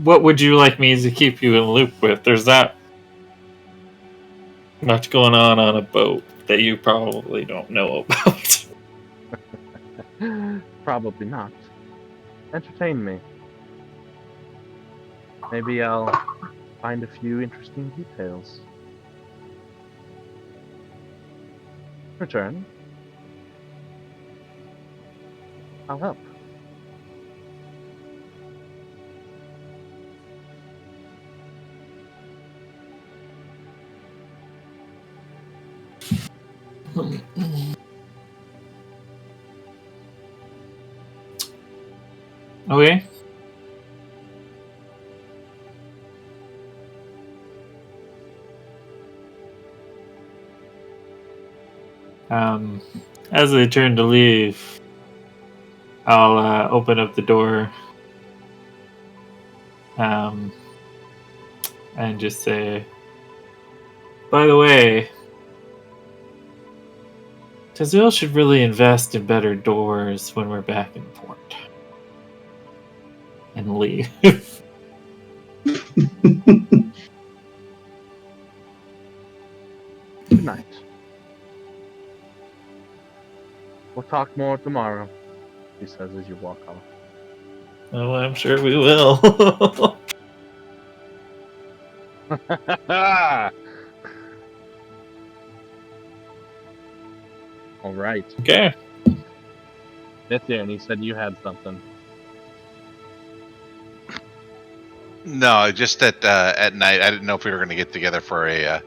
What would you like me to keep you in the loop with? There's that much going on a boat that you probably don't know about. Probably not. Entertain me. Maybe I'll find a few interesting details. Return. I'll help. Okay. As they turn to leave, I'll open up the door and just say, by the way, Tazil should really invest in better doors when we're back in port. And leave. Good night. We'll talk more tomorrow, he says as you walk off. Oh, I'm sure we will. All right. Okay. Nithir, and he said you had something. No, just that at night. I didn't know if we were going to get together for a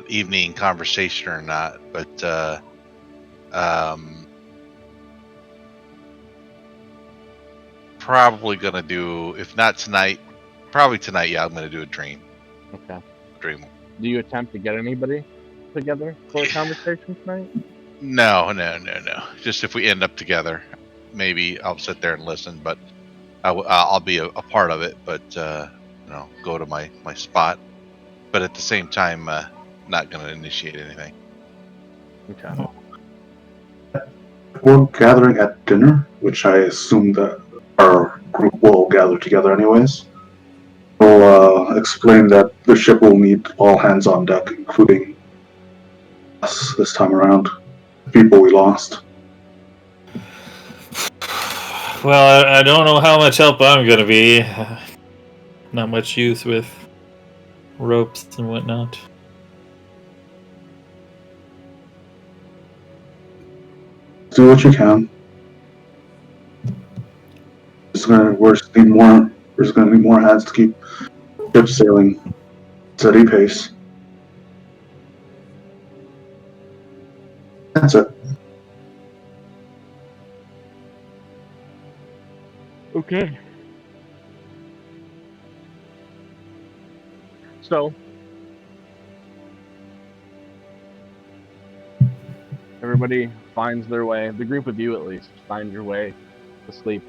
evening conversation or not. But probably going to do, if not tonight, probably tonight. Yeah, I'm going to do a dream. Okay. Dream. Do you attempt to get anybody together for a conversation tonight? No. Just if we end up together, maybe I'll sit there and listen. But I'll be a part of it. But go to my spot. But at the same time, not going to initiate anything. Okay. We're gathering at dinner, which I assume that our group will gather together anyways. We'll explain that the ship will need all hands on deck, including us this time around. The people we lost. Well, I don't know how much help I'm going to be. Not much use with ropes and whatnot. Do what you can. There's gonna be more hands to keep ships sailing steady pace. That's it. Okay. So, everybody finds their way, the group of you at least, find your way to sleep.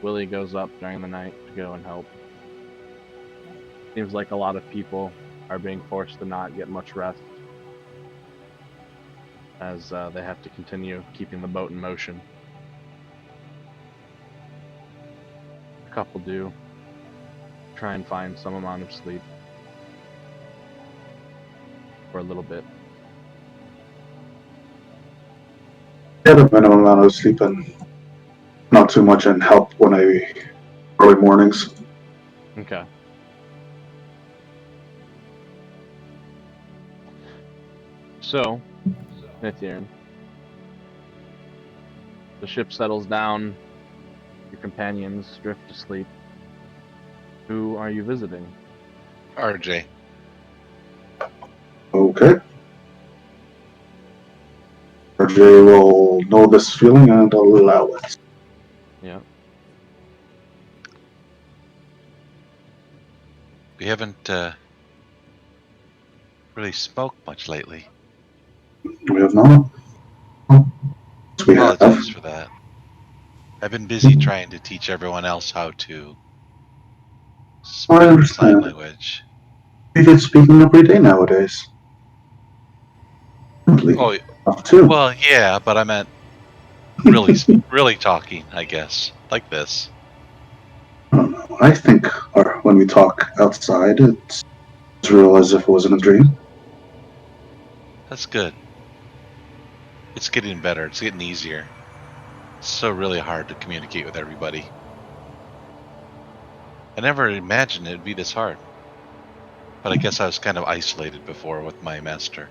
Willie goes up during the night to go and help. Seems like a lot of people are being forced to not get much rest as they have to continue keeping the boat in motion. A couple do try and find some amount of sleep for a little bit. Get a minimum amount of sleep and not too much, and help when early mornings. Okay. So, Nithir, the ship settles down, your companions drift to sleep. Who are you visiting? RJ. Okay. RJ will know this feeling and allow it. Yeah. We haven't really smoked much lately. We have not. We have. Apologize for that. I've been busy trying to teach everyone else how to I Speaking sign understand. language. We get speaking every day nowadays. Simply Oh, enough too. well, yeah, but I meant really, really talking, I guess. Like this. I don't know. I think when we talk outside, it's as real as if it was in a dream. That's good. It's getting better. It's getting easier. It's so really hard to communicate with everybody. I never imagined it'd be this hard. But I guess I was kind of isolated before with my master.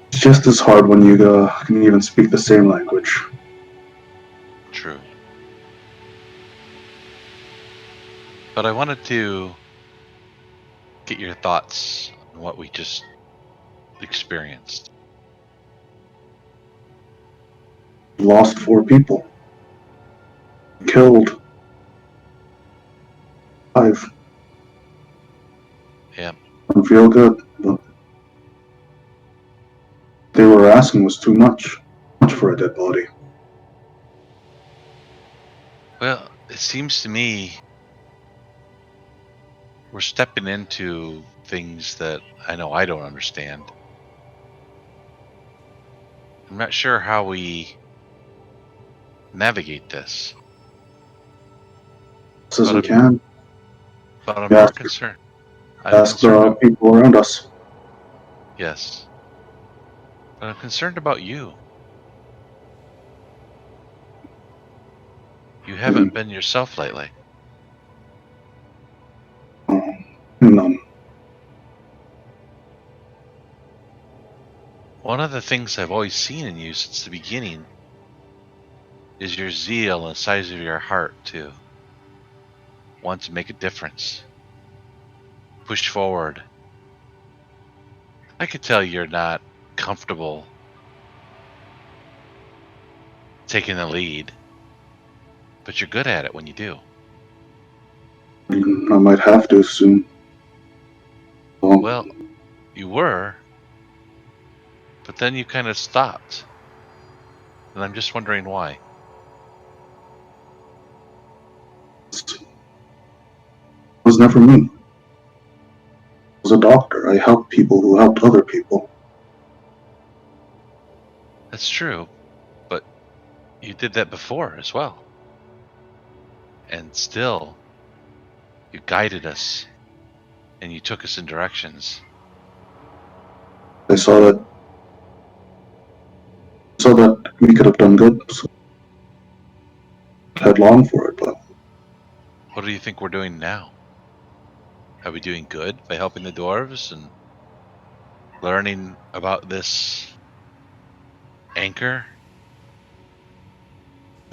It's just as hard when you can even speak the same language. True. But I wanted to get your thoughts on what we just experienced. We lost 4 people. Killed 5. Yeah. Don't feel good, but they were asking was too much. Much for a dead body. Well, it seems to me we're stepping into things that I know I don't understand. I'm not sure how we navigate this, As but we can. I'm We more ask, concerned. I'm ask concerned. people around us. Yes, but I'm concerned about you. You haven't been yourself lately. None. One of the things I've always seen in you since the beginning is your zeal and the size of your heart to want to make a difference, push forward. I could tell you're not comfortable taking the lead, but you're good at it when you do. I might have to soon. Well, you were, but then you kind of stopped. And I'm just wondering why. It was never me. I was a doctor. I helped people who helped other people. That's true, but you did that before as well. And still, you guided us and you took us in directions. I saw that we could have done good, so headlong for it, but What do you think we're doing now? Are we doing good by helping the dwarves and learning about this anchor?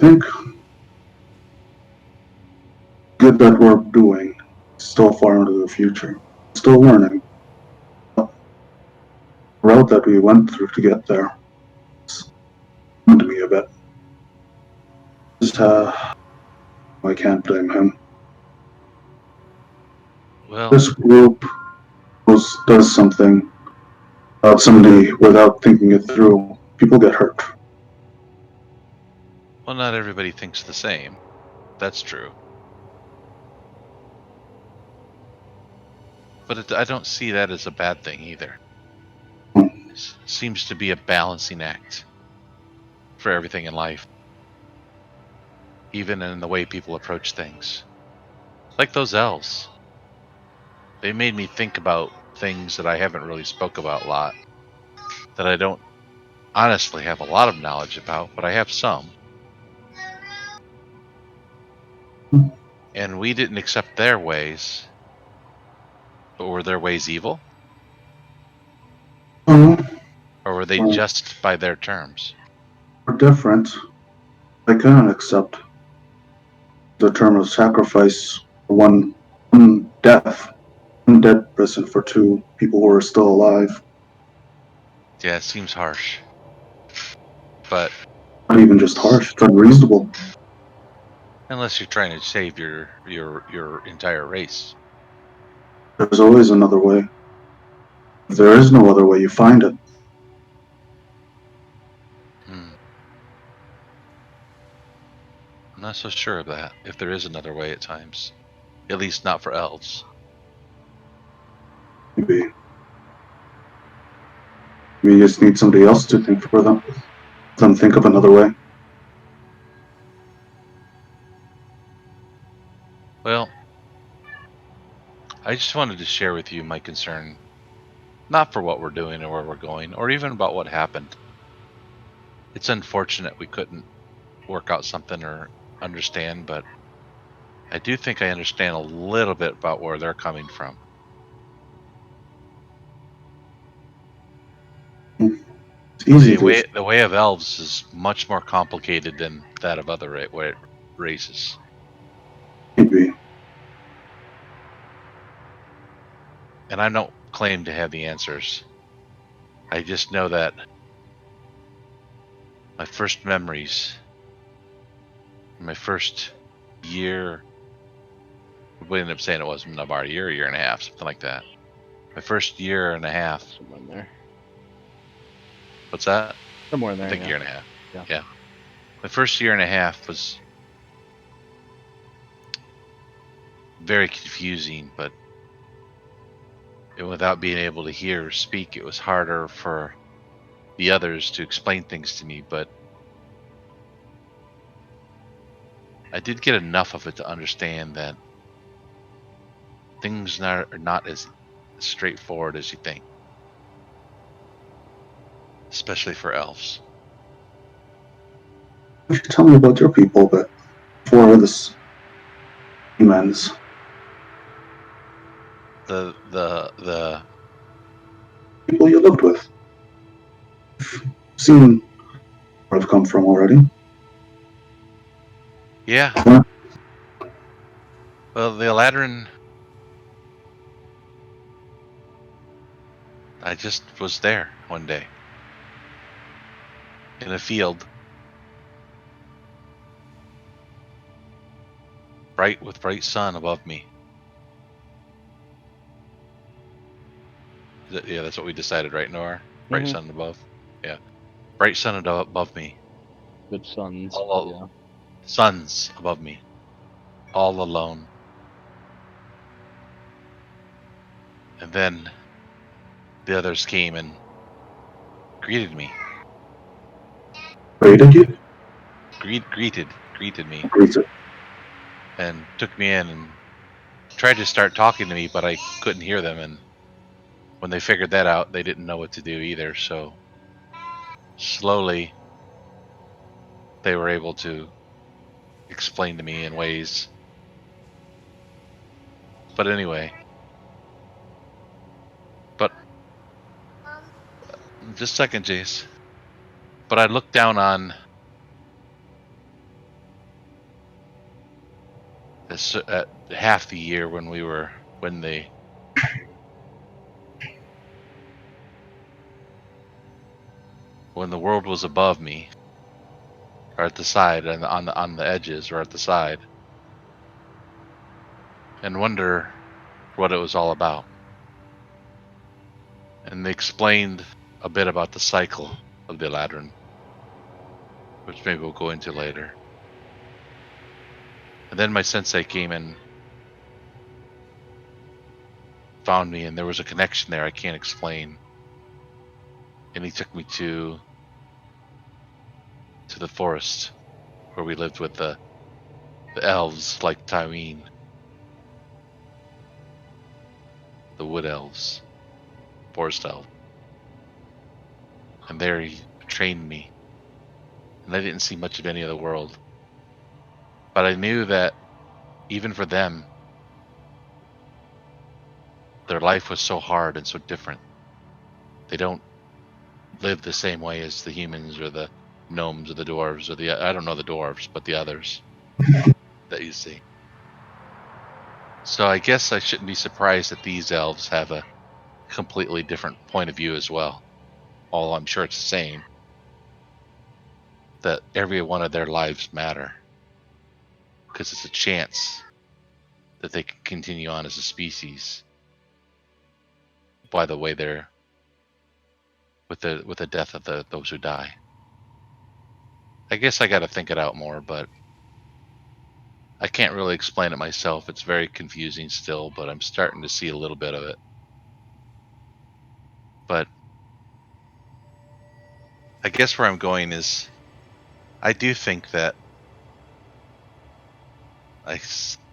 I think good that we're doing still far into the future. Still learning. The road that we went through to get there to me a bit. Just, I can't blame him. Well, This group does something about somebody without thinking it through. People get hurt. not everybody thinks the same. That's true. But I don't see that as a bad thing either. It seems to be a balancing act for everything in life, even in the way people approach things. Like those elves. They made me think about things that I haven't really spoke about a lot, that I don't honestly have a lot of knowledge about, but I have some. And we didn't accept their ways, but were their ways evil? Uh, Or were they well, just by their terms? we're different. I couldn't accept the term of sacrifice for one death, one dead person for 2 people who are still alive. Yeah, it seems harsh. But Not even just harsh, it's unreasonable. unless you're trying to save your entire race. There's always another way. If there is no other way, you find it. Hmm. I'm not so sure of that, if there is another way at times. At least not for elves. Maybe we just need somebody else to think for them. Think of another way. Well, I just wanted to share with you my concern, not for what we're doing or where we're going, or even about what happened. It's unfortunate we couldn't work out something or understand, but I do think I understand a little bit about where they're coming from. It's easy to The way of elves is much more complicated than that of other races. maybe. And I don't claim to have the answers. I just know that my first memories, my first year, we ended up saying it wasn't about a year and a half, something like that. My first year and a half. Somewhere in there. What's that? Somewhere in there. I think yeah. year and a half. Yeah. Yeah. The first year and a half was very confusing, but without being able to hear or speak, it was harder for the others to explain things to me. But I did get enough of it to understand that things are not as straightforward as you think, especially for elves. You should tell me about your people, but before this ends. The People you lived with. Seen where I've come from already. yeah. Huh? Well, the Eladrin, I just was there one day in a field, with bright sun above me. Yeah, that's what we decided, right, Noah? Bright sun above. Yeah, bright sun above me. Good sons. All suns above me, all alone. And then the others came and greeted me. Rated you? Greeted me, Greeted. and took me in and tried to start talking to me, but I couldn't hear them. And when they figured that out, they didn't know what to do either. So slowly, they were able to explain to me in ways. But anyway, but just a second, Jace. But I looked down on this at half the year when the world was above me, or at the side, and on the edges, or at the side, and wonder what it was all about. And they explained a bit about the cycle of the Eladrin, which maybe we'll go into later. And then my sensei came and found me, and there was a connection there I can't explain. And he took me to the forest where we lived with the elves like Tyween, the wood elves, forest elves. And there he trained me. And I didn't see much of any of the world. But I knew that even for them, their life was so hard and so different. They don't live the same way as the humans or the gnomes or the dwarves or I don't know the dwarves, but the others that you see. So I guess I shouldn't be surprised that these elves have a completely different point of view as well. Although I'm sure it's the same. That every one of their lives matter. Because it's a chance that they can continue on as a species by the way they're with the death of those who die. I guess I got to think it out more, but I can't really explain it myself. It's very confusing still, but I'm starting to see a little bit of it. But I guess where I'm going is I do think that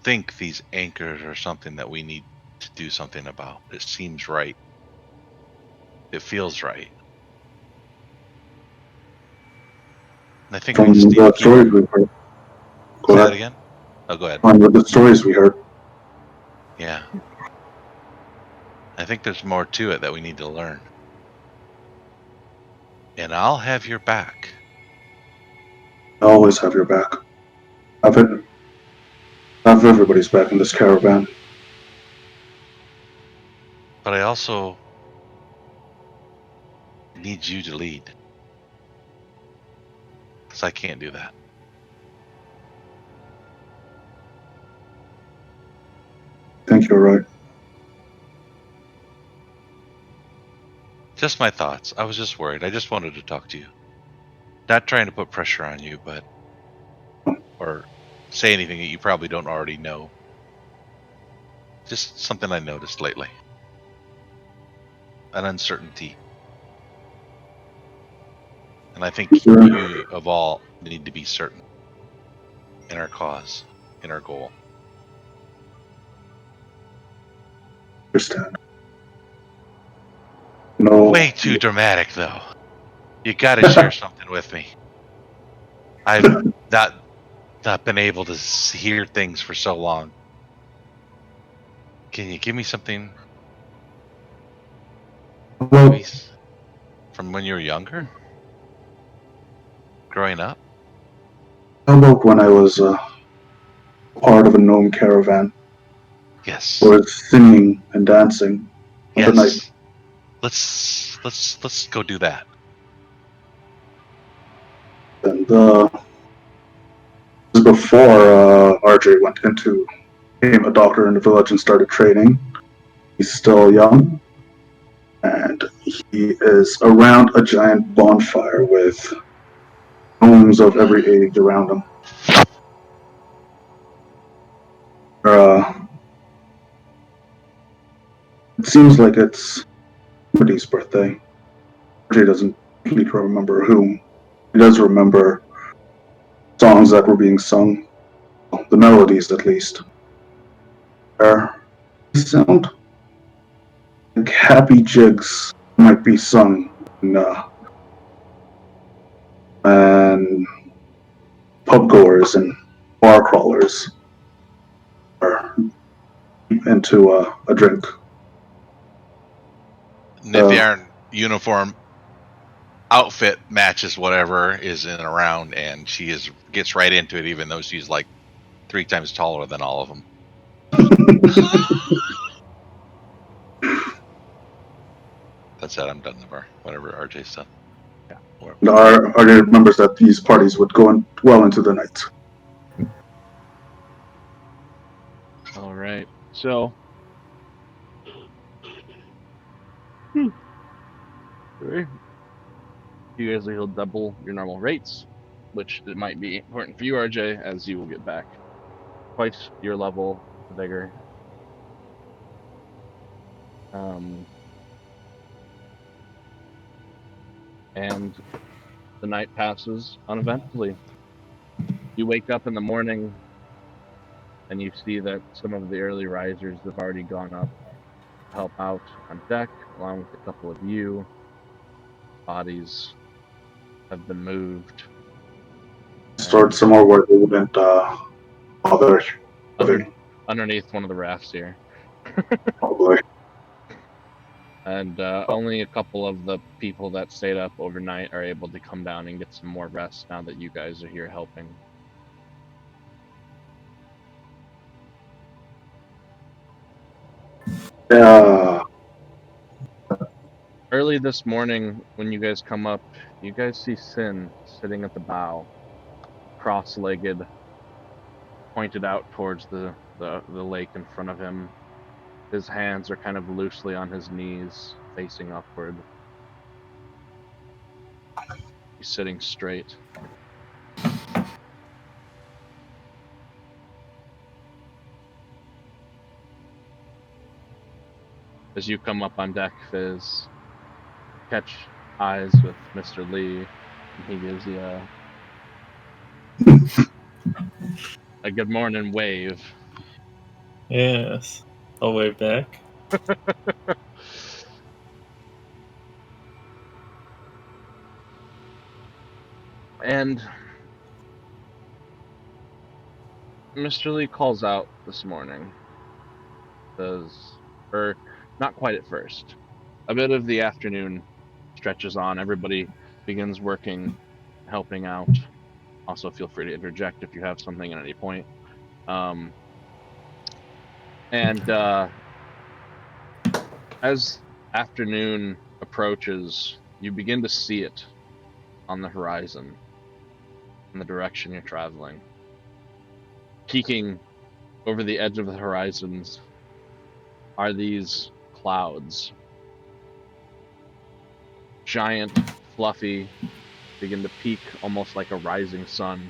think these anchors are something that we need to do something about. It seems right. It feels right. And I think we From just need to the keep. stories we heard. Go Say that ahead. again? Oh, go ahead. On with the stories we heard. Yeah. I think there's more to it that we need to learn. And I'll have your back. I always have your back. Have it. Have everybody's back in this caravan. But I also need you to lead. Because I can't do that. I think you're right. Just my thoughts. I was just worried. I just wanted to talk to you. Not trying to put pressure on you, but or say anything that you probably don't already know. Just something I noticed lately. An uncertainty. And I think Sure. you of all need to be certain in our cause, in our goal. Understand. No. Way too dramatic though. You gotta share something with me. I've not been able to hear things for so long. Can you give me something Well, maybe from when you were younger? Growing up? how about when I was part of a gnome caravan? Yes. We were singing and dancing on the night. Yes. Let's go do that. And this is before RJ went into became a doctor in the village and started training. He's still young, and he is around a giant bonfire with gnomes of every age around him. Uh, it seems like it's somebody's birthday. RJ doesn't need to remember whom. He does remember songs that were being sung, the melodies at least. They sound like happy jigs might be sung in, and pub goers and bar crawlers are into a drink. Nithiarn uniform outfit matches whatever is in around, and she gets right into it, even though she's like 3 times taller than all of them. That's it. I'm done with her. Whatever RJ's done. Yeah. RJ remembers that these parties would go well into the night. All right. So, sorry. You guys will double your normal rates, which it might be important for you, RJ, as you will get back twice your level of vigor. And the night passes uneventfully. You wake up in the morning and you see that some of the early risers have already gone up to help out on deck, along with a couple of you. Bodies have been moved. Start somewhere where they wouldn't bother. Underneath one of the rafts here. Probably. And only a couple of the people that stayed up overnight are able to come down and get some more rest now that you guys are here helping. Yeah. Early this morning, when you guys come up, you guys see Sin sitting at the bow, cross-legged, pointed out towards the lake in front of him. His hands are kind of loosely on his knees, facing upward. He's sitting straight. as you come up on deck, Fizz, catch eyes with Mr. Lee, and he gives you a good morning wave. Yes. I'll wave back. And Mr. Lee calls out this morning. Or not quite at first. A bit of the afternoon stretches on. Everybody begins working, helping out. Also, feel free to interject if you have something at any point. And as afternoon approaches, you begin to see it on the horizon in the direction you're traveling. Peeking over the edge of the horizons are these clouds. Giant, fluffy, begin to peak almost like a rising sun.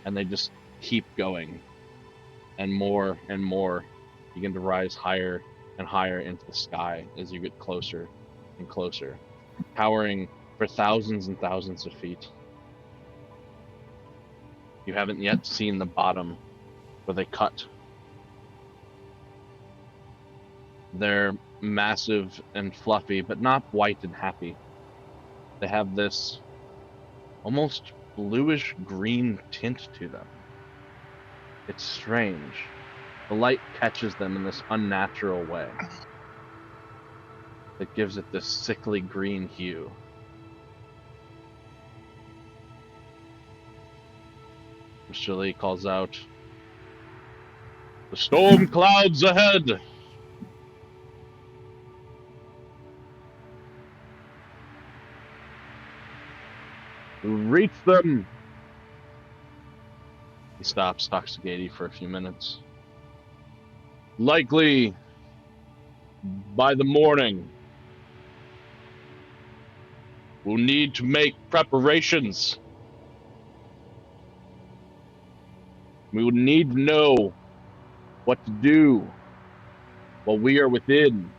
And they just keep going. And more begin to rise higher and higher into the sky as you get closer and closer, towering for thousands and thousands of feet. You haven't yet seen the bottom where they cut. They're massive and fluffy, but not white and happy. They have this almost bluish green tint to them. It's strange. The light catches them in this unnatural way that gives it this sickly green hue. Mr. Lee calls out, "The storm clouds ahead!" Reach them! He stops, talks to Gady for a few minutes. Likely by the morning. We'll need to make preparations. We will need to know what to do while we are within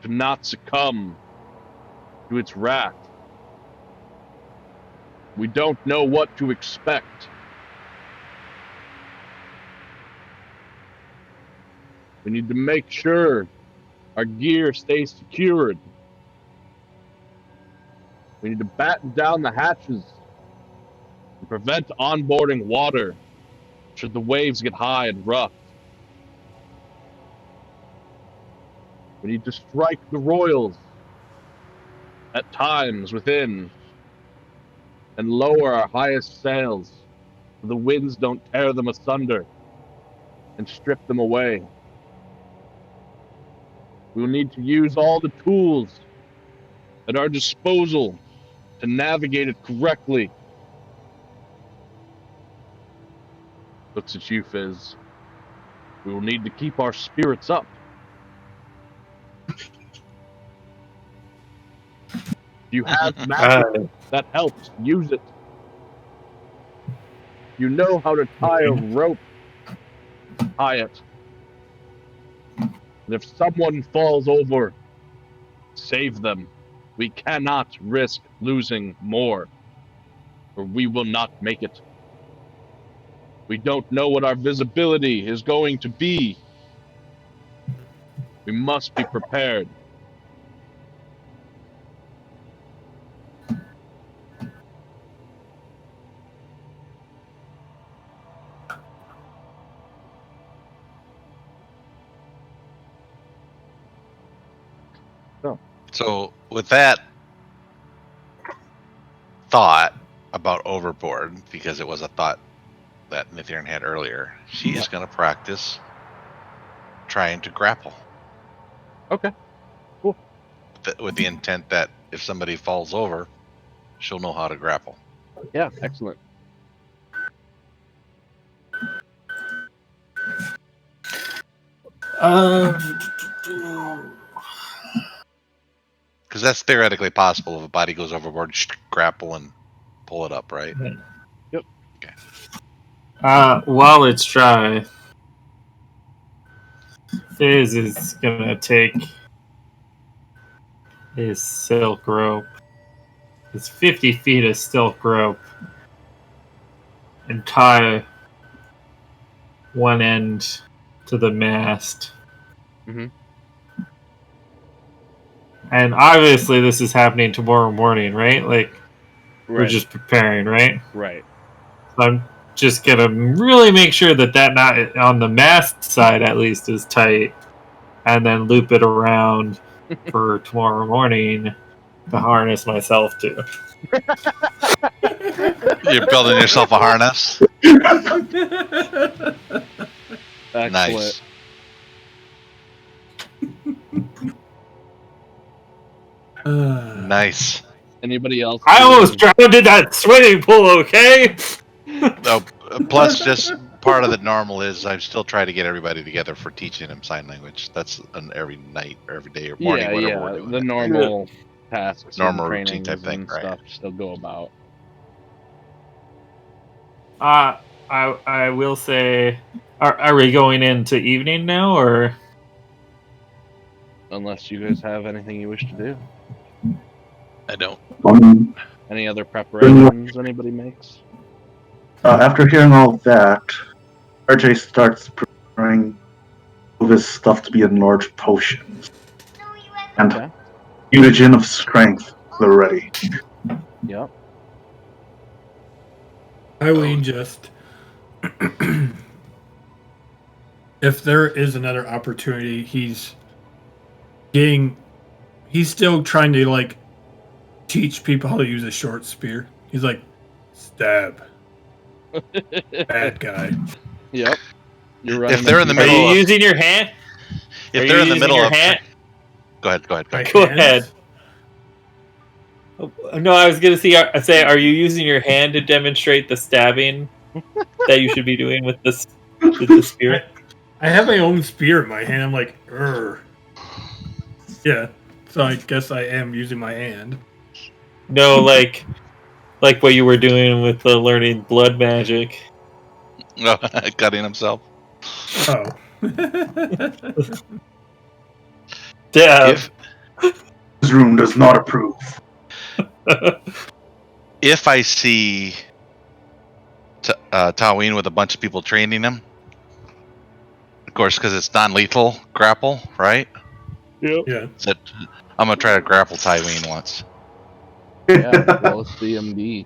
to not succumb to its wrath. We don't know what to expect. We need to make sure our gear stays secured. We need to batten down the hatches and prevent onboarding water should the waves get high and rough. We need to strike the royals at times within and lower our highest sails so the winds don't tear them asunder and strip them away. We will need to use all the tools at our disposal to navigate it correctly. Looks at you, Fizz. We will need to keep our spirits up. If you have magic that helps, use it. You know how to tie a rope, tie it. And if someone falls over, save them. We cannot risk losing more, or we will not make it. We don't know what our visibility is going to be. We must be prepared. So, with that thought about overboard, because it was a thought that Nithirn had earlier, she is going to practice trying to grapple. Okay. Cool. With the intent that if somebody falls over, she'll know how to grapple. Yeah, excellent. Because that's theoretically possible if a body goes overboard, just grapple and pull it up, right? Yep. While it's dry, Fizz is gonna take his silk rope. It's 50 feet of silk rope and tie one end to the mast. Mhm. And obviously, this is happening tomorrow morning, right? Like, we're Right. just preparing, right? Right. So I'm just gonna really make sure that knot on the mast side at least is tight, and then loop it around for tomorrow morning to harness myself to. You're building yourself a harness. Excellent. Nice. Nice. Anybody else? I doing- almost drowned in that swimming pool. Okay. No, plus, just part of the normal is I still try to get everybody together for teaching them sign language. That's an every night or every day or morning, Yeah, whatever yeah. we're doing. The it. normal tasks, Normal and routine type trainings, thing, and right. stuff still go about. I will say, are we going into evening now, or Unless you guys have anything you wish to do. I don't. Any other preparations anybody makes? After hearing all that, RJ starts preparing of his stuff to be enlarged potions and Okay. mutagen of strength. They're ready. Yep. Eileen just. If there is another opportunity, he's still trying to like teach people how to use a short spear. He's like, stab, bad guy. Yep. You're running. If they're in the are middle you of, using your hand? if Are they're you in the using middle your of, hand? go ahead. My Go hands? ahead. No, I was gonna say, are you using your hand to demonstrate the stabbing that you should be doing with this with the spear? I have my own spear in my hand. I'm like, yeah. So I guess I am using my hand. No, like what you were doing with the learning blood magic. cutting himself. Oh. Dab. This room does not approve. If I see Taween with a bunch of people training him, of course, because it's non-lethal grapple, right? Yep. Yeah. So I'm gonna try to grapple Tyween once. Yeah. Roll a CMB.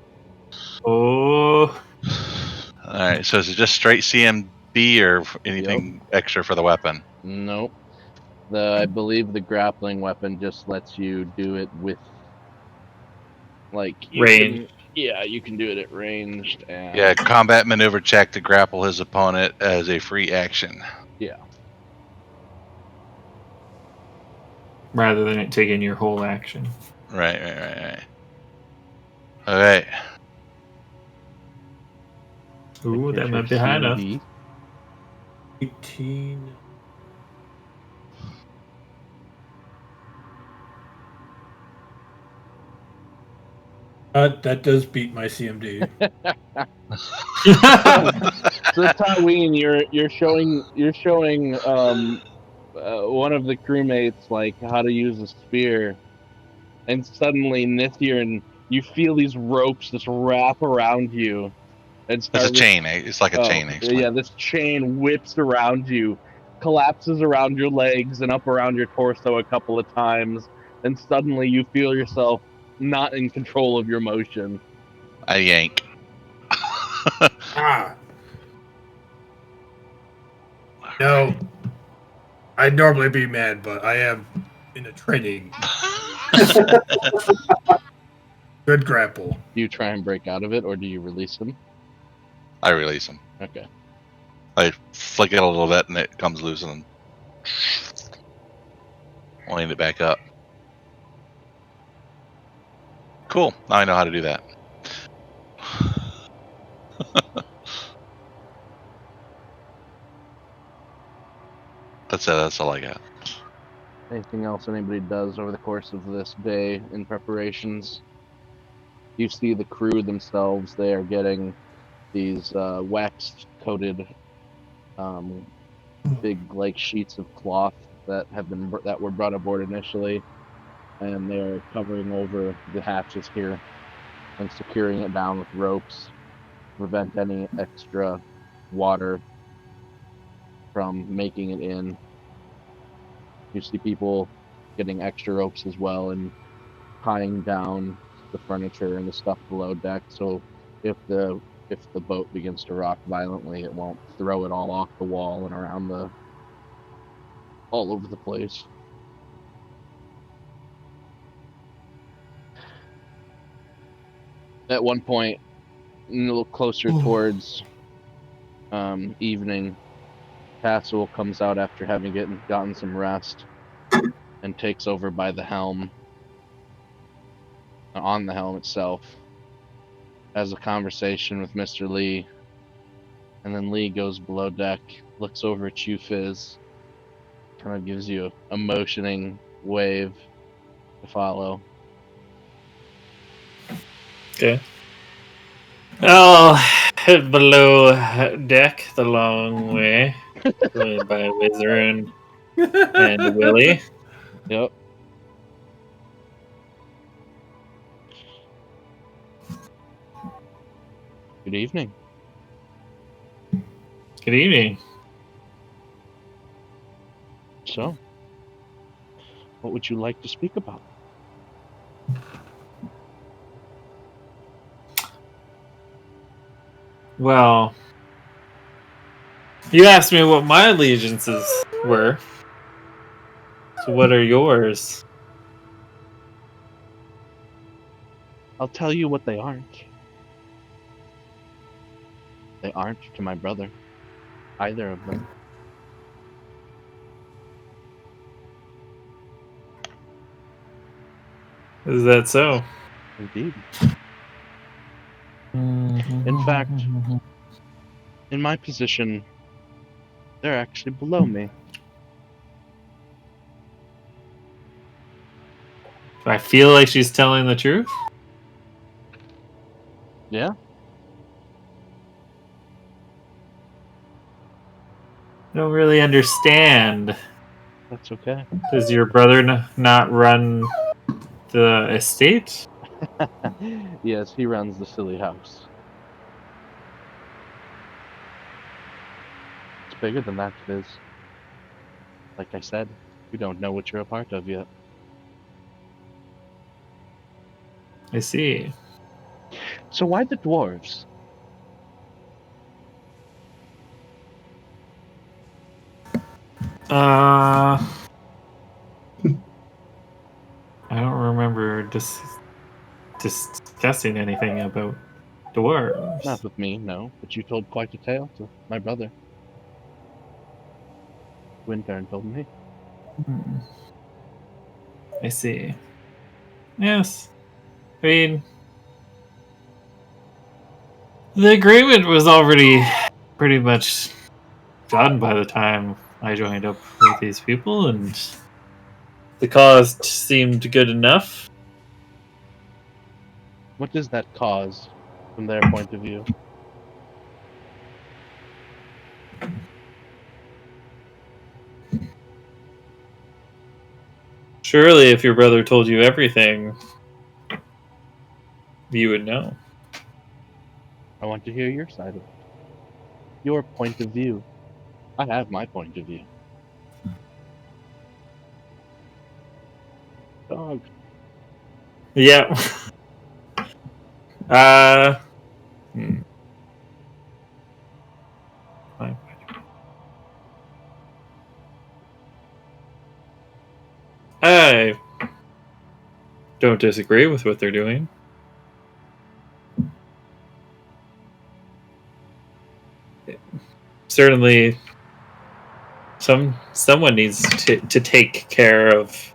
Oh, All right. So is it just straight CMB or anything extra for the weapon? Nope. I believe the grappling weapon just lets you do it with, like, range. You can do it at ranged and Yeah, combat maneuver check to grapple his opponent as a free action. yeah. Rather than it taking your whole action. Right. All right. Ooh, that Here's might your be high enough. CMB. 18. That does beat my CMD. So Tyween, you're showing one of the crewmates like how to use a spear, and suddenly Nithir, you feel these ropes just wrap around you and It's start a chain. It's like a chain, actually. yeah, this chain whips around you, collapses around your legs and up around your torso a couple of times, and suddenly you feel yourself not in control of your motion. I yank. Ah. No. I'd normally be mad, but I am in a training. Good grapple. Do you try and break out of it, or do you release him? I release him. Okay. I flick it a little bit, and it comes loose, and land it back up. Cool. Now I know how to do that. That's it. That's all I got. Anything else anybody does over the course of this day in preparations? You see the crew themselves, they are getting these waxed coated big like sheets of cloth that were brought aboard initially, and they're covering over the hatches here and securing it down with ropes to prevent any extra water from making it in. You see people getting extra ropes as well and tying down the furniture and the stuff below deck, so if the boat begins to rock violently, it won't throw it all off the wall and around all over the place. At one point, a little closer towards evening, Castle comes out after having gotten some rest and takes over by the helm, on the helm itself, has a conversation with Mr. Lee, and then Lee goes below deck, looks over at you, Fizz, kind of gives you a motioning wave to follow. Okay. I'll head below deck the long way, joined by Wizard and Willie. Yep. Good evening. Good evening. So, what would you like to speak about? Well, you asked me what my allegiances were. So what are yours? I'll tell you what they aren't. They aren't to my brother. Either of them. Is that so? Indeed. In fact, in my position, they're actually below me. I feel like she's telling the truth. Yeah? I don't really understand. That's okay. Does your brother not run the estate? Yes, he runs the silly house. It's bigger than that, Fizz. Like I said, you don't know what you're a part of yet. I see. So why the dwarves? I don't remember discussing anything about dwarves. Not with me, no. But you told quite a tale to my brother. Wintern told me. Hmm. I see. Yes. I mean, the agreement was already pretty much done by the time I joined up with these people, and the cost seemed good enough. What does that cause from their point of view? Surely, if your brother told you everything, you would know. I want to hear your side of it. Your point of view. I have my point of view. Dog. Yeah. Uh. hmm. I don't disagree with what they're doing. Certainly, someone needs to take care of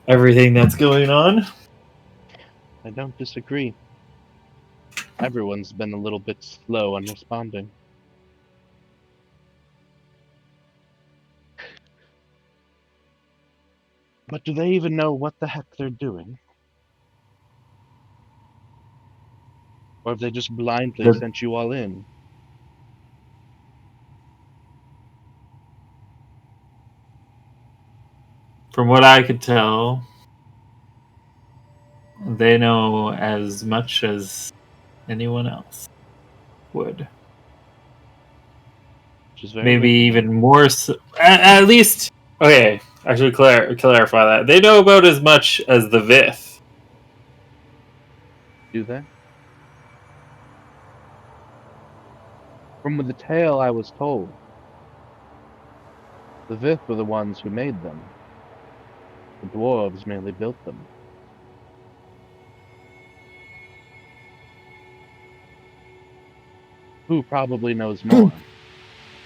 everything that's going on. I don't disagree. Everyone's been a little bit slow on responding. But do they even know what the heck they're doing? Or have they just blindly The- sent you all in? from what I could tell, they know as much as anyone else would. Which is very Maybe good to even know. more. At least, okay. I should clarify that they know about as much as the Vith. Do they? From the tale I was told, the Vith were the ones who made them. The dwarves merely built them. Who probably knows more?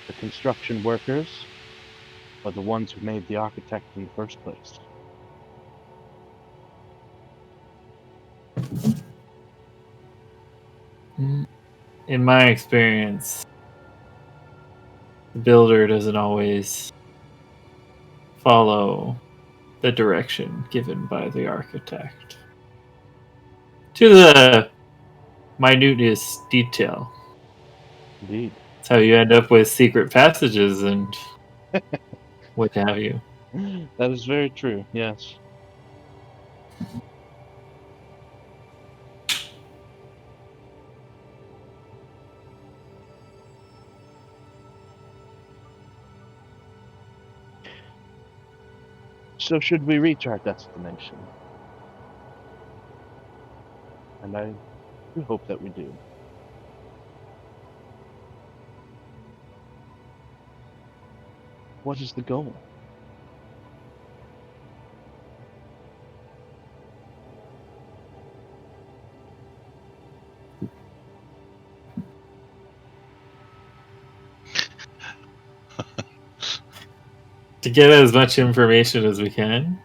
The construction workers, or the ones who made the architect in the first place? In my experience, the builder doesn't always follow the direction given by the architect to the minutest detail. Indeed. That's how you end up with secret passages and what have you. That is very true, yes. So should we reach our destination? And I do hope that we do. What is the goal? To get as much information as we can.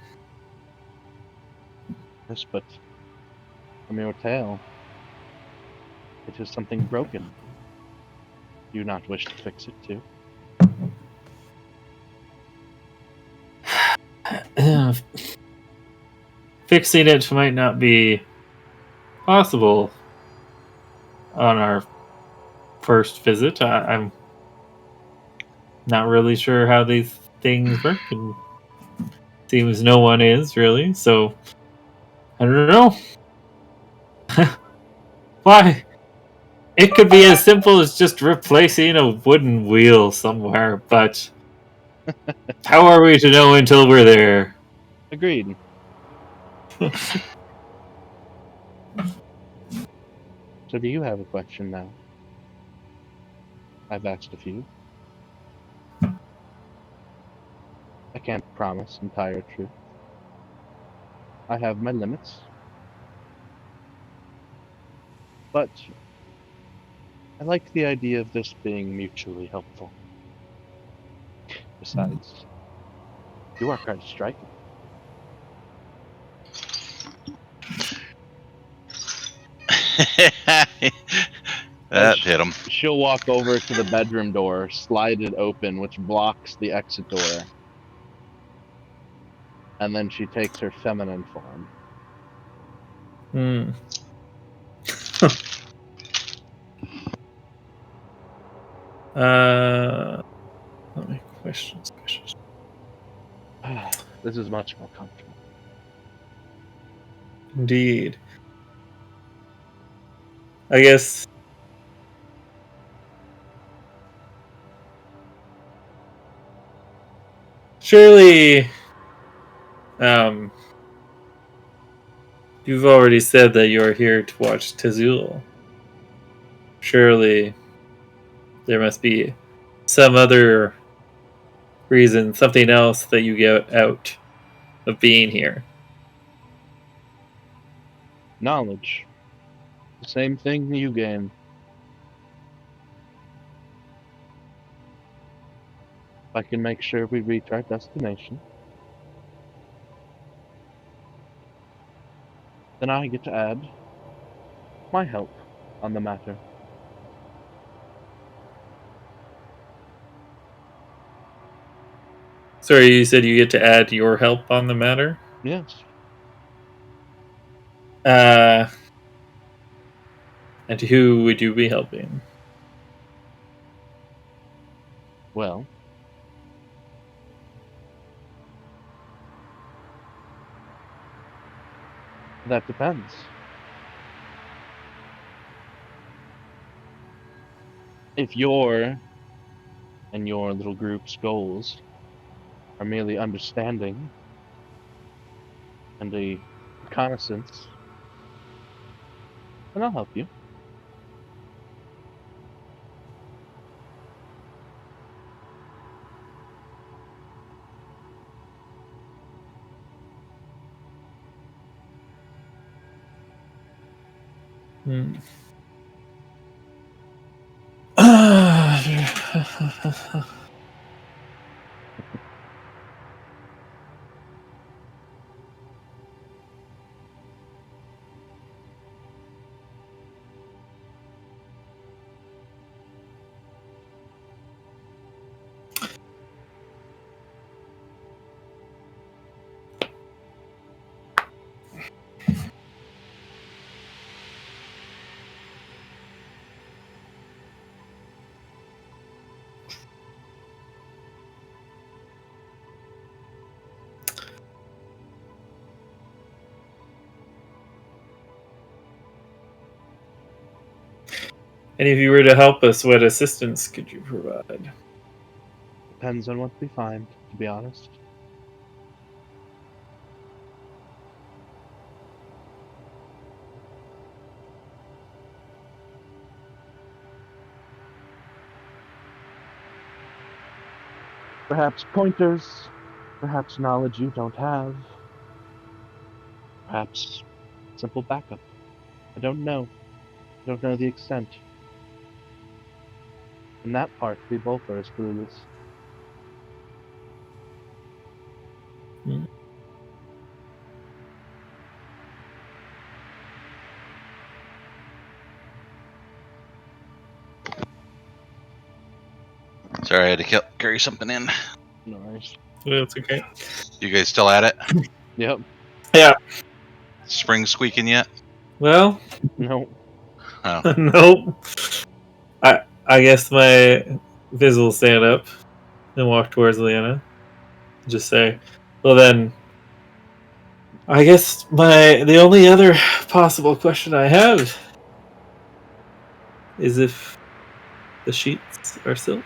Yes, but from your tale, it is something broken. Do you not wish to fix it too? Fixing it might not be possible on our first visit. I'm not really sure how these things work, and seems no one is really. So I don't know. Why? It could be as simple as just replacing a wooden wheel somewhere, but how are we to know until we're there? Agreed. So do you have a question now? I've asked a few. I can't promise entire truth. I have my limits. But I like the idea of this being mutually helpful. Besides, you are quite striking. That hit him. She'll walk over to the bedroom door, slide it open, which blocks the exit door. And then she takes her feminine form. Hmm. Let me questions. This is much more comfortable. Indeed. I guess surely you've already said that you're here to watch Tazul. Surely there must be some other reason, something else that you get out of being here. Knowledge. The same thing you gain. If I can make sure we reach our destination, then I get to add my help on the matter. Sorry, you said you get to add your help on the matter? Yes. And who would you be helping? Well, That depends. If your and your little group's goals are merely understanding and a reconnaissance, then I'll help you. Hmm. And if you were to help us, what assistance could you provide? Depends on what we find, to be honest. Perhaps pointers, perhaps knowledge you don't have, perhaps simple backup. I don't know. I don't know the extent. In that part, we both are as clueless. Hmm. Sorry, I had to carry something in. Nice. That's okay. You guys still at it? Yep. Yeah. Spring squeaking yet? Well, No. Oh. nope. I guess my Viz will stand up and walk towards Leanna. Just say, well then, I guess the only other possible question I have is if the sheets are silk.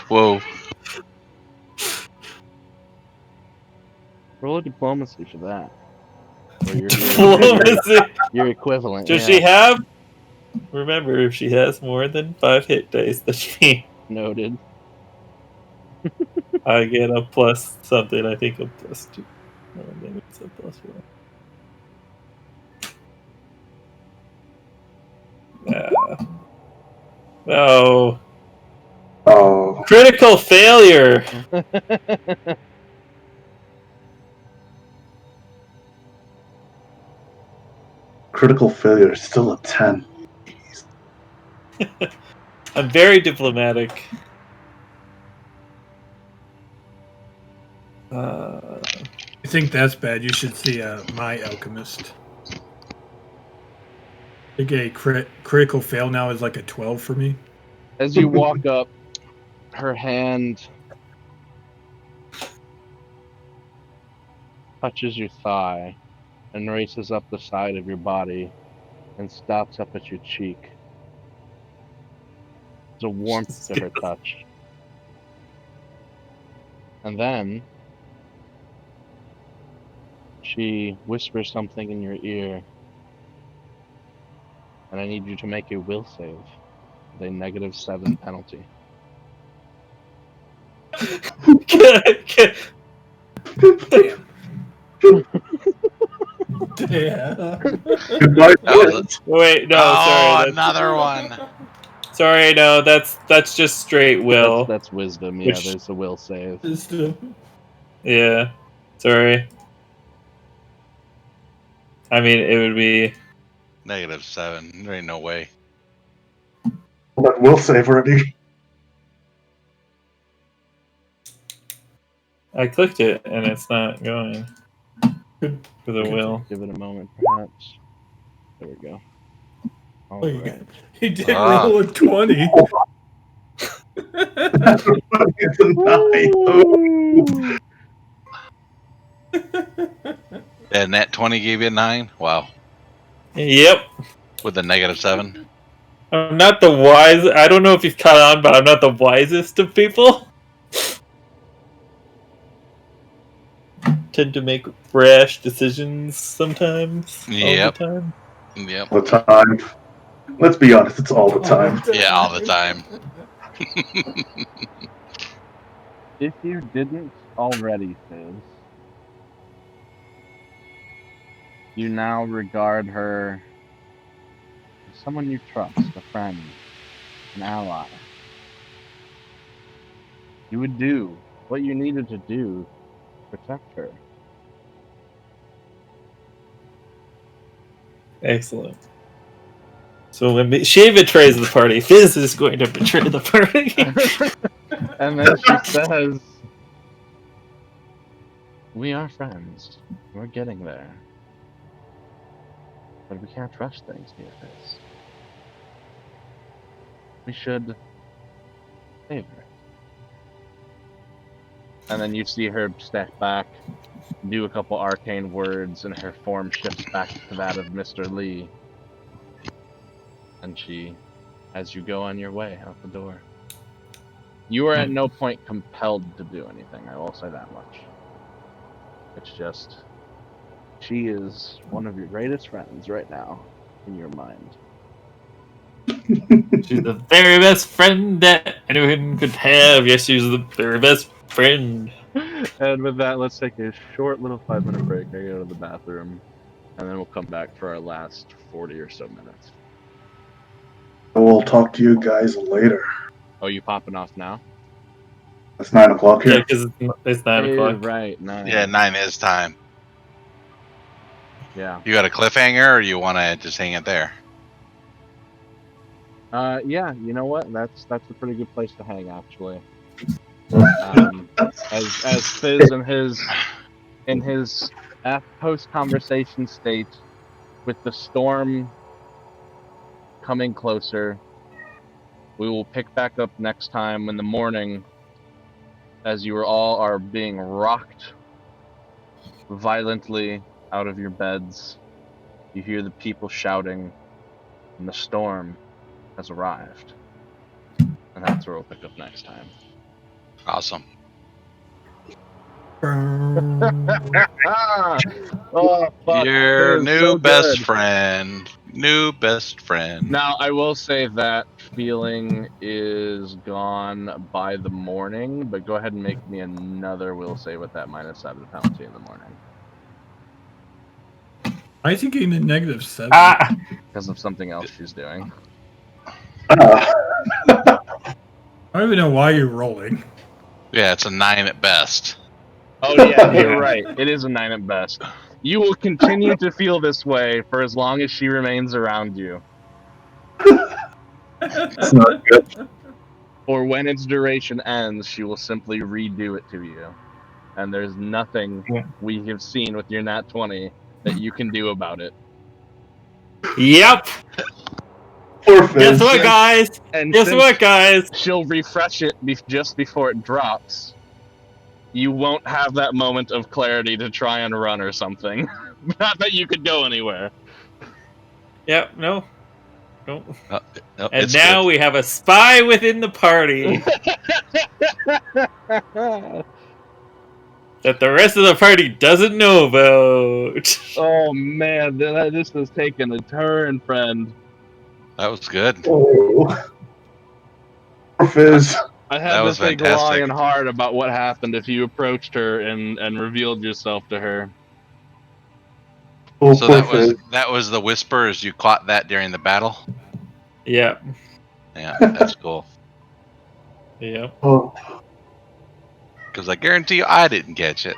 Whoa. Roll a diplomacy for that. Or Diplomacy. your equivalent, Does yeah. she have? Remember, if she has more than 5 hit dice, that means Noted. I get a plus something. I think a plus 2. No, maybe it's a plus 1. Yeah. Oh. Oh, Critical failure. critical failure is still a 10. I'm very diplomatic. I think that's bad. You should see My Alchemist. I think a critical fail now is like a 12 for me. As you walk up, her hand touches your thigh and races up the side of your body and stops up at your cheek. There's a warmth to her touch. And then she whispers something in your ear, and I need you to make a will save with a -7 penalty. Damn. Yeah. Goodbye. Wait, no, Oh, sorry. another one. Sorry, no, that's just straight will. That's wisdom, yeah, Which- there's a will save. Yeah. Sorry. I mean, it would be. -7. There ain't no way. But we'll save already. I clicked it and it's not going. For the will. Give it a moment, perhaps. There we go. All Oh, right. he did Ah. roll a 20. It's a 9. And that 20 gave you a 9? Wow. Yep. With a -7? I'm not the wise. I don't know if you've caught on, but I'm not the wisest of people. Tend to make rash decisions sometimes. All the Yep. time. Yep. All the time. Let's be honest, it's all the time. Yeah, all the time. If you didn't already, Fizz, you now regard her as someone you trust, a friend, an ally. You would do what you needed to do to protect her. Excellent. So when she betrays the party, Fizz is going to betray the party. And then she says, "We are friends. We're getting there. But we can't rush things here, Fizz. We should savor it." And then you see her step back, do a couple arcane words, and her form shifts back to that of Mr. Lee. And she, as you go on your way out the door, you are at no point compelled to do anything, I will say that much. It's just, she is one of your greatest friends right now, in your mind. She's the very best friend that anyone could have. Yes, she's the very best friend. And with that, let's take a short little 5-minute break. I go to the bathroom, and then we'll come back for our last 40 or so minutes. We'll talk to you guys later. Oh, you popping off now? It's 9 o'clock Yeah, here. because it's 9 o'clock. Right, 9. Yeah, 9 is time. Yeah. You got a cliffhanger, or you want to just hang it there? Yeah, you know what? That's a pretty good place to hang, actually. As Fizz in his post conversation state, with the storm coming closer, we will pick back up next time in the morning, as you all are being rocked violently out of your beds. You hear the people shouting, and the storm has arrived. And that's where we'll pick up next time. Awesome. Oh, fuck. Your It is new so best good. friend. New best friend. Now, I will say that feeling is gone by the morning, but go ahead and make me another will save with that -7 penalty in the morning. I think getting a -7. Because of something else she's doing. Ah. I don't even know why you're rolling. Yeah, it's a 9 at best. Oh, yeah, you're right. It is a 9 at best. You will continue to feel this way for as long as she remains around you. It's not good. Or when its duration ends, she will simply redo it to you. And there's nothing we have seen with your nat 20 that you can do about it. Yep. Poor Guess Fizz. what, guys? And Guess since what, guys? she'll refresh it just before it drops, you won't have that moment of clarity to try and run or something. Not that you could go anywhere. Yep. No. No. No, And it's now good. we have a spy within the party that the rest of the party doesn't know about. Oh man, this has taken a turn, friend. That was good. Oh. Poor Fizz. I had That to was think long fantastic. and hard about what happened if you approached her and revealed yourself to her. Oh, So poor Fizz. that was the whispers. You caught that during the battle. Yep. Yeah, that's cool. Yep. Oh. Because I guarantee you, I didn't catch it.